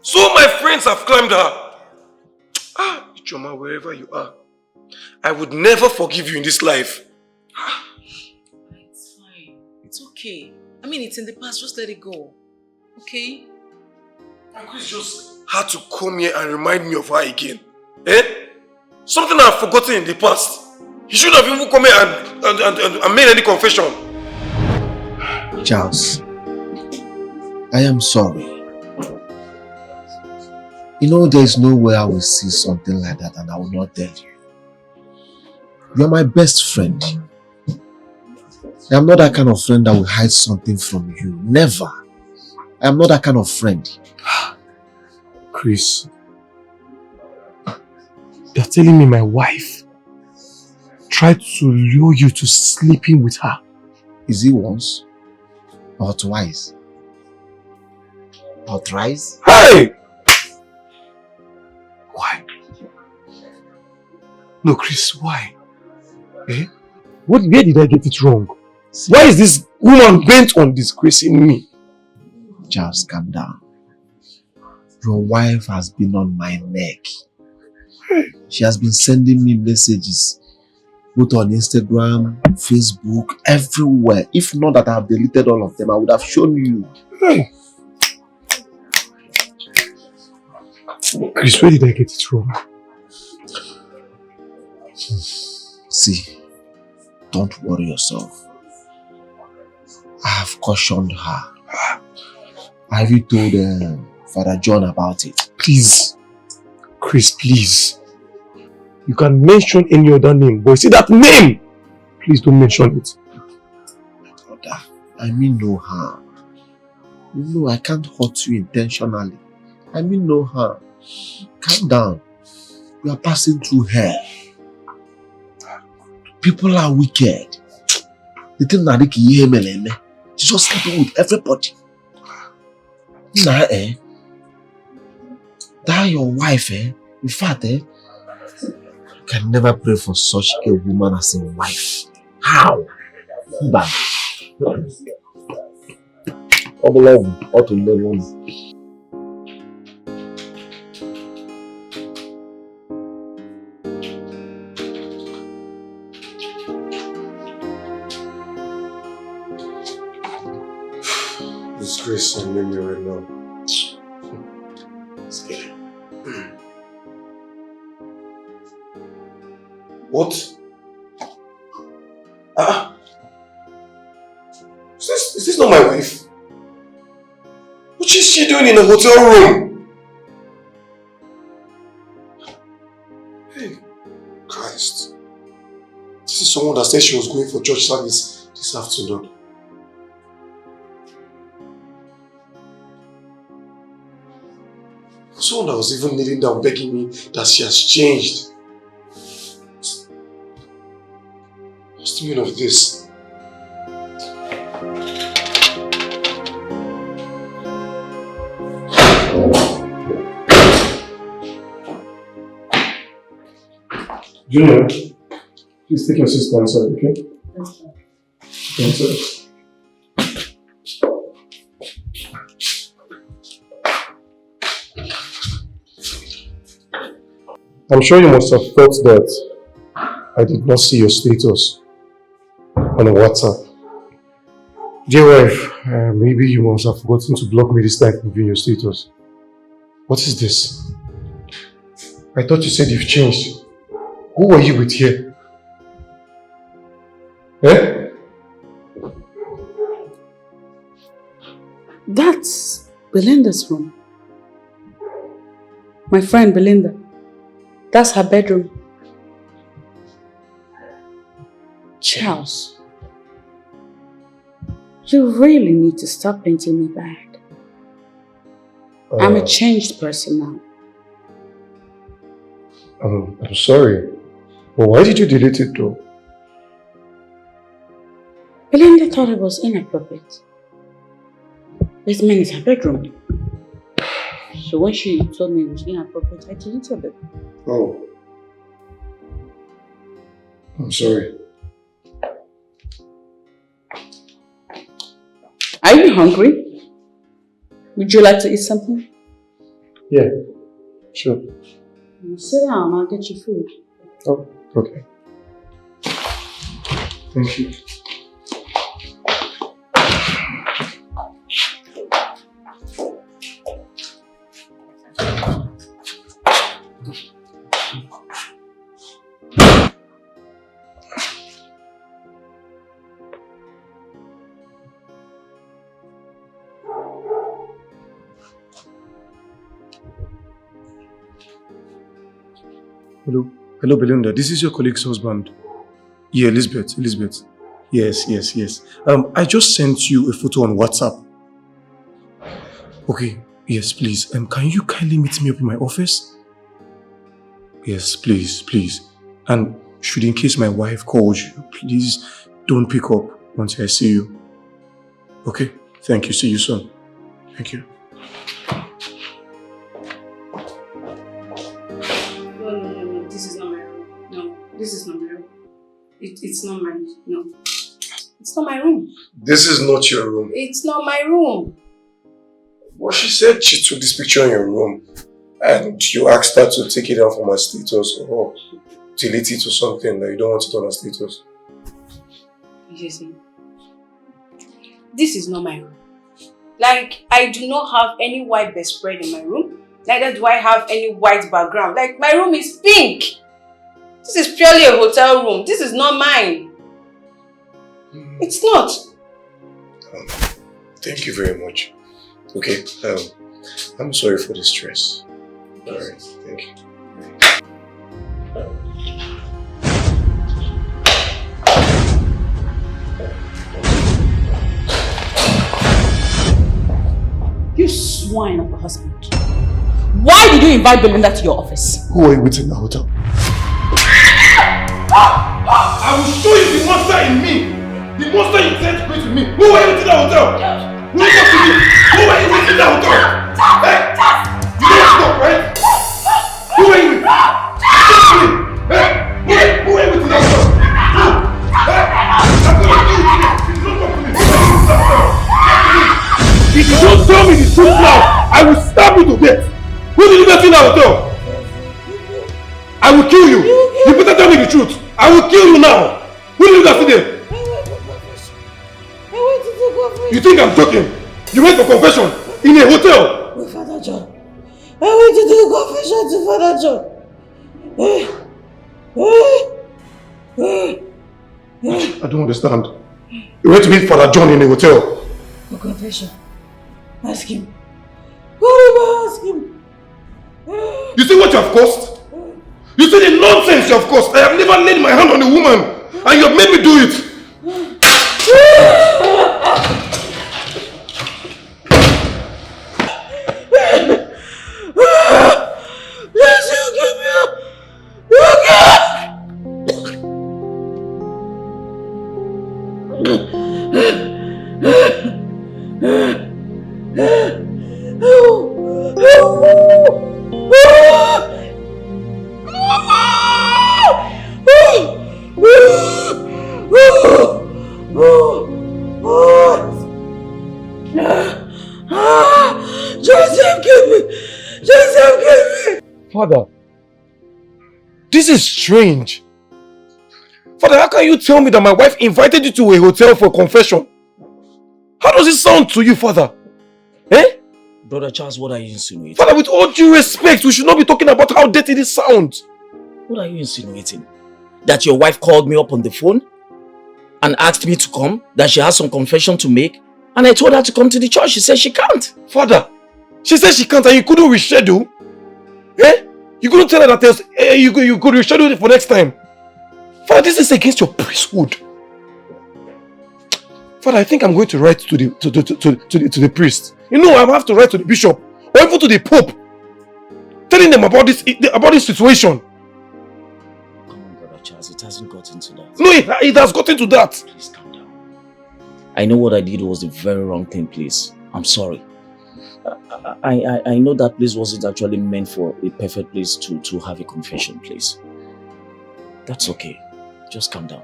So my friends have climbed her. Ah, Ichoma, wherever you are, I would never forgive you in this life. It's fine. It's okay. I mean, it's in the past. Just let it go. Okay? And Chris just had to come here and remind me of her again. Eh? Something I've forgotten in the past. He shouldn't have even come here and made any confession. Charles, I am sorry. You know, there is no way I will see something like that and I will not tell you. You are my best friend. I am not that kind of friend that will hide something from you. Never. I am not that kind of friend. Chris, you are telling me my wife tried to lure you to sleeping with her? Is it once? Or twice? Or thrice? Hey! Why? No, Chris, why? Eh? Where did I get it wrong? Why is this woman bent on disgracing me? Charles, calm down. Your wife has been on my neck. She has been sending me messages, both on Instagram, Facebook, everywhere. If not that I have deleted all of them, I would have shown you. Hey. Chris, where did I get it wrong? See, don't worry yourself. I have cautioned her. I have even told Father John about it. Please, Chris, please. You can mention any other name, but see that name, please don't mention it. Brother, I mean no harm. You know I can't hurt you intentionally. I mean no harm. Calm down. You are passing through hell. People are wicked. They think that they can hear me. She's just sleeping with everybody. Nah, that your wife, in fact, you can never pray for such a woman as a wife. How? Bad. Disgrace on me right now. What? Is this not my wife? What is she doing in a hotel room? Hey, Christ. This is someone that said she was going for church service this afternoon. Someone that was even kneeling down begging me that she has changed. What's the meaning of this? Junior, please take your sister inside, okay? Yes, sir. I'm sure you must have thought that I did not see your status on a WhatsApp. Dear wife, maybe you must have forgotten to block me this time from viewing your status. What is this? I thought you said you've changed. Who were you with here? Eh? That's Belinda's room. My friend Belinda. That's her bedroom. Charles, you really need to stop painting me bad. I'm a changed person now. I'm sorry. But why did you delete it though? Belinda thought it was inappropriate. This man is her bedroom. So when she told me it was inappropriate, I deleted it. Oh. I'm sorry. Are you hungry? Would you like to eat something? Yeah, sure. Sit down, I'll get you food. Oh, okay. Thank you. Hello, Belinda. This is your colleague's husband. Yeah, Elizabeth. Yes. I just sent you a photo on WhatsApp. Okay. Yes, please. Can you kindly meet me up in my office? Yes, please. And should in case my wife calls you, please don't pick up until I see you. Okay? Thank you. See you soon. Thank you. No. This is not my room. No, this is not my room. It's not mine. No. It's not my room. This is not your room. It's not my room. Well, she said she took this picture in your room and you asked her to take it down from her status or delete it or something that you don't want it on her status. Listen, this is not my room. Like, I do not have any white bedspread in my room. Neither do I have any white background. Like, my room is pink. This is purely a hotel room. This is not mine. It's not. Thank you very much. Okay, I'm sorry for the stress. Alright, thank you. You swine of a husband. Why did you invite Belinda to your office? Who are you with in the hotel? I will show you the monster in me. The monster you sent to me. Who are you with in the hotel? Who are you with me? Who are you with in the hotel? Hey, you don't stop, right? Who are you with? Hey, who are you with in the hotel? Who? Hey, I'm gonna do it today. If you don't talk to me, if you don't tell me the truth now, I will stab you to death. Who did you get in the hotel? I will kill you. You better tell me the truth. I will kill you now. Who did you get there? You think I'm joking? You went for confession in a hotel? With Father John. I went to do confession to Father John. I don't understand. You went to meet Father John in a hotel. For confession. Ask him. Whatever, ask him. You see what you have caused? You see the nonsense you have caused? I have never laid my hand on a woman and you have made me do it. Yes, you give me up. You Joseph, give me! Joseph, give me! Father, this is strange. Father, how can you tell me that my wife invited you to a hotel for confession? How does it sound to you, Father? Eh? Brother Charles, what are you insinuating? Father, with all due respect, we should not be talking about how dirty this sounds. What are you insinuating? That your wife called me up on the phone and asked me to come, that she has some confession to make, and I told her to come to the church. She said she can't. Father, she said she can't and you couldn't reschedule? Eh? You couldn't tell her that you could reschedule it for next time? Father, this is against your priesthood. Father, I think I'm going to write to the priest. You know, I have to write to the bishop or even to the pope, telling them about this situation. Come on, Brother Charles, it hasn't gotten to that. No, it has gotten to that. Please calm down. I know what I did was the very wrong thing, please. I'm sorry. I know that place wasn't actually meant for a perfect place to have a confession, please. That's okay. Just calm down.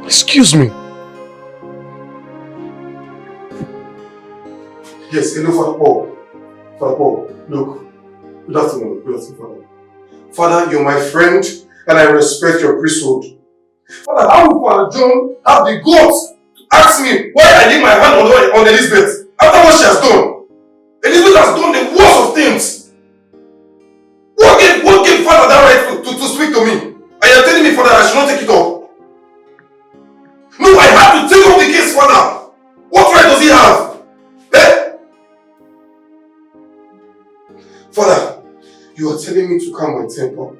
Excuse me. Yes, hello, Father Paul. Father Paul, look. Good afternoon. Good afternoon, Father. Father, you're my friend and I respect your priesthood. Father, how will Father John have the guts to ask me why I laid my hand on Elizabeth after what she has done? Elizabeth has done the worst of things. What gave Father that right to speak to me? And you're telling me, Father, I should not take it up? No, I have to take up the case, Father. What right does he have? Eh? Father, you are telling me to calm my temper.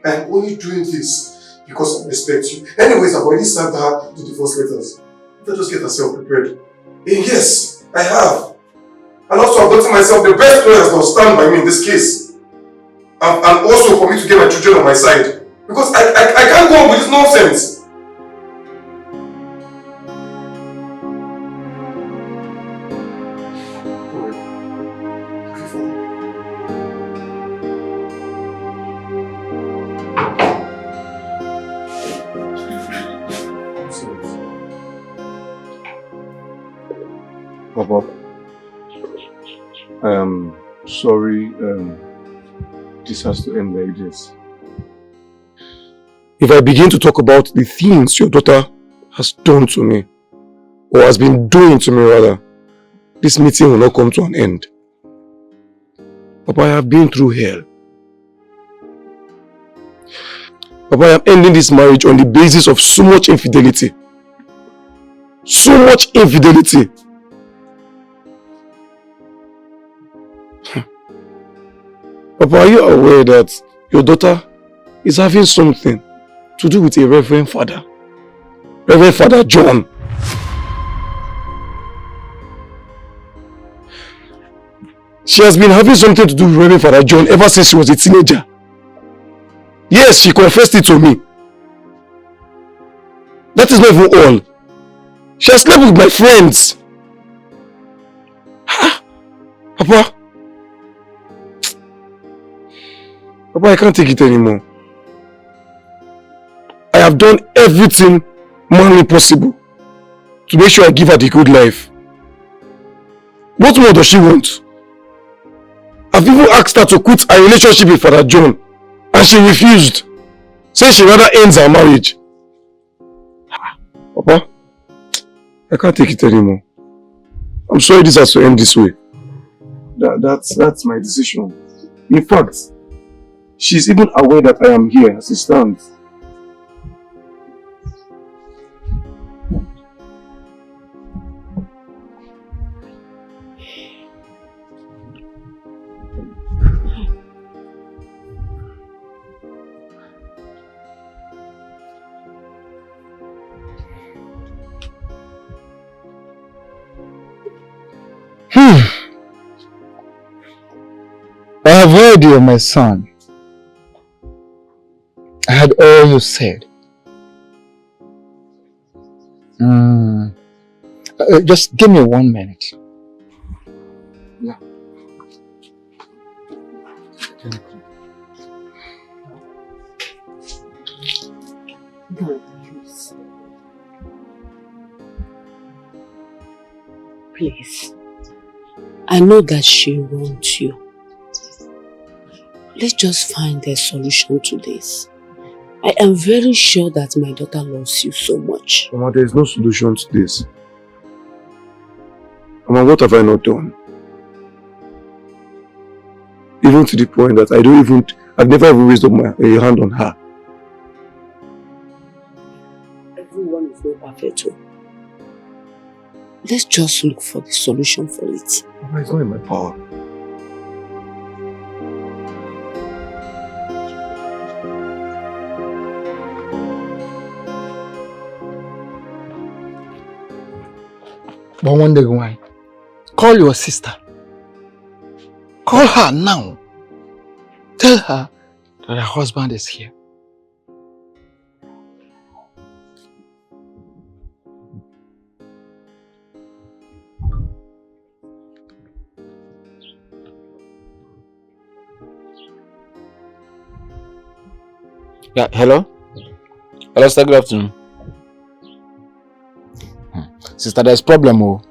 I am only doing this because I respect you. Anyways, I've already sent her the divorce letters. Let her just get herself prepared. And yes, I have. And also I've gotten myself the best lawyers that will stand by me in this case. And also for me to get my children on my side. Because I can't go on with this nonsense. Papa, I am sorry this has to end like this. If I begin to talk about the things your daughter has done to me, or has been doing to me rather, this meeting will not come to an end. Papa, I have been through hell. Papa, I am ending this marriage on the basis of so much infidelity. So much infidelity. Papa, are you aware that your daughter is having something to do with a Reverend Father? Reverend Father John. She has been having something to do with Reverend Father John ever since she was a teenager. Yes, she confessed it to me. That is not even all. She has slept with my friends. Papa. Papa, I can't take it anymore. I have done everything manly possible to make sure I give her the good life. What more does she want? I've even asked her to quit her relationship with Father John and she refused, saying she rather ends her marriage. Papa, I can't take it anymore. I'm sorry this has to end this way. That's my decision. In fact, she's even aware that I am here as it stands. I have heard you, my son. I heard all you said. Just give me 1 minute. Yeah. Please. I know that she wants you. Let's just find a solution to this. I am very sure that my daughter loves you so much. Mama, there is no solution to this. Mama, what have I not done? Even to the point that I've never even raised up a hand on her. Everyone is not perfect. Let's just look for the solution for it. Mama, it's not in my power. But one day, why? Call your sister. Call her now. Tell her that her husband is here. Yeah, hello? Hello, sir, good afternoon. Sister, there's a problem, oh.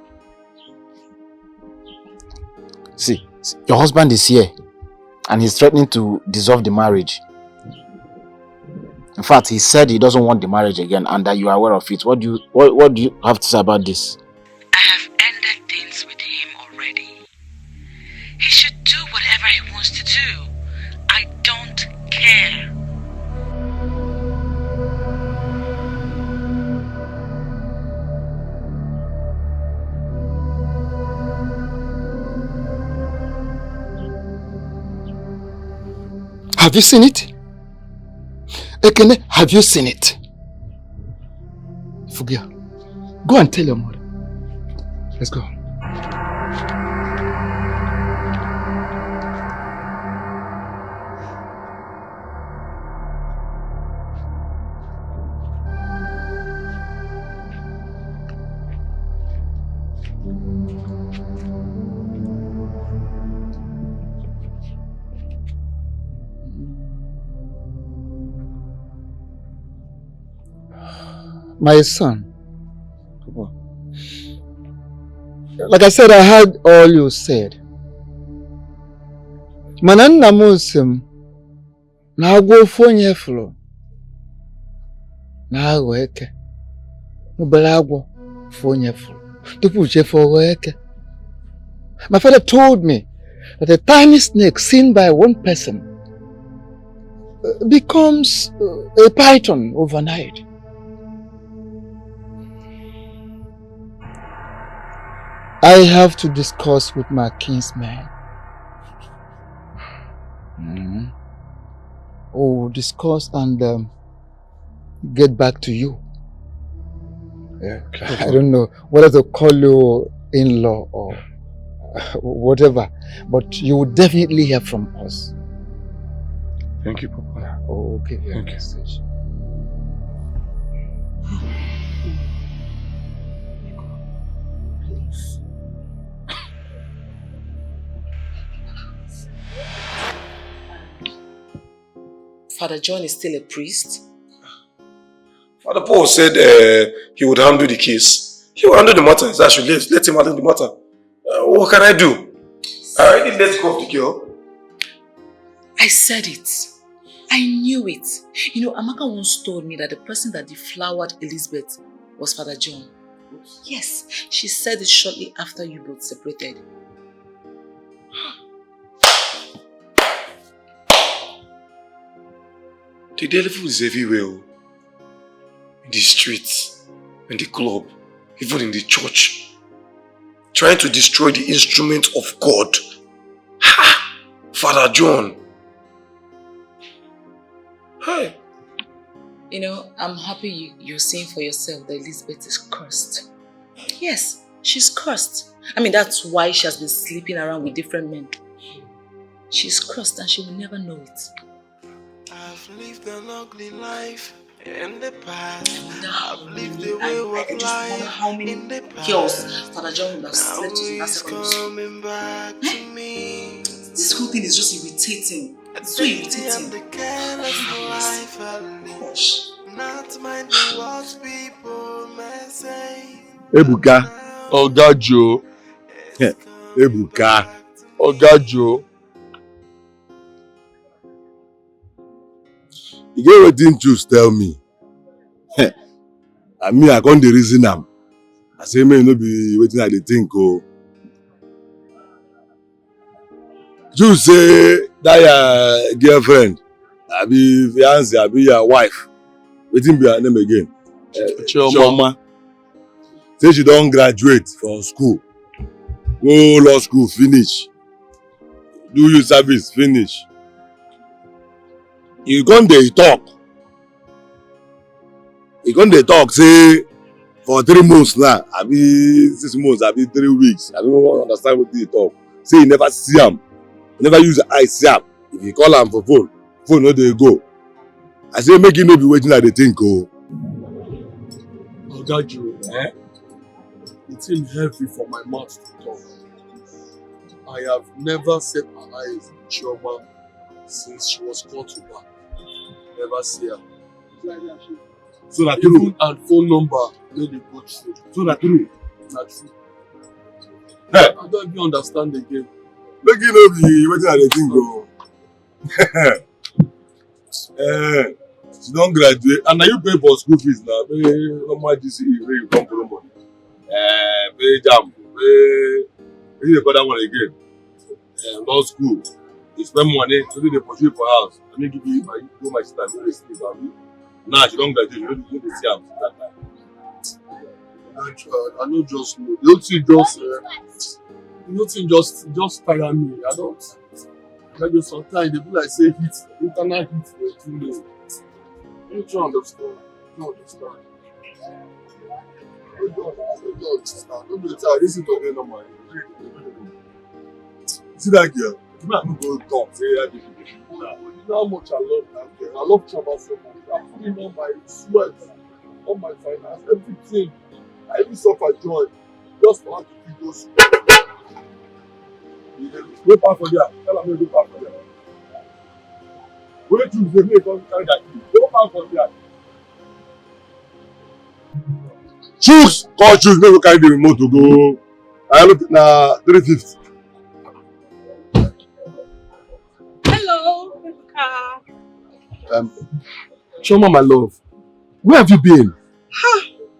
See, your husband is here and he's threatening to dissolve the marriage. In fact, he said he doesn't want the marriage again and that you are aware of it. What do you have to say about this? I have ended things with him already. He should do whatever he wants to do. I don't care. Have you seen it? Ekene, have you seen it? Fugia, go and tell your mother. Let's go. My son, like I said, I heard all you said. Manana Muslim, na go fonye flo, na weke, mubalago fonye flo, tupuche for weke. My father told me that a tiny snake seen by one person becomes a python overnight. I have to discuss with my kinsman. Discuss and get back to you. Yeah. I don't know whether to call you in-law or whatever, but you will definitely hear from us. Thank you, Papa. Okay. Thank you. Father John is still a priest? Father Paul said he would handle the case. He will handle the matter. So I should let him handle the matter. What can I do? I already let go of the girl. I said it. I knew it. You know, Amaka once told me that the person that deflowered Elizabeth was Father John. Yes, she said it shortly after you both separated. The devil is everywhere. In the streets, in the club, even in the church. Trying to destroy the instrument of God. Ha! Father John. Hey. You know, I'm happy you're seeing for yourself that Elizabeth is cursed. Yes, she's cursed. I mean, that's why she has been sleeping around with different men. She's crossed and she will never know it. I've lived an ugly life in the past. I've lived a wayward life in the past. Father John would have slept with in that secondary school. Coming back to me. This whole thing is just irritating. It's so irritating. The careless life I live. Not minding what people may say. Ebuka. Oga Joe. Ebuka. Oga Joe. You get wetin Juice tell me. I mean, I can't reason am. I say, may no be wetin I dey think o. Juice say that your girlfriend, abi fiance, abi your wife. Wetin be her name again? Chioma. Say she don graduate from school. Go law school, finish. Do youth service, finish. You come dey talk. You come dey talk say for 3 months now, abi 6 months, abi 3 weeks. I don't understand what you talk. Say you never see am. You never use your eye see am. If you call am for phone no dey go. I say make you no be wetin I dey think o. Oga Joe, it's in heavy for my mouth to talk. I have never set my eyes on Chioma since she was called to back. Never see her. So that true. Even and phone number, no dey go through. So that true. Na true. I don't even understand again. Make you no be wetin I dey think o. She don graduate and na you pay for school fees na. Pay normal GCE wey you come borrow money. Pay JAMB, pay wetin dey call that one again? Law school. You spend money, so they pursue you for house. Let me give you my sister, no dey sleep abi. Now she don graduate, you no dey see am that time. I no just know. The whole thing just tire me. I don't. Like sometimes they be like say hit, internal hit for too low. I don't understand. I don't understand. Don't be tired. This is talking on my. See that girl? You might go talk. Say that you know how much I love that girl. I love Chioma so much. I'm putting on my sweat, on my finance, everything. I even suffer joy just for her to feed those. Go back for there. Tell her me go back for there. Wait till they make us carry that key. Go back for there. Choose! Call choose. Make we carry the remote to go. I look na 350. Hello, Chioma, my love. Where have you been?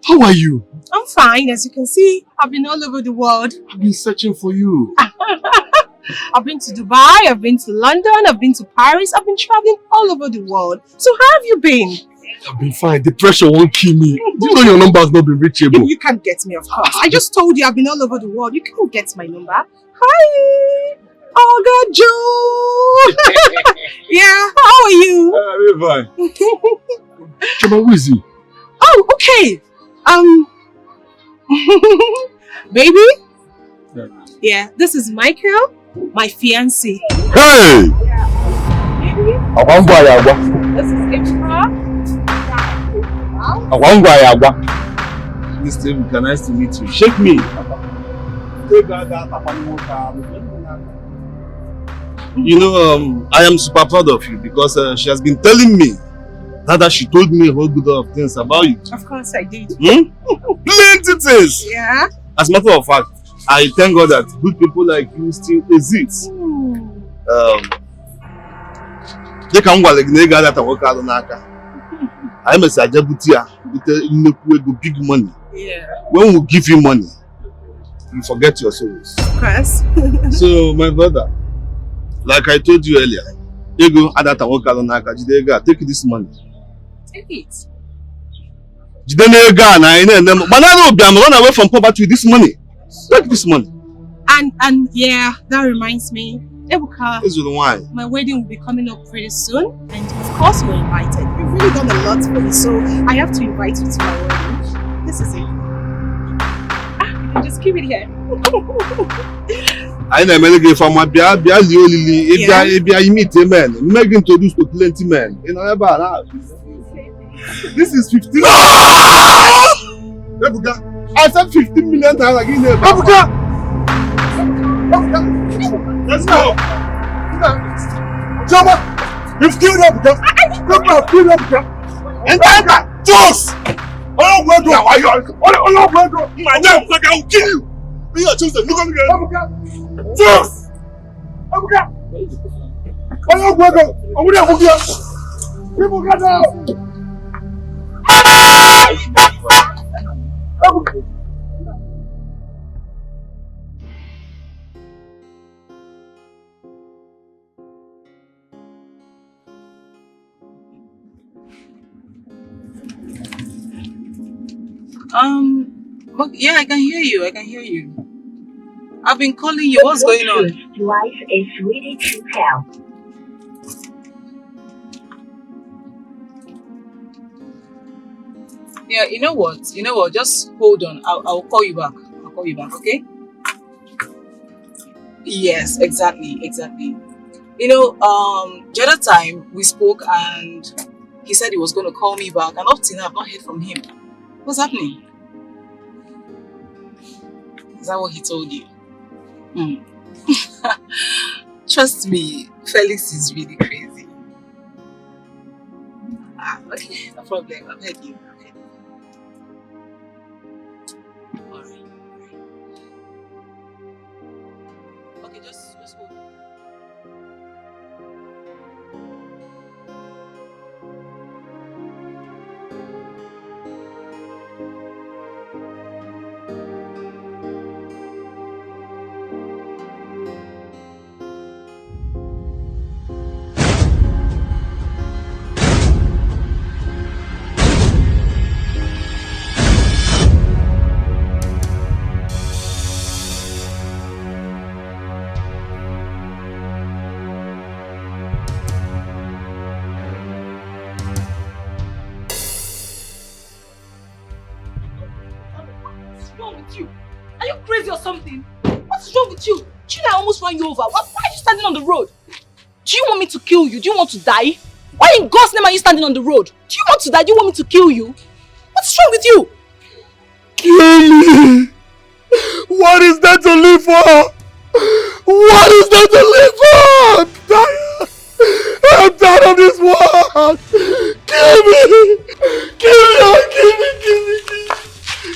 How are you? I'm fine. As you can see, I've been all over the world. I've been searching for you. I've been to Dubai, I've been to London, I've been to Paris, I've been traveling all over the world. So how have you been? I've been fine. The pressure won't kill me. Do you know your number has not been reachable? You can't get me, of course. I just told you I've been all over the world. You can't get my number. Hi! Oga Joe! Yeah, how are you? I'm fine. Chioma, who is he? Oh, okay. Baby? Yeah, this is Michael, my fiancé. Hey! Yeah. Baby? This is Imra. Mr. Ebuka, nice to meet you. Shake me. You know, I am super proud of you because she has been telling me that she told me a whole good of things about you. Of course I did. Plenty things. Yeah. As a matter of fact, I thank God that good people like you still exist. They can work like nigga that work out on Naka. I am a Sajabutia with big money. Yeah. When we give you money, you forget your sorrows. Of course. So, my brother, like I told you earlier, you go Adata work out on Naka. Take this money. Take it. Run away from poverty with this money. Take this money. And yeah, that reminds me, Ebuka, this is why my wedding will be coming up pretty soon, and of course you're invited. You've really done a lot for me, so I have to invite you to my wedding. This is it. Just keep it here. I know many give from my bia Lily. If you meet a man, make introduce to plenty men. You know about that. This is 15. I said 15 million times again. Let's go. Jama, you've killed Ebuka. You've killed Ebuka. And that Joss. Oh, well done. Oh, well done. My name, I will kill you. Me, I choose the look at me. Ebuka. Joss. Ebuka. Oh, well done. Oh, we have Ebuka. Ebuka now. Ebuka. Yeah, I can hear you. I can hear you. I've been calling you. What's going on? Device is ready to help. Yeah, you know what? Just hold on. I'll call you back. I'll call you back, okay? Yes, exactly. The other time we spoke and he said he was going to call me back, and up till now I've not heard from him. What's happening? Is that what he told you? Trust me, Felix is really crazy. Okay, no problem. I've heard you. Alright. Okay, just hold on. Something. What is wrong with you? China almost ran you over. Why are you standing on the road? Do you want me to kill you? Do you want to die? Why in God's name are you standing on the road? Do you want to die? Do you want me to kill you? What's wrong with you? Kill me! What is there to live for? What is there to live for? I'm tired of this world! Kill me! Kill me! Kill me! Kill me!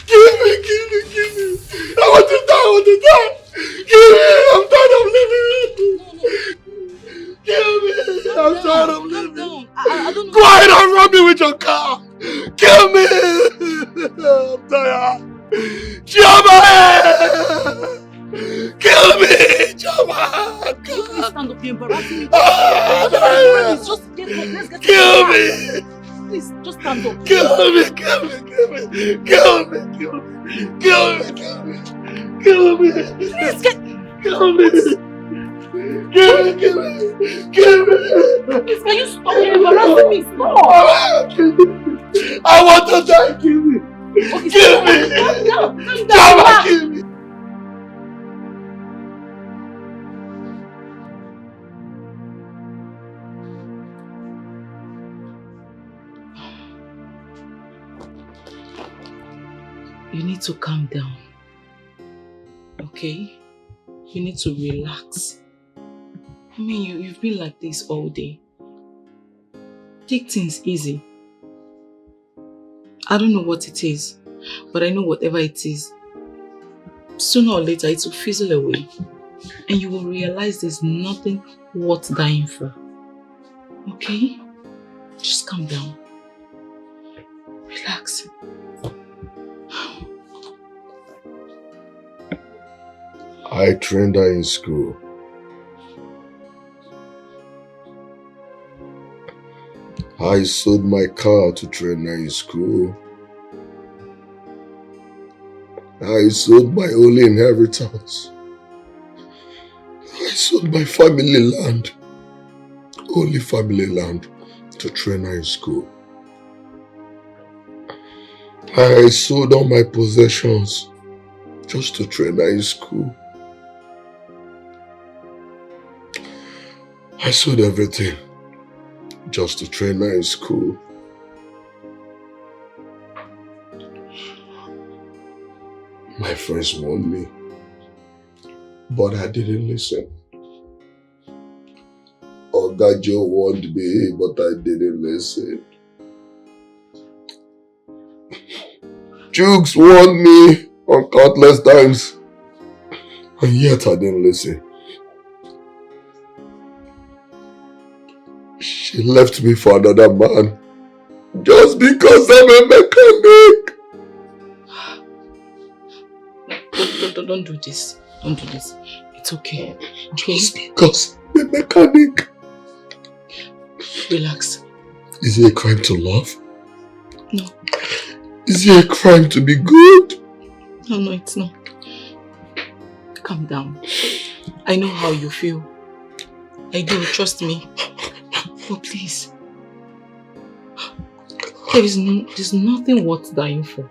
Kill me! Kill me! Kill me! I want to die! Kill me! I'm tired of living! Kill me! I'm tired of living! Go ahead and run me with your car! Kill me! I'm tired! Chama! Kill me! Chama! Please stand up, you're embarrassing me. Let's get Kill me! Please, just stand up. Kill me! Kill me! Kill me! Kill me! Kill me! Kill me! Kill me! Kill me! Please get... Kill me! Kill me! Kill me! Kill me! Please, can you stop? You're embarrassing me. Stop! I want to die! Kill me! Okay, Kill me! Calm down! Chama, kill me! You need to calm down. Okay? You need to relax. I mean, you've been like this all day. Take things easy. I don't know what it is, but I know whatever it is, sooner or later it will fizzle away. And you will realize there's nothing worth dying for. Okay? Just calm down. Relax. I trained her in school. I sold my car to train her in school. I sold my only inheritance. I sold my family land, only family land, to train her in school. I sold all my possessions just to train her in school. I sold everything just to train her in school. My friends warned me, but I didn't listen. Oga Joe warned me, but I didn't listen. Jukes warned me on countless times, and yet I didn't listen. She left me for another man just because I'm a mechanic. Don't do this. Don't do this. It's okay. Just because I'm a mechanic. Relax. Is it a crime to love? No. Is it a crime to be good? No, it's not. Calm down. I know how you feel. I do, trust me. But please. There's nothing worth dying for.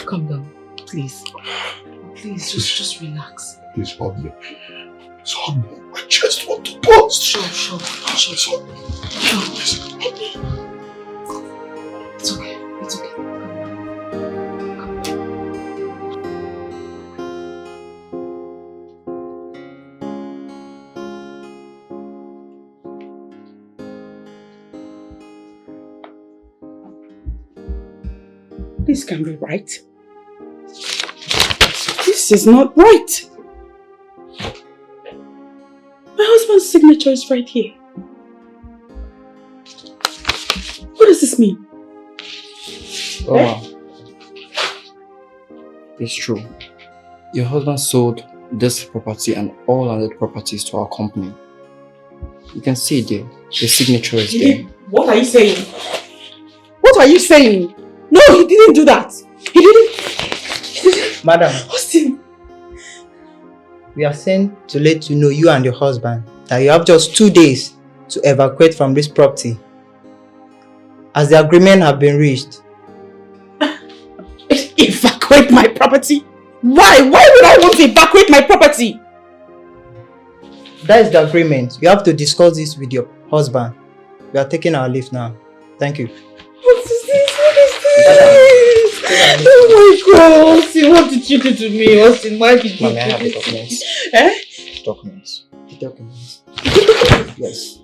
Calm down, please. Please, just relax. Please hug me. Please hug me. My chest wants to burst. Sure. Please hug me. Please. It's okay. It's okay. This can't be right. This is not right. My husband's signature is right here. What does this mean? Oh wow. It's true. Your husband sold this property and all other properties to our company. You can see it there. The signature is there. What are you saying? What are you saying? No, he didn't do that. He didn't. Madam, Austin. we are sent to let you know, you and your husband, that you have just 2 days to evacuate from this property, as the agreement have been reached. Evacuate my property? Why? Why would I want to evacuate my property? That is the agreement. You have to discuss this with your husband. We are taking our leave now. Thank you. What is this? What is this? Oh my God, Austin, what did you do to me, Austin? Why did you Mommy, I have the do this? documents. Eh? Documents. The documents. Yes.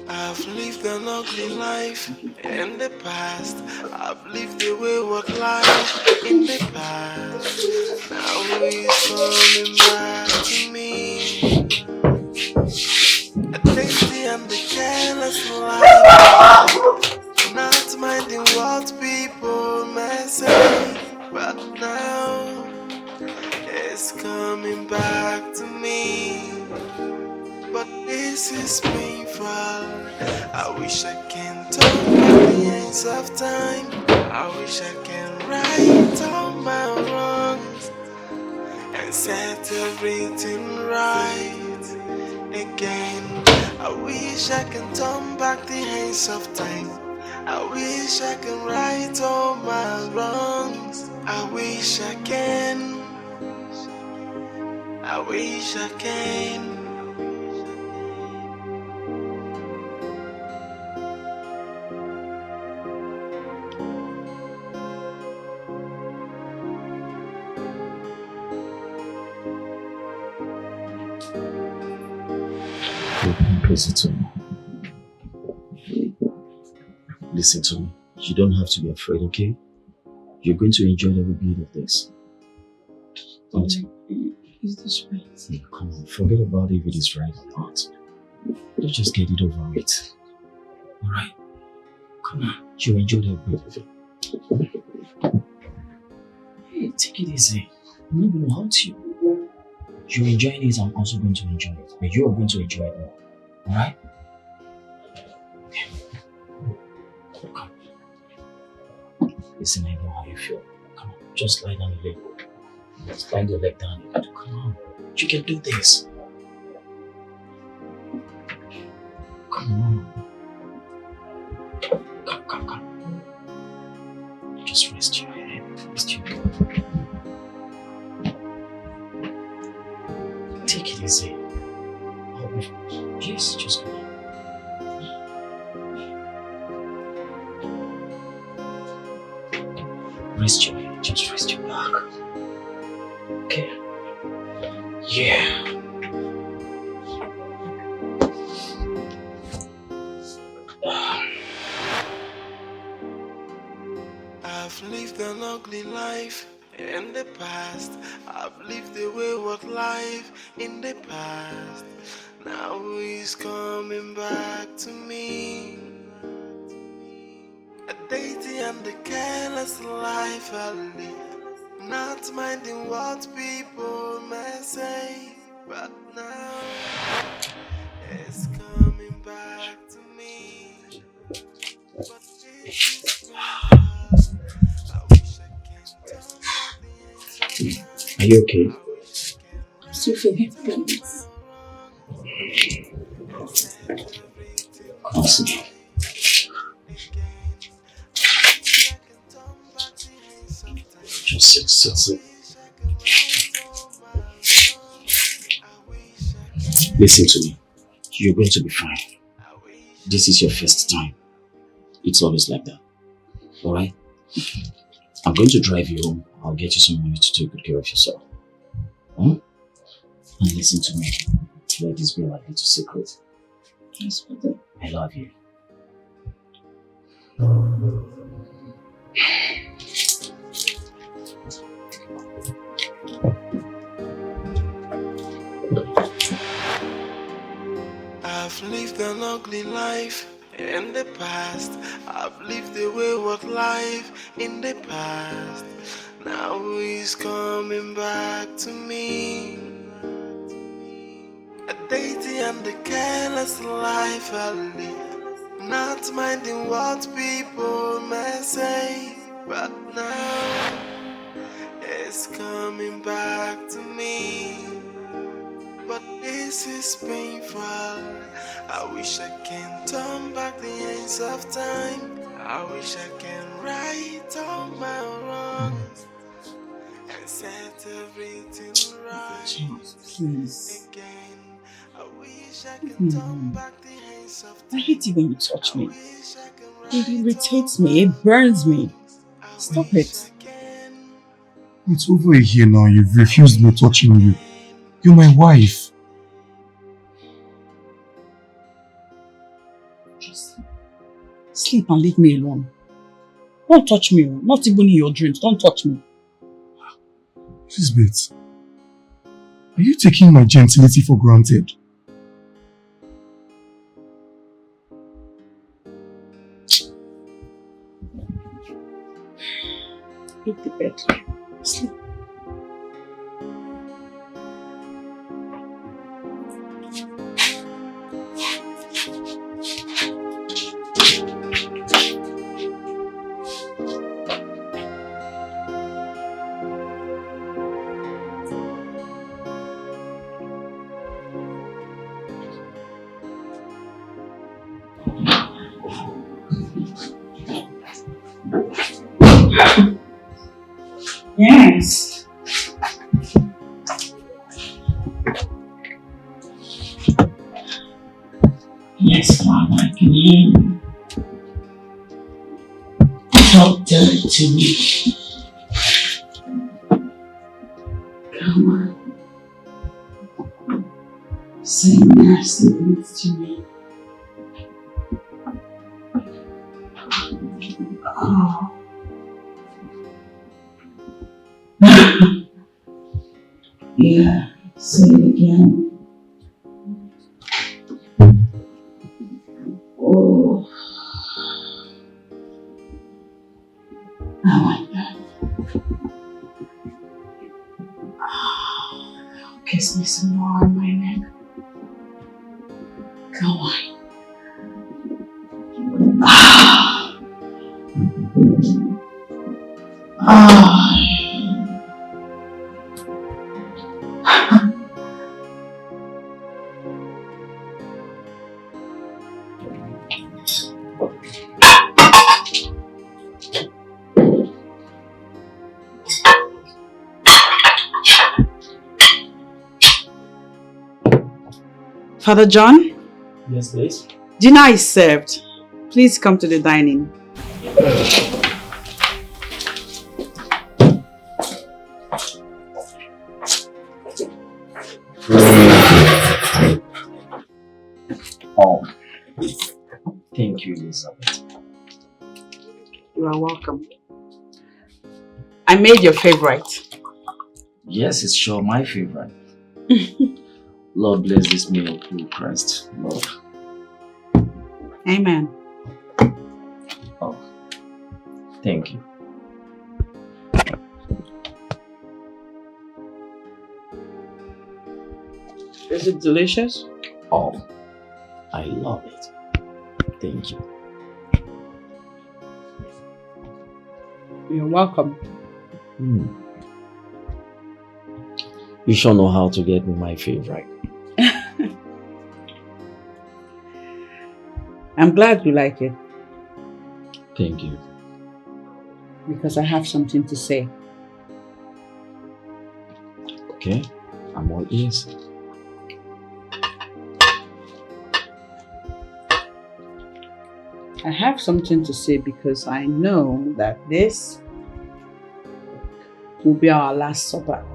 I've lived an ugly life in the past. I've lived a wayward life in the past. Now it's coming back to me. A tasty and the careless life. Not minding what people may say. But now it's coming back to me. But this is painful. I wish I can turn back the ends of time. I wish I can right all my wrongs and set everything right again. I wish I can turn back the hands of time. I wish I can right all my wrongs. I wish I can. I wish I can. Listen to me. Listen to me. You don't have to be afraid, okay? You're going to enjoy every bit of this. Don't you? Is this right? Hey, come on, forget about if it is right or not. Let's just get it over with. Alright? Come on, you enjoyed every bit of it. Hey, take it easy. I'm not going to hurt you. You're enjoying it, I'm also going to enjoy it. But you are going to enjoy it more. Alright? Okay. Come. Listen, I know how you feel. Come on, just lie down a little. Just lie your leg down a little. Come on. You can do this. Come on. Come. Just rest your head. Rest your head. Just rest your back. Okay. Yeah. I've lived an ugly life in the past. I've lived a wayward life in the past. Now he's coming back to me. A dainty and a careless life I live, not minding what people may say. But now it's coming back to me. But it's Are you okay? I'm still feeling things. Come sit down. Just sit. Listen to me. You're going to be fine. This is your first time. It's always like that. Alright? I'm going to drive you home. I'll get you some money to take good care of yourself. Huh? And listen to me. Let this be our little secret. Yes, brother. I love you. I've lived an ugly life in the past. I've lived a wayward life in the past. Now he's coming back to me. A dainty and a careless life I live, not minding what people may say. But now it's coming back to me. But this is painful. I wish I can turn back the hands of time. I wish I can right all my wrongs and set everything right. Please. Again, I wish I can turn back the hands of I hate it when you touch me. It irritates me. It burns me. Stop it. It's over a year now. You've refused me touching you. You're my wife. Just sleep and leave me alone. Don't touch me. Not even in your dreams. Don't touch me. Elizabeth, are you taking my gentility for granted? Leave the bed. Sleep. Yes. Yes, Mama, I can hear you. Talk dirty to me. Come on. Say nasty things to me. Oh. Yeah, say it again. Oh, I like that. Oh, kiss me some more on my neck. Go on. Ah. Ah. Father John? Yes, please. Dinner is served. Please come to the dining. Thank you, Elizabeth. You are welcome. I made your favorite. Yes, it's sure my favorite. Lord bless this meal through Christ, Lord. Amen. Oh, thank you. Is it delicious? Oh, I love it. Thank you. You're welcome. You sure know how to get me my favorite. I'm glad you like it. Thank you. Because I have something to say. Okay, I'm all ears. I have something to say because I know that this will be our last supper.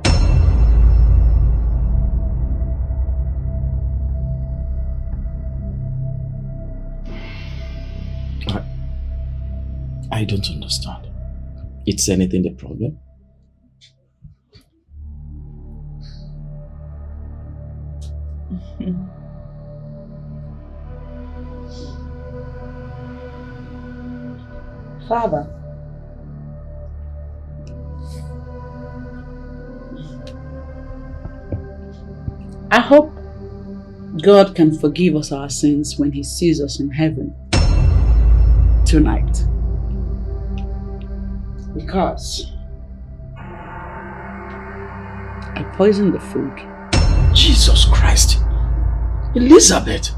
I don't understand. Is anything the problem? Father, I hope God can forgive us our sins when He sees us in heaven tonight. Because I poisoned the food. Jesus Christ. Elizabeth.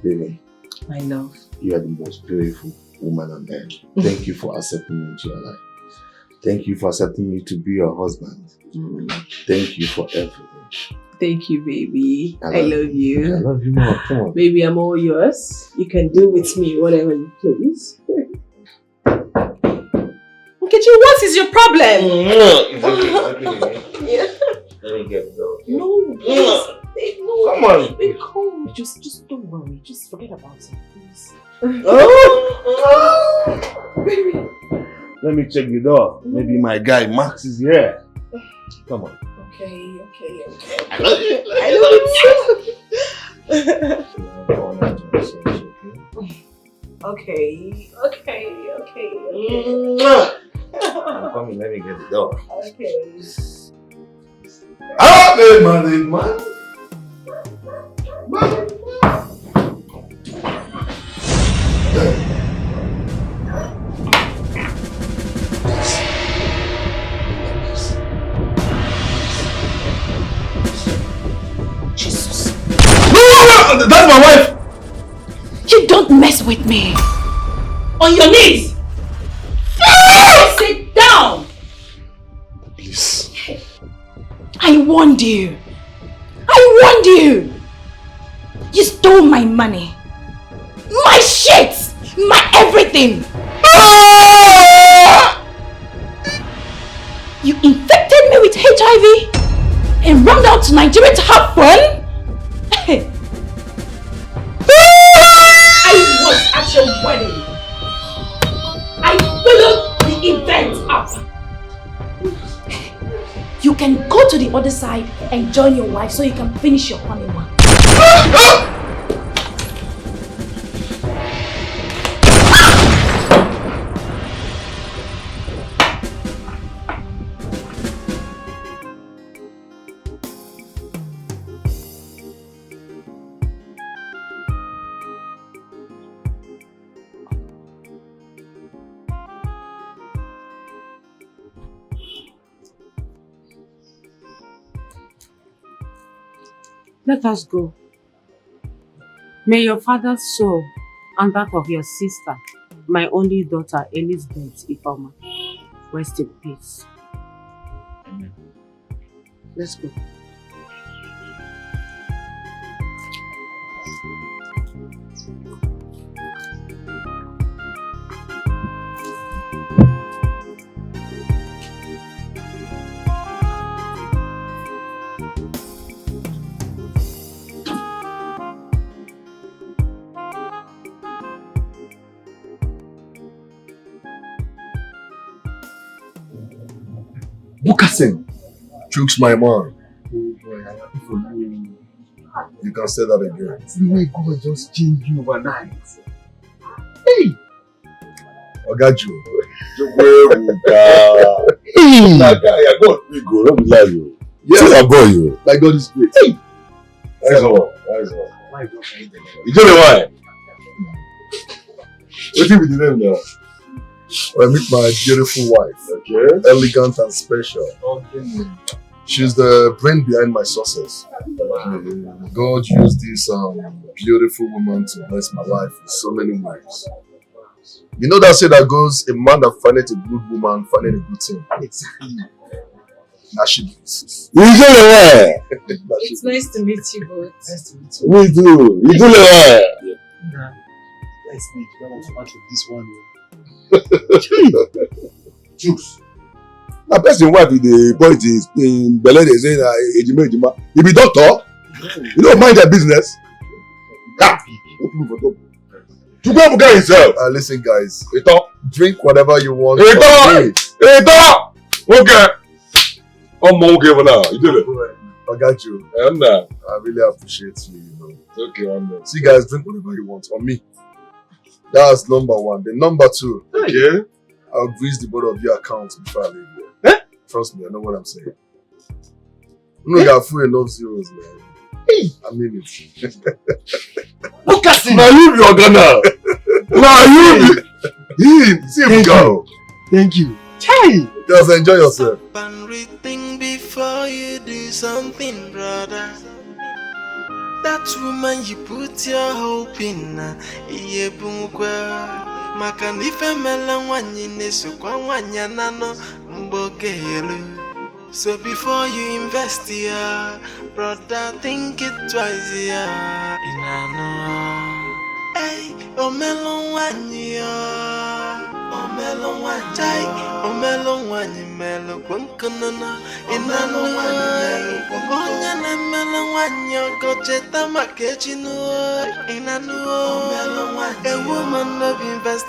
Baby, My love. you are the most beautiful woman on earth. Thank you for accepting me into your life. Thank you for accepting me to be your husband. Thank you for everything. Thank you, baby. I love you. I love you more. Come on. Baby, I'm all yours. You can do with me whatever you please. Nkechi, what is your problem? It's okay. Yeah. Let me get it though. No, please. Babe, no. Come on. Babe, come. Just don't worry. Just forget about it, please. Baby. Let me check the door. Maybe my guy Max is here. Come on. Okay. I love you. Okay. Come in, let me get the door. Okay. Man. Jesus. No! That's my wife! You don't mess with me. On your knees. Sit down. Please. I warned you. You stole my money. My shit. My everything. You infected me with HIV and ran out to Nigeria to have fun? I was at your wedding. I followed the event up. You can go to the other side and join your wife so you can finish your honeymoon. Let us go. May your father's soul and that of your sister, my only daughter Elizabeth Ifoma, rest in peace. Amen. Let's go. Bukasin, chooks my man. Oh boy, I'm happy for you. You can say that again. The way God just changed you overnight. Hey! I got you. Hey! I got big go. Don't be lying. Yes, I got you. My God is great. Hey! That's all. You don't know why? What do you with the name now? I meet my beautiful wife. Okay. Elegant and special. Okay. She's the brain behind my success. God used this beautiful woman to bless my life in so many ways. You know that say that goes, a man that findeth a good woman, findeth a good thing. Exactly. Now she does. You do it well. It's nice to meet you both. Nice to meet you. We do. You do it well. Nah. Let's make one of this one. Juice. Now, person wife with the point is in Belen is saying, Ejima. You be doctor. You don't mind their business. To go get yourself. Listen, guys. Drink whatever you want. Okay. I'm okay for now. You did it. I got you. And I really appreciate you. Okay, one day. See, guys, drink whatever you want. On me. That's number one. Then number two. Okay. I'll grease the both of your accounts before I leave here. Trust me, I know what I'm saying. You got full enough zeros, man. I mean it. Look at it. Now you be Ghana. Now you be. See him go. Thank you. Hey. Just enjoy yourself. And rethink before you do something, brother. That woman you put your hope in, Makan ife mele wanyi nesu kwa wanya nano mbogelu. So before you invest here, brother, think it twice, yeah. Inano, hey, omelo wanyi, omelo wanyi, omelo wanyi melo kwankanana. Inano wanyi, onya na melo wanyi, kocheta makechi no. Inano, omelo wanyi, a woman